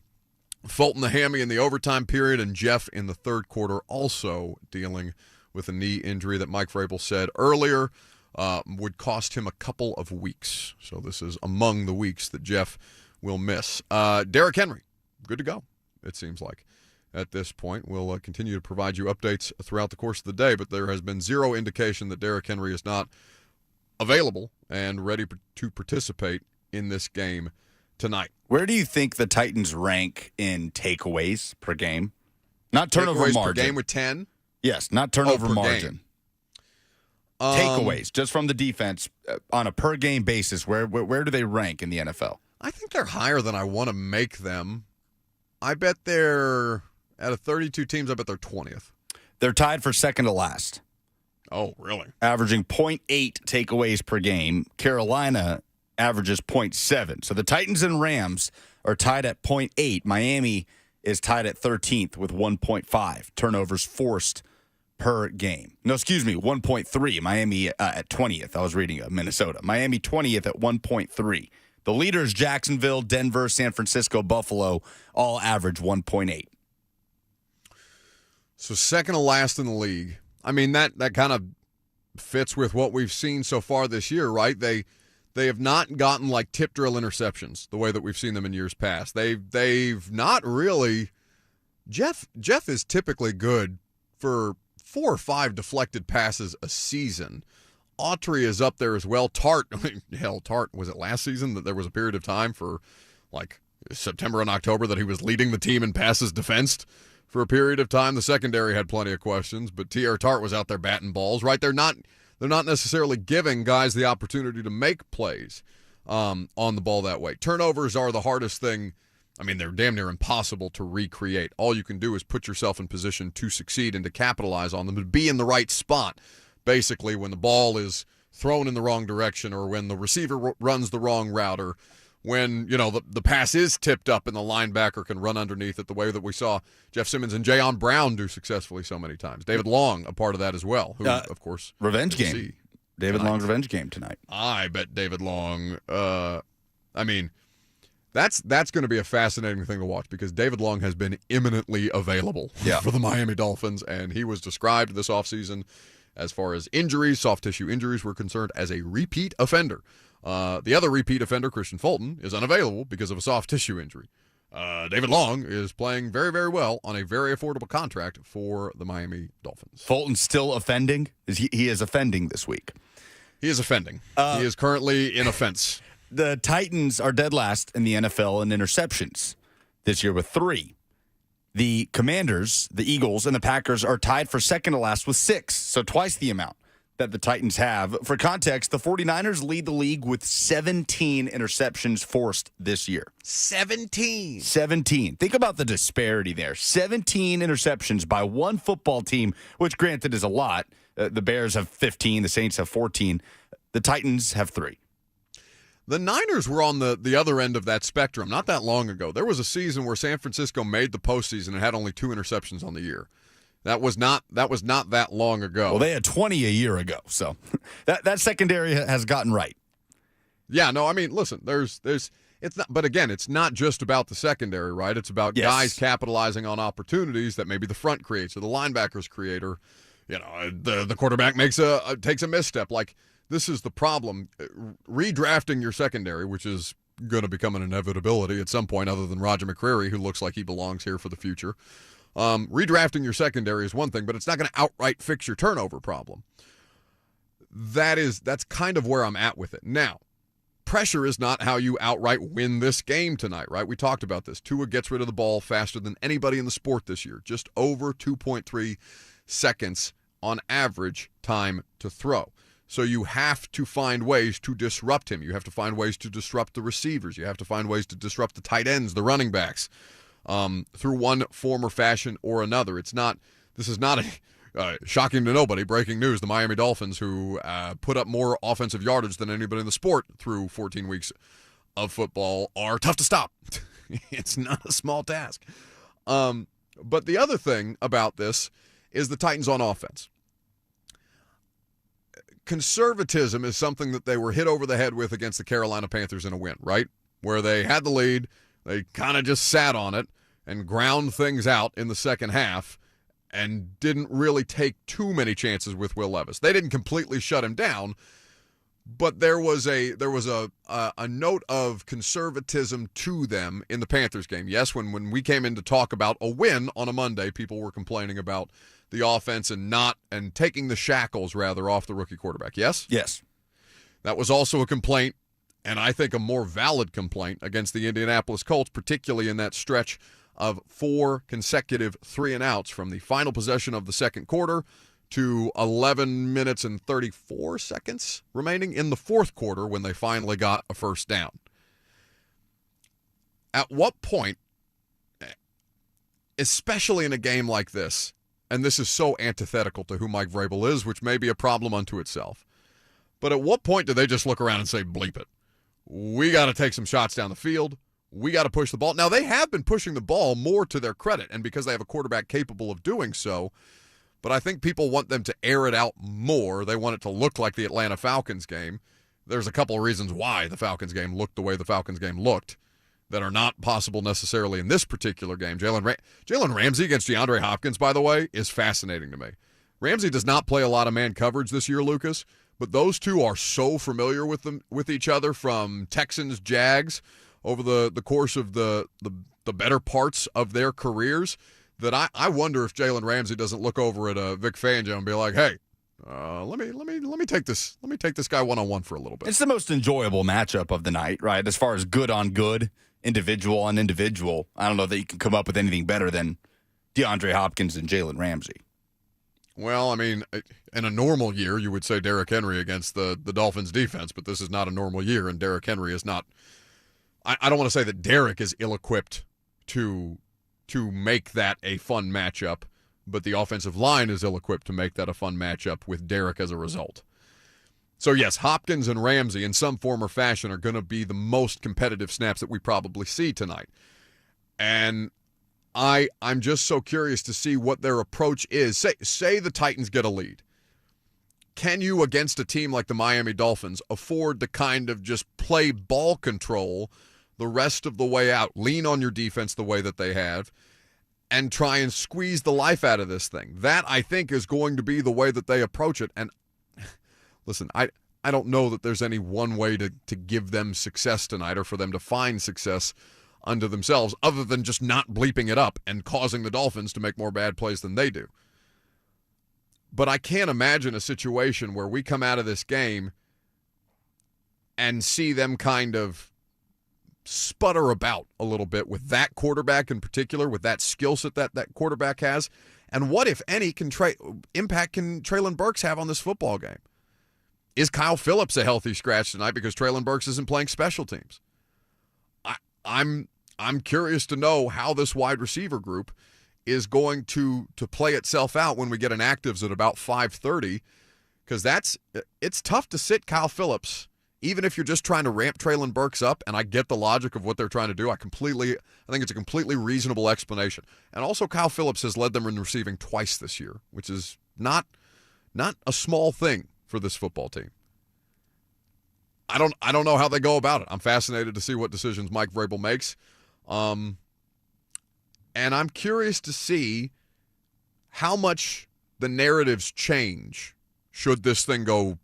the hammy in the overtime period, and Jeff in the third quarter also dealing with a knee injury that Mike Vrabel said earlier would cost him a couple of weeks. So this is among the weeks that Jeff will miss. Derrick Henry, good to go, it seems like, at this point. We'll continue to provide you updates throughout the course of the day, but there has been zero indication that Derrick Henry is not available and ready to participate in this game tonight. Where do you think the Titans rank in takeaways per game? Not turnover takeaways margin. Per game with 10? Yes, not turnover margin. Takeaways, just from the defense, on a per-game basis, where do they rank in the NFL? I think they're higher than I want to make them. I bet they're, out of 32 teams, I bet they're 20th. They're tied for second to last. Oh, really? Averaging 0.8 takeaways per game. Carolina averages 0.7. So the Titans and Rams are tied at 0.8. Miami is tied at 13th with 1.5 turnovers forced per game. No, excuse me, 1.3. Miami at 20th. I was reading Minnesota. Miami 20th at 1.3. The leaders, Jacksonville, Denver, San Francisco, Buffalo, all average 1.8. So second to last in the league. I mean, that kind of fits with what we've seen so far this year, right? They have not gotten like tip drill interceptions the way that we've seen them in years past. They've not really. Jeff is typically good for 4 or 5 deflected passes a season. Autry is up there as well. Tart, was it last season that there was a period of time for like September and October that he was leading the team in passes defensed for a period of time? The secondary had plenty of questions, but T.R. Tart was out there batting balls, right? They're not necessarily giving guys the opportunity to make plays on the ball that way. Turnovers are the hardest thing. I mean, they're damn near impossible to recreate. All you can do is put yourself in position to succeed and to capitalize on them, to be in the right spot, basically, when the ball is thrown in the wrong direction or when the receiver runs the wrong route or when, the pass is tipped up and the linebacker can run underneath it the way that we saw Jeff Simmons and Jayon Brown do successfully so many times. David Long, a part of that as well, who, of course, revenge game. David Long's revenge game tonight. I bet David Long, that's going to be a fascinating thing to watch because David Long has been imminently available for the Miami Dolphins, and he was described this offseason as far as injuries, soft tissue injuries were concerned, as a repeat offender. The other repeat offender, Christian Fulton, is unavailable because of a soft tissue injury. David Long is playing very, very well on a very affordable contract for the Miami Dolphins. Fulton's still offending? He is offending this week. He is offending. He is currently in offense. The Titans are dead last in the NFL in interceptions this year with 3. The Commanders, the Eagles, and the Packers are tied for second to last with 6, so twice the amount that the Titans have. For context, the 49ers lead the league with 17 interceptions forced this year. 17. Think about the disparity there. 17 interceptions by one football team, which granted is a lot. The Bears have 15, the Saints have 14. The Titans have 3. The Niners were on the other end of that spectrum not that long ago. There was a season where San Francisco made the postseason and had only 2 interceptions on the year. That was not that long ago. Well, they had 20 a year ago, so that secondary has gotten right. Yeah, no, I mean, listen, there's it's not, but again, it's not just about the secondary, right? It's about guys capitalizing on opportunities that maybe the front creates or the linebackers create, or the quarterback takes a misstep. Like, this is the problem. Redrafting your secondary, which is going to become an inevitability at some point, other than Roger McCreary, who looks like he belongs here for the future. Redrafting your secondary is one thing, but it's not going to outright fix your turnover problem. That's kind of where I'm at with it. Now, pressure is not how you outright win this game tonight, right? We talked about this. Tua gets rid of the ball faster than anybody in the sport this year, just over 2.3 seconds on average time to throw. So you have to find ways to disrupt him. You have to find ways to disrupt the receivers. You have to find ways to disrupt the tight ends, the running backs, through one form or fashion or another. This is not shocking to nobody, breaking news, the Miami Dolphins, who put up more offensive yardage than anybody in the sport through 14 weeks of football, are tough to stop. It's not a small task. But the other thing about this is the Titans on offense. Conservatism is something that they were hit over the head with against the Carolina Panthers in a win, right? Where they had the lead, they kind of just sat on it and ground things out in the second half and didn't really take too many chances with Will Levis. They didn't completely shut him down, but there was a note of conservatism to them in the Panthers game. Yes, when we came in to talk about a win on a Monday, people were complaining about the offense and taking the shackles rather off the rookie quarterback. Yes? Yes. That was also a complaint, and I think a more valid complaint, against the Indianapolis Colts, particularly in that stretch of 4 consecutive 3-and-outs from the final possession of the second quarter to 11 minutes and 34 seconds remaining in the fourth quarter when they finally got a first down. At what point, especially in a game like this, and this is so antithetical to who Mike Vrabel is, which may be a problem unto itself, but at what point do they just look around and say, bleep it? We got to take some shots down the field. We got to push the ball. Now, they have been pushing the ball more to their credit, and because they have a quarterback capable of doing so, but I think people want them to air it out more. They want it to look like the Atlanta Falcons game. There's a couple of reasons why the Falcons game looked the way the Falcons game looked that are not possible necessarily in this particular game. Jalen Ramsey against DeAndre Hopkins, by the way, is fascinating to me. Ramsey does not play a lot of man coverage this year, Lucas, but those two are so familiar with each other from Texans, Jags over the course of the better parts of their careers that I wonder if Jalen Ramsey doesn't look over at Vic Fangio and be like, hey, let me take this guy one-on-one for a little bit. It's the most enjoyable matchup of the night, right? As far as good on good, individual on individual, I don't know that you can come up with anything better than DeAndre Hopkins and Jalen Ramsey. Well, I mean, in a normal year, you would say Derrick Henry against the Dolphins defense, but this is not a normal year, and Derrick Henry is not. I don't want to say that Derrick is ill-equipped to make that a fun matchup, but the offensive line is ill-equipped to make that a fun matchup with Derrick as a result. So, yes, Hopkins and Ramsey in some form or fashion are going to be the most competitive snaps that we probably see tonight. And I'm just so curious to see what their approach is. Say the Titans get a lead. Can you, against a team like the Miami Dolphins, afford to kind of just play ball control the rest of the way out, lean on your defense the way that they have, and try and squeeze the life out of this thing? That, I think, is going to be the way that they approach it. And listen, I don't know that there's any one way to give them success tonight or for them to find success unto themselves other than just not bleeping it up and causing the Dolphins to make more bad plays than they do. But I can't imagine a situation where we come out of this game and see them kind of sputter about a little bit with that quarterback in particular, with that skill set that quarterback has. And what, if any, impact can Treylon Burks have on this football game? Is Kyle Phillips a healthy scratch tonight because Treylon Burks isn't playing special teams? I'm curious to know how this wide receiver group is going to play itself out when we get an actives at about 5:30, because it's tough to sit Kyle Phillips, even if you're just trying to ramp Treylon Burks up, and I get the logic of what they're trying to do. I think it's a completely reasonable explanation. And also Kyle Phillips has led them in receiving twice this year, which is not a small thing for this football team. I don't know how they go about it. I'm fascinated to see what decisions Mike Vrabel makes. And I'm curious to see how much the narratives change should this thing go,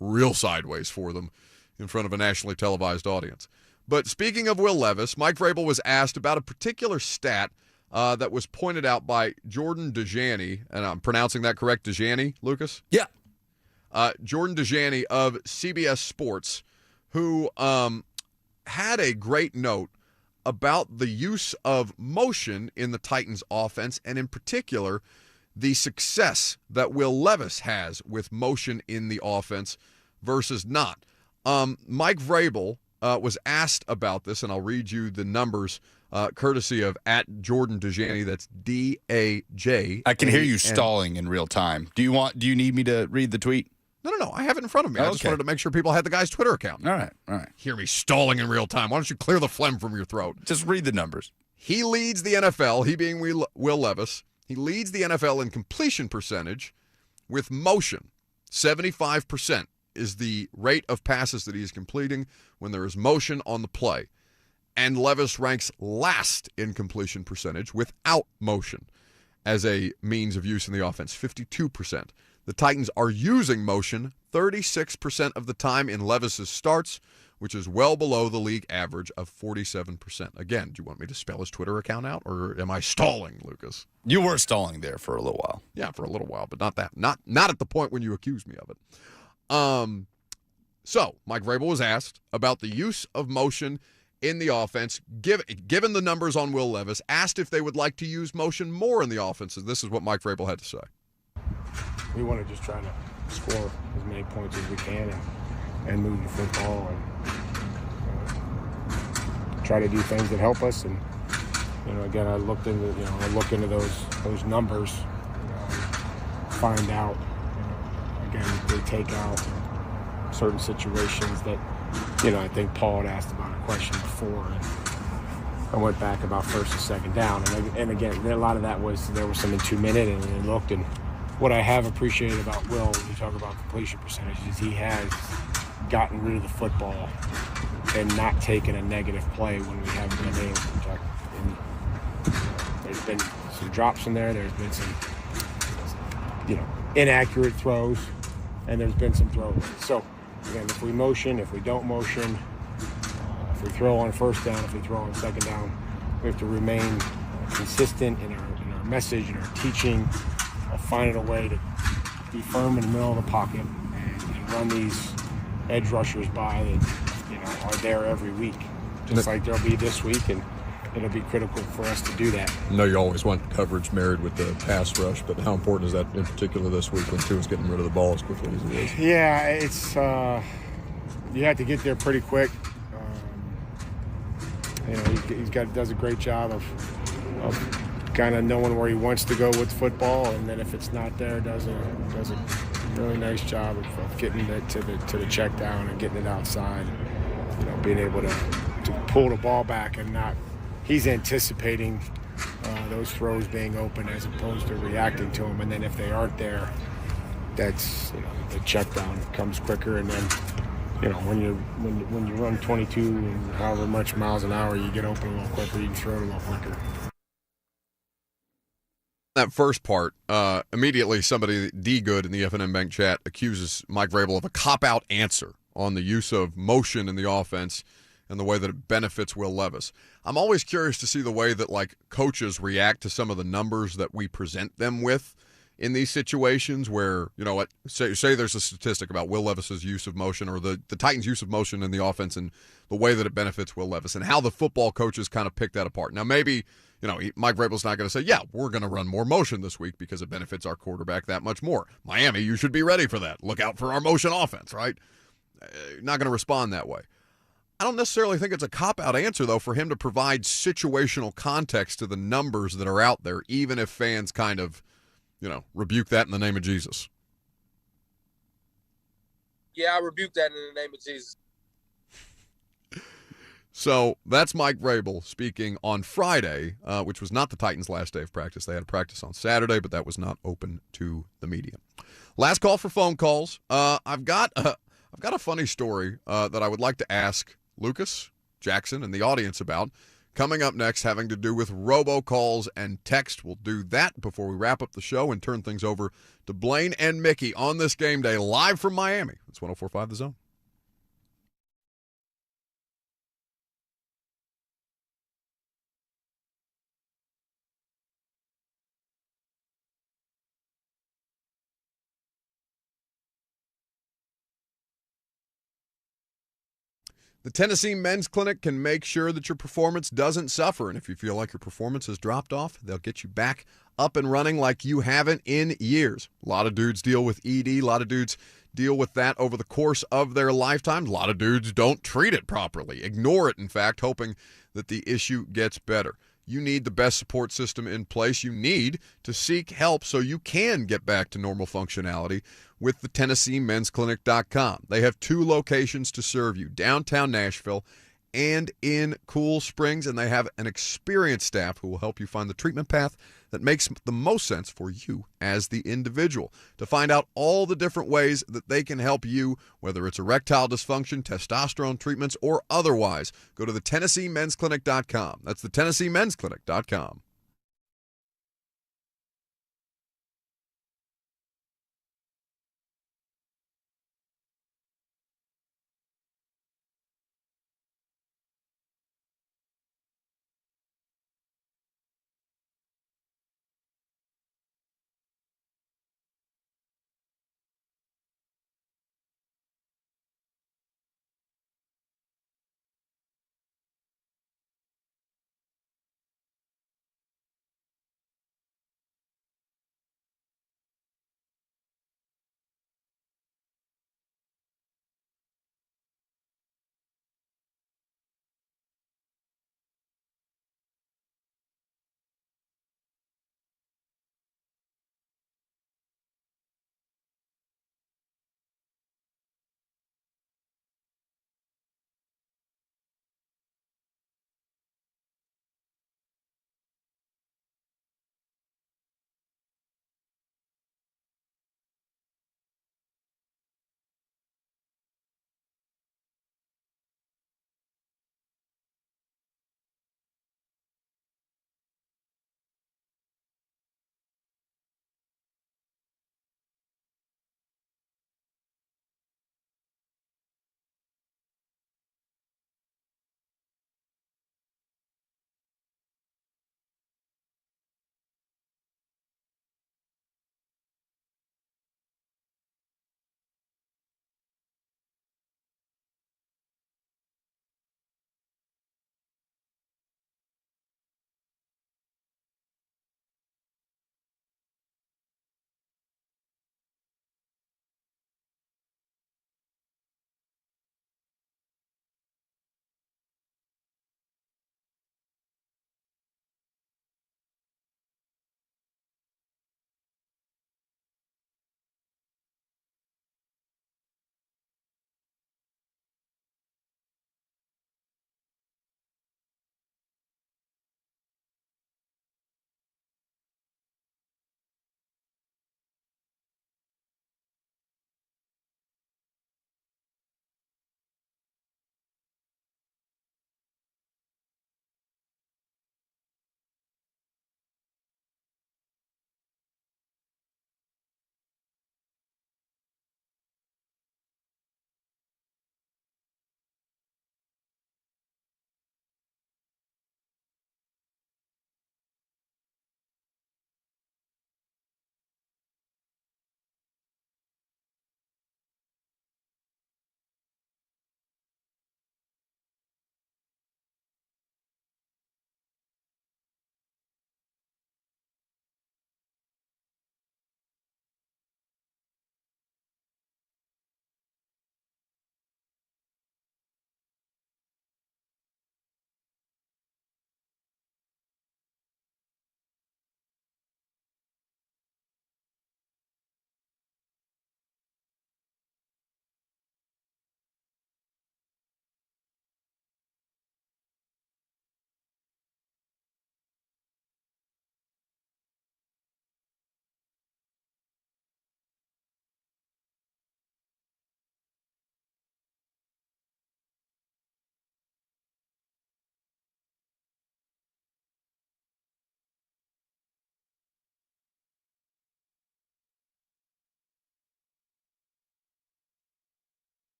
real sideways for them in front of a nationally televised audience. But speaking of Will Levis, Mike Vrabel was asked about a particular stat that was pointed out by Jordan Dejani, and I'm pronouncing that correct, Dejani, Lucas? Yeah. Jordan Dejani of CBS Sports, who had a great note about the use of motion in the Titans offense, and in particular, the success that Will Levis has with motion in the offense versus not. Mike Vrabel was asked about this, and I'll read you the numbers courtesy of @Jordan Dejani. That's DAJ. I can hear you stalling in real time. Do you need me to read the tweet? No. I have it in front of me. I just wanted to make sure people had the guy's Twitter account. All right. Hear me stalling in real time. Why don't you clear the phlegm from your throat? Just read the numbers. He leads the NFL, he being Will Levis, he leads the NFL in completion percentage with motion. 75% is the rate of passes that he is completing when there is motion on the play. And Levis ranks last in completion percentage without motion as a means of use in the offense, 52%. The Titans are using motion 36% of the time in Levis's starts, which is well below the league average of 47%. Again, do you want me to spell his Twitter account out, or am I stalling, Lucas? You were stalling there for a little while. Yeah, for a little while, but not that. Not at the point when you accused me of it. So Mike Vrabel was asked about the use of motion in the offense, given the numbers on Will Levis, asked if they would like to use motion more in the offense, and this is what Mike Vrabel had to say. We want to just try to score as many points as we can and move the football and try to do things that help us. And again, I look into those numbers, find out. Again, they take out certain situations that I think Paul had asked about a question before, and I went back about first and second down, and again, a lot of that was there was some in 2 minutes, and they looked. And what I have appreciated about Will, when you talk about completion percentage, is he has gotten rid of the football and not taken a negative play when we haven't been able to protect. And there's been some drops in there. There's been some, inaccurate throws, and there's been some throws. So again, if we motion, if we don't motion, if we throw on first down, if we throw on second down, we have to remain consistent in our message and our teaching, finding a way to be firm in the middle of the pocket and run these edge rushers by that are there every week, just like they'll be this week, and it'll be critical for us to do that. I know you always want coverage married with the pass rush, but how important is that in particular this week when Tua's getting rid of the ball as quickly as he is? Yeah, it's you have to get there pretty quick. He does a great job of kind of knowing where he wants to go with football, and then if it's not there, does a really nice job of getting it to the check down and getting it outside. Being able to pull the ball back and not. He's anticipating those throws being open as opposed to reacting to them, and then if they aren't there, that's the check down comes quicker, and then when you run 22 and however much miles an hour, you get open a little quicker, you can throw it a little quicker. That first part, immediately somebody, D. Good in the FNM Bank chat, accuses Mike Vrabel of a cop-out answer on the use of motion in the offense and the way that it benefits Will Levis. I'm always curious to see the way that coaches react to some of the numbers that we present them with in these situations where, say there's a statistic about Will Levis's use of motion, or the Titans' use of motion in the offense and the way that it benefits Will Levis, and how the football coaches kind of pick that apart. Now, maybe Mike Vrabel's not going to say, yeah, we're going to run more motion this week because it benefits our quarterback that much more. Miami, you should be ready for that. Look out for our motion offense, right? Not going to respond that way. I don't necessarily think it's a cop-out answer, though, for him to provide situational context to the numbers that are out there, even if fans kind of, rebuke that in the name of Jesus. Yeah, I rebuke that in the name of Jesus. So that's Mike Vrabel speaking on Friday, which was not the Titans' last day of practice. They had a practice on Saturday, but that was not open to the media. Last call for phone calls. I've got a funny story that I would like to ask Lucas, Jackson, and the audience about. Coming up next, having to do with robocalls and text. We'll do that before we wrap up the show and turn things over to Blaine and Mickey on this game day, live from Miami. It's 104.5 The Zone. The Tennessee Men's Clinic can make sure that your performance doesn't suffer. And if you feel like your performance has dropped off, they'll get you back up and running like you haven't in years. A lot of dudes deal with ED. A lot of dudes deal with that over the course of their lifetime. A lot of dudes don't treat it properly, ignore it, in fact, hoping that the issue gets better. You need the best support system in place. You need to seek help so you can get back to normal functionality with the TennesseeMen'sClinic.com. They have 2 locations to serve you, downtown Nashville and in Cool Springs, and they have an experienced staff who will help you find the treatment path that makes the most sense for you as the individual. To find out all the different ways that they can help you, whether it's erectile dysfunction, testosterone treatments, or otherwise, go to the TennesseeMen'sClinic.com. That's the TennesseeMen'sClinic.com.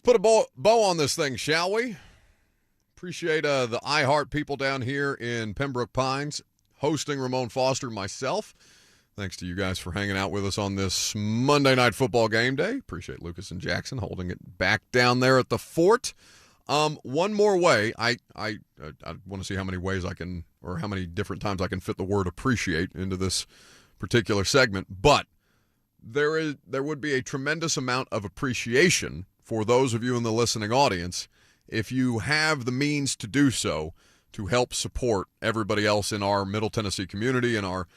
Let's put a bow on this thing, shall we? Appreciate the iHeart people down here in Pembroke Pines hosting Ramon Foster and myself. Thanks to you guys for hanging out with us on this Monday Night Football game day. Appreciate Lucas and Jackson holding it back down there at the fort. One more way. I want to see how many ways I can, or how many different times I can fit the word appreciate into this particular segment. But there would be a tremendous amount of appreciation for those of you in the listening audience if you have the means to do so to help support everybody else in our Middle Tennessee community and our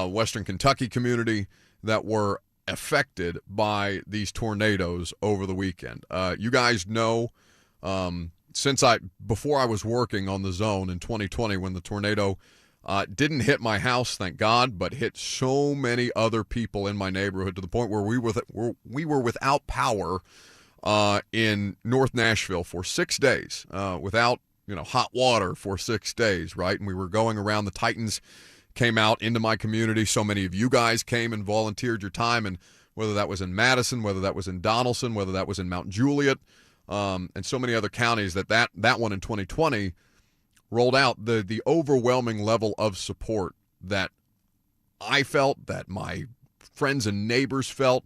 Western Kentucky community that were affected by these tornadoes over the weekend. You guys know, before I was working on the zone in 2020 when the tornado didn't hit my house, thank God, but hit so many other people in my neighborhood to the point where we were without power in North Nashville for 6 days, without hot water for 6 days, right? And we were going around. The Titans came out into my community. So many of you guys came and volunteered your time, and whether that was in Madison, whether that was in Donaldson, whether that was in Mount Juliet, and so many other counties that one in 2020 rolled out, the overwhelming level of support that I felt, that my friends and neighbors felt,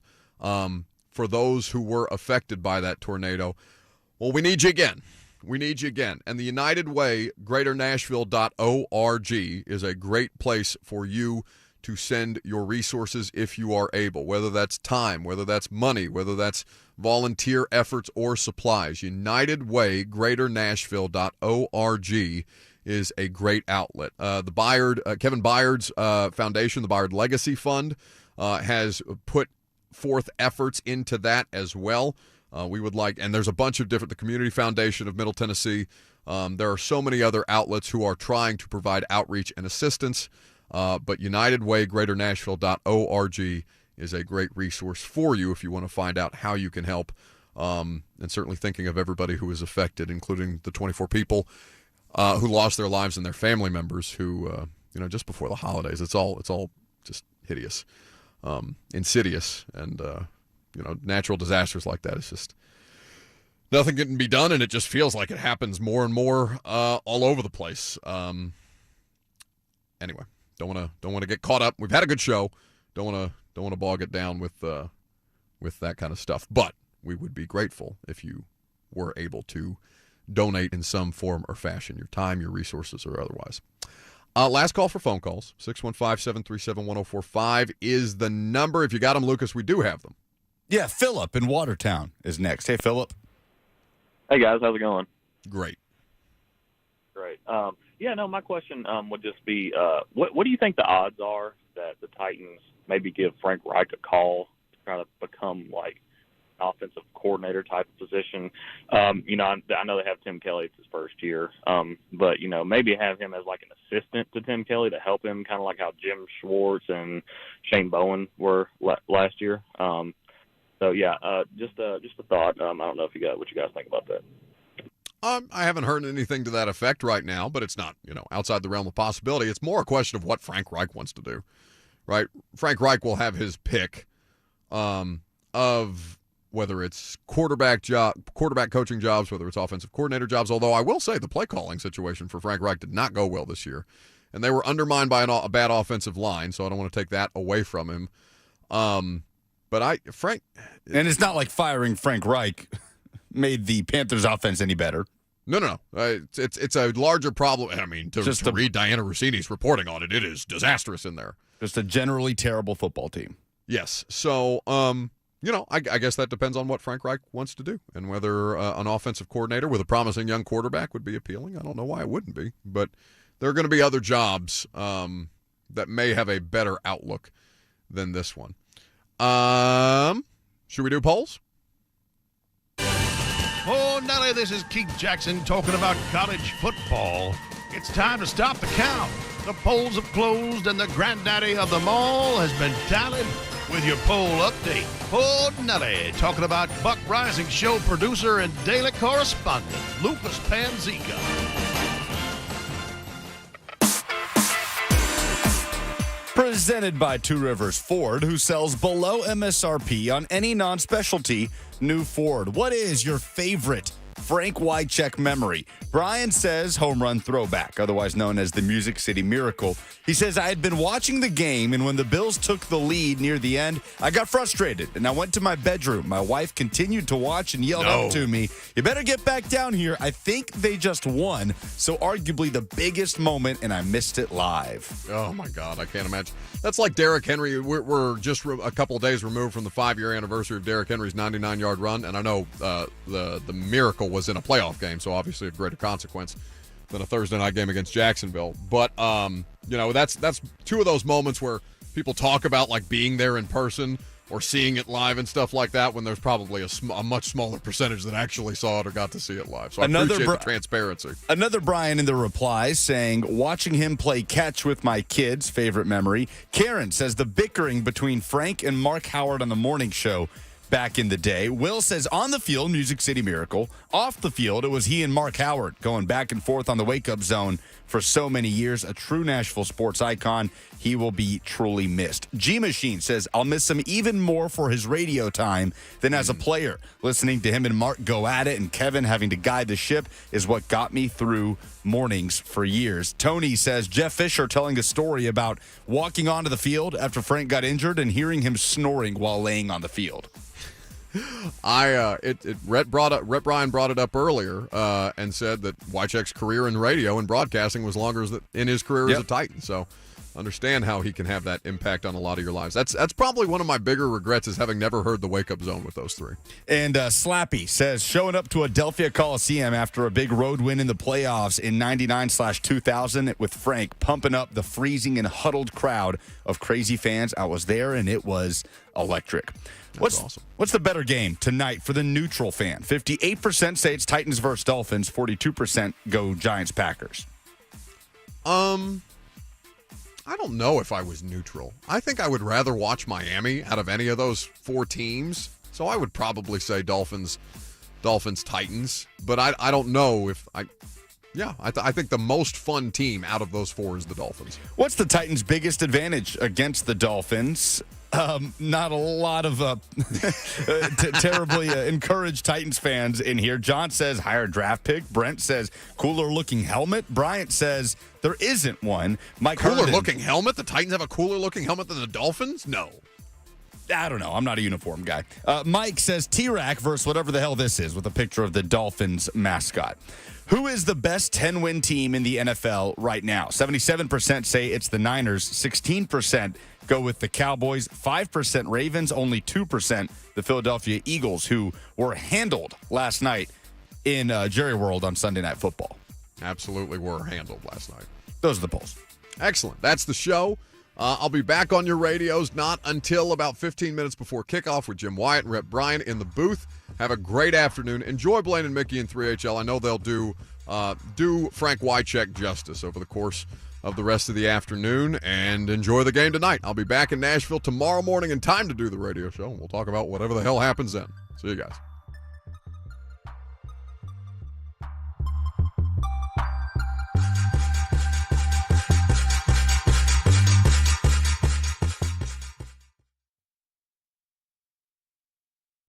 for those who were affected by that tornado. Well, we need you again. We need you again. And the United Way, GreaterNashville.org, is a great place for you to send your resources if you are able, whether that's time, whether that's money, whether that's volunteer efforts or supplies. United Way, GreaterNashville.org is a great outlet. The Kevin Byard's foundation, the Byard Legacy Fund, has put forth efforts into that as well. We would like, and there's a bunch of different, the Community Foundation of Middle Tennessee. There are so many other outlets who are trying to provide outreach and assistance. But United Way, GreaterNashville.org is a great resource for you if you want to find out how you can help. And certainly thinking of everybody who is affected, including the 24 people who lost their lives and their family members who, just before the holidays. It's all just hideous, insidious, and natural disasters like that. It's just nothing can be done, and it just feels like it happens more and more all over the place. Anyway, don't want to get caught up. We've had a good show. Don't want to bog it down with that kind of stuff. But we would be grateful if you were able to donate in some form or fashion, your time, your resources, or otherwise. Last call for phone calls. 615-737-1045 is the number. If you got them, Lucas, we do have them. Yeah, Philip in Watertown is next. Hey, Philip. Hey, guys. How's it going? Great. My question would just be, what do you think the odds are that the Titans maybe give Frank Reich a call to try to become like an offensive coordinator type of position? I know they have Tim Kelly. It's his first year, but maybe have him as like an assistant to Tim Kelly to help him, kind of like how Jim Schwartz and Shane Bowen were last year. Just a thought. I don't know what you guys think about that. I haven't heard anything to that effect right now, but it's not, outside the realm of possibility. It's more a question of what Frank Reich wants to do, right? Frank Reich will have his pick of whether it's quarterback coaching jobs, whether it's offensive coordinator jobs, although I will say the play calling situation for Frank Reich did not go well this year, and they were undermined by a bad offensive line, so I don't want to take that away from him. And it's not like firing Frank Reich made the Panthers offense any better. No. It's a larger problem. I mean, to read Diana Rossini's reporting on it, it is disastrous in there. Just a generally terrible football team. Yes. So, I guess that depends on what Frank Reich wants to do and whether an offensive coordinator with a promising young quarterback would be appealing. I don't know why it wouldn't be, but there are going to be other jobs that may have a better outlook than this one. Should we do polls? Oh, Nelly, this is Keith Jackson talking about college football. It's time to stop the count. The polls have closed, and the granddaddy of them all has been tallied with your poll update. Oh, Nelly, talking about Buck Rising show producer and daily correspondent, Lucas Panzica. Presented by Two Rivers Ford, who sells below MSRP on any non-specialty new Ford. What is your favorite Frank Wycheck memory? Brian says home run throwback, otherwise known as the Music City Miracle. He says, I had been watching the game, and when the Bills took the lead near the end, I got frustrated, and I went to my bedroom. My wife continued to watch and yelled up to me, you better get back down here. I think they just won, so arguably the biggest moment, and I missed it live. Oh, my God, I can't imagine. That's like Derrick Henry. We're just a couple of days removed from the 5-year anniversary of Derrick Henry's 99-yard run, and I know the miracle was in a playoff game, so obviously of greater consequence than a Thursday night game against Jacksonville. But that's two of those moments where people talk about like being there in person or seeing it live and stuff like that, when there's probably a much smaller percentage that actually saw it or got to see it live. So I appreciate the transparency. Another Brian in the replies saying, watching him play catch with my kids, favorite memory. Karen says the bickering between Frank and Mark Howard on the morning show back in the day. Will says, on the field, Music City Miracle. Off the field, it was he and Mark Howard going back and forth on the wake-up zone for so many years. A true Nashville sports icon. He will be truly missed. G-Machine says, I'll miss him even more for his radio time than as a player. Listening to him and Mark go at it and Kevin having to guide the ship is what got me through mornings for years. Tony says, Jeff Fisher telling a story about walking onto the field after Frank got injured and hearing him snoring while laying on the field. Rhett Bryan brought it up earlier and said that Wycheck's career in radio and broadcasting was longer in his career as a Titan. So understand how he can have that impact on a lot of your lives. That's probably one of my bigger regrets, is having never heard the Wake Up Zone with those three. And Slappy says, showing up to Adelphia Coliseum after a big road win in the playoffs in 99/2000 with Frank pumping up the freezing and huddled crowd of crazy fans. I was there, and it was electric. That's awesome. What's the better game tonight for the neutral fan? 58% say it's Titans versus Dolphins. 42% go Giants-Packers. I don't know if I was neutral. I think I would rather watch Miami out of any of those four teams. So I would probably say Dolphins, Titans. But I don't know if I... Yeah, I think the most fun team out of those four is the Dolphins. What's the Titans' biggest advantage against the Dolphins? Not a lot of terribly encouraged Titans fans in here. John says higher draft pick. Brent says cooler looking helmet. Bryant says there isn't one. Mike Cooler looking helmet? The Titans have a cooler looking helmet than the Dolphins? No. I don't know. I'm not a uniform guy. Mike says T-Rack versus whatever the hell this is, with a picture of the Dolphins mascot. Who is the best 10-win team in the NFL right now? 77% say it's the Niners. 16% go with the Cowboys. 5% Ravens. Only 2% the Philadelphia Eagles, who were handled last night in Jerry World on Sunday Night Football. Absolutely were handled last night. Those are the polls. Excellent. That's the show. I'll be back on your radios not until about 15 minutes before kickoff with Jim Wyatt and Rhett Bryan in the booth. Have a great afternoon. Enjoy Blaine and Mickey in 3HL. I know they'll do Frank Wycheck justice over the course of the rest of the afternoon, and enjoy the game tonight. I'll be back in Nashville tomorrow morning in time to do the radio show, and we'll talk about whatever the hell happens then. See you guys.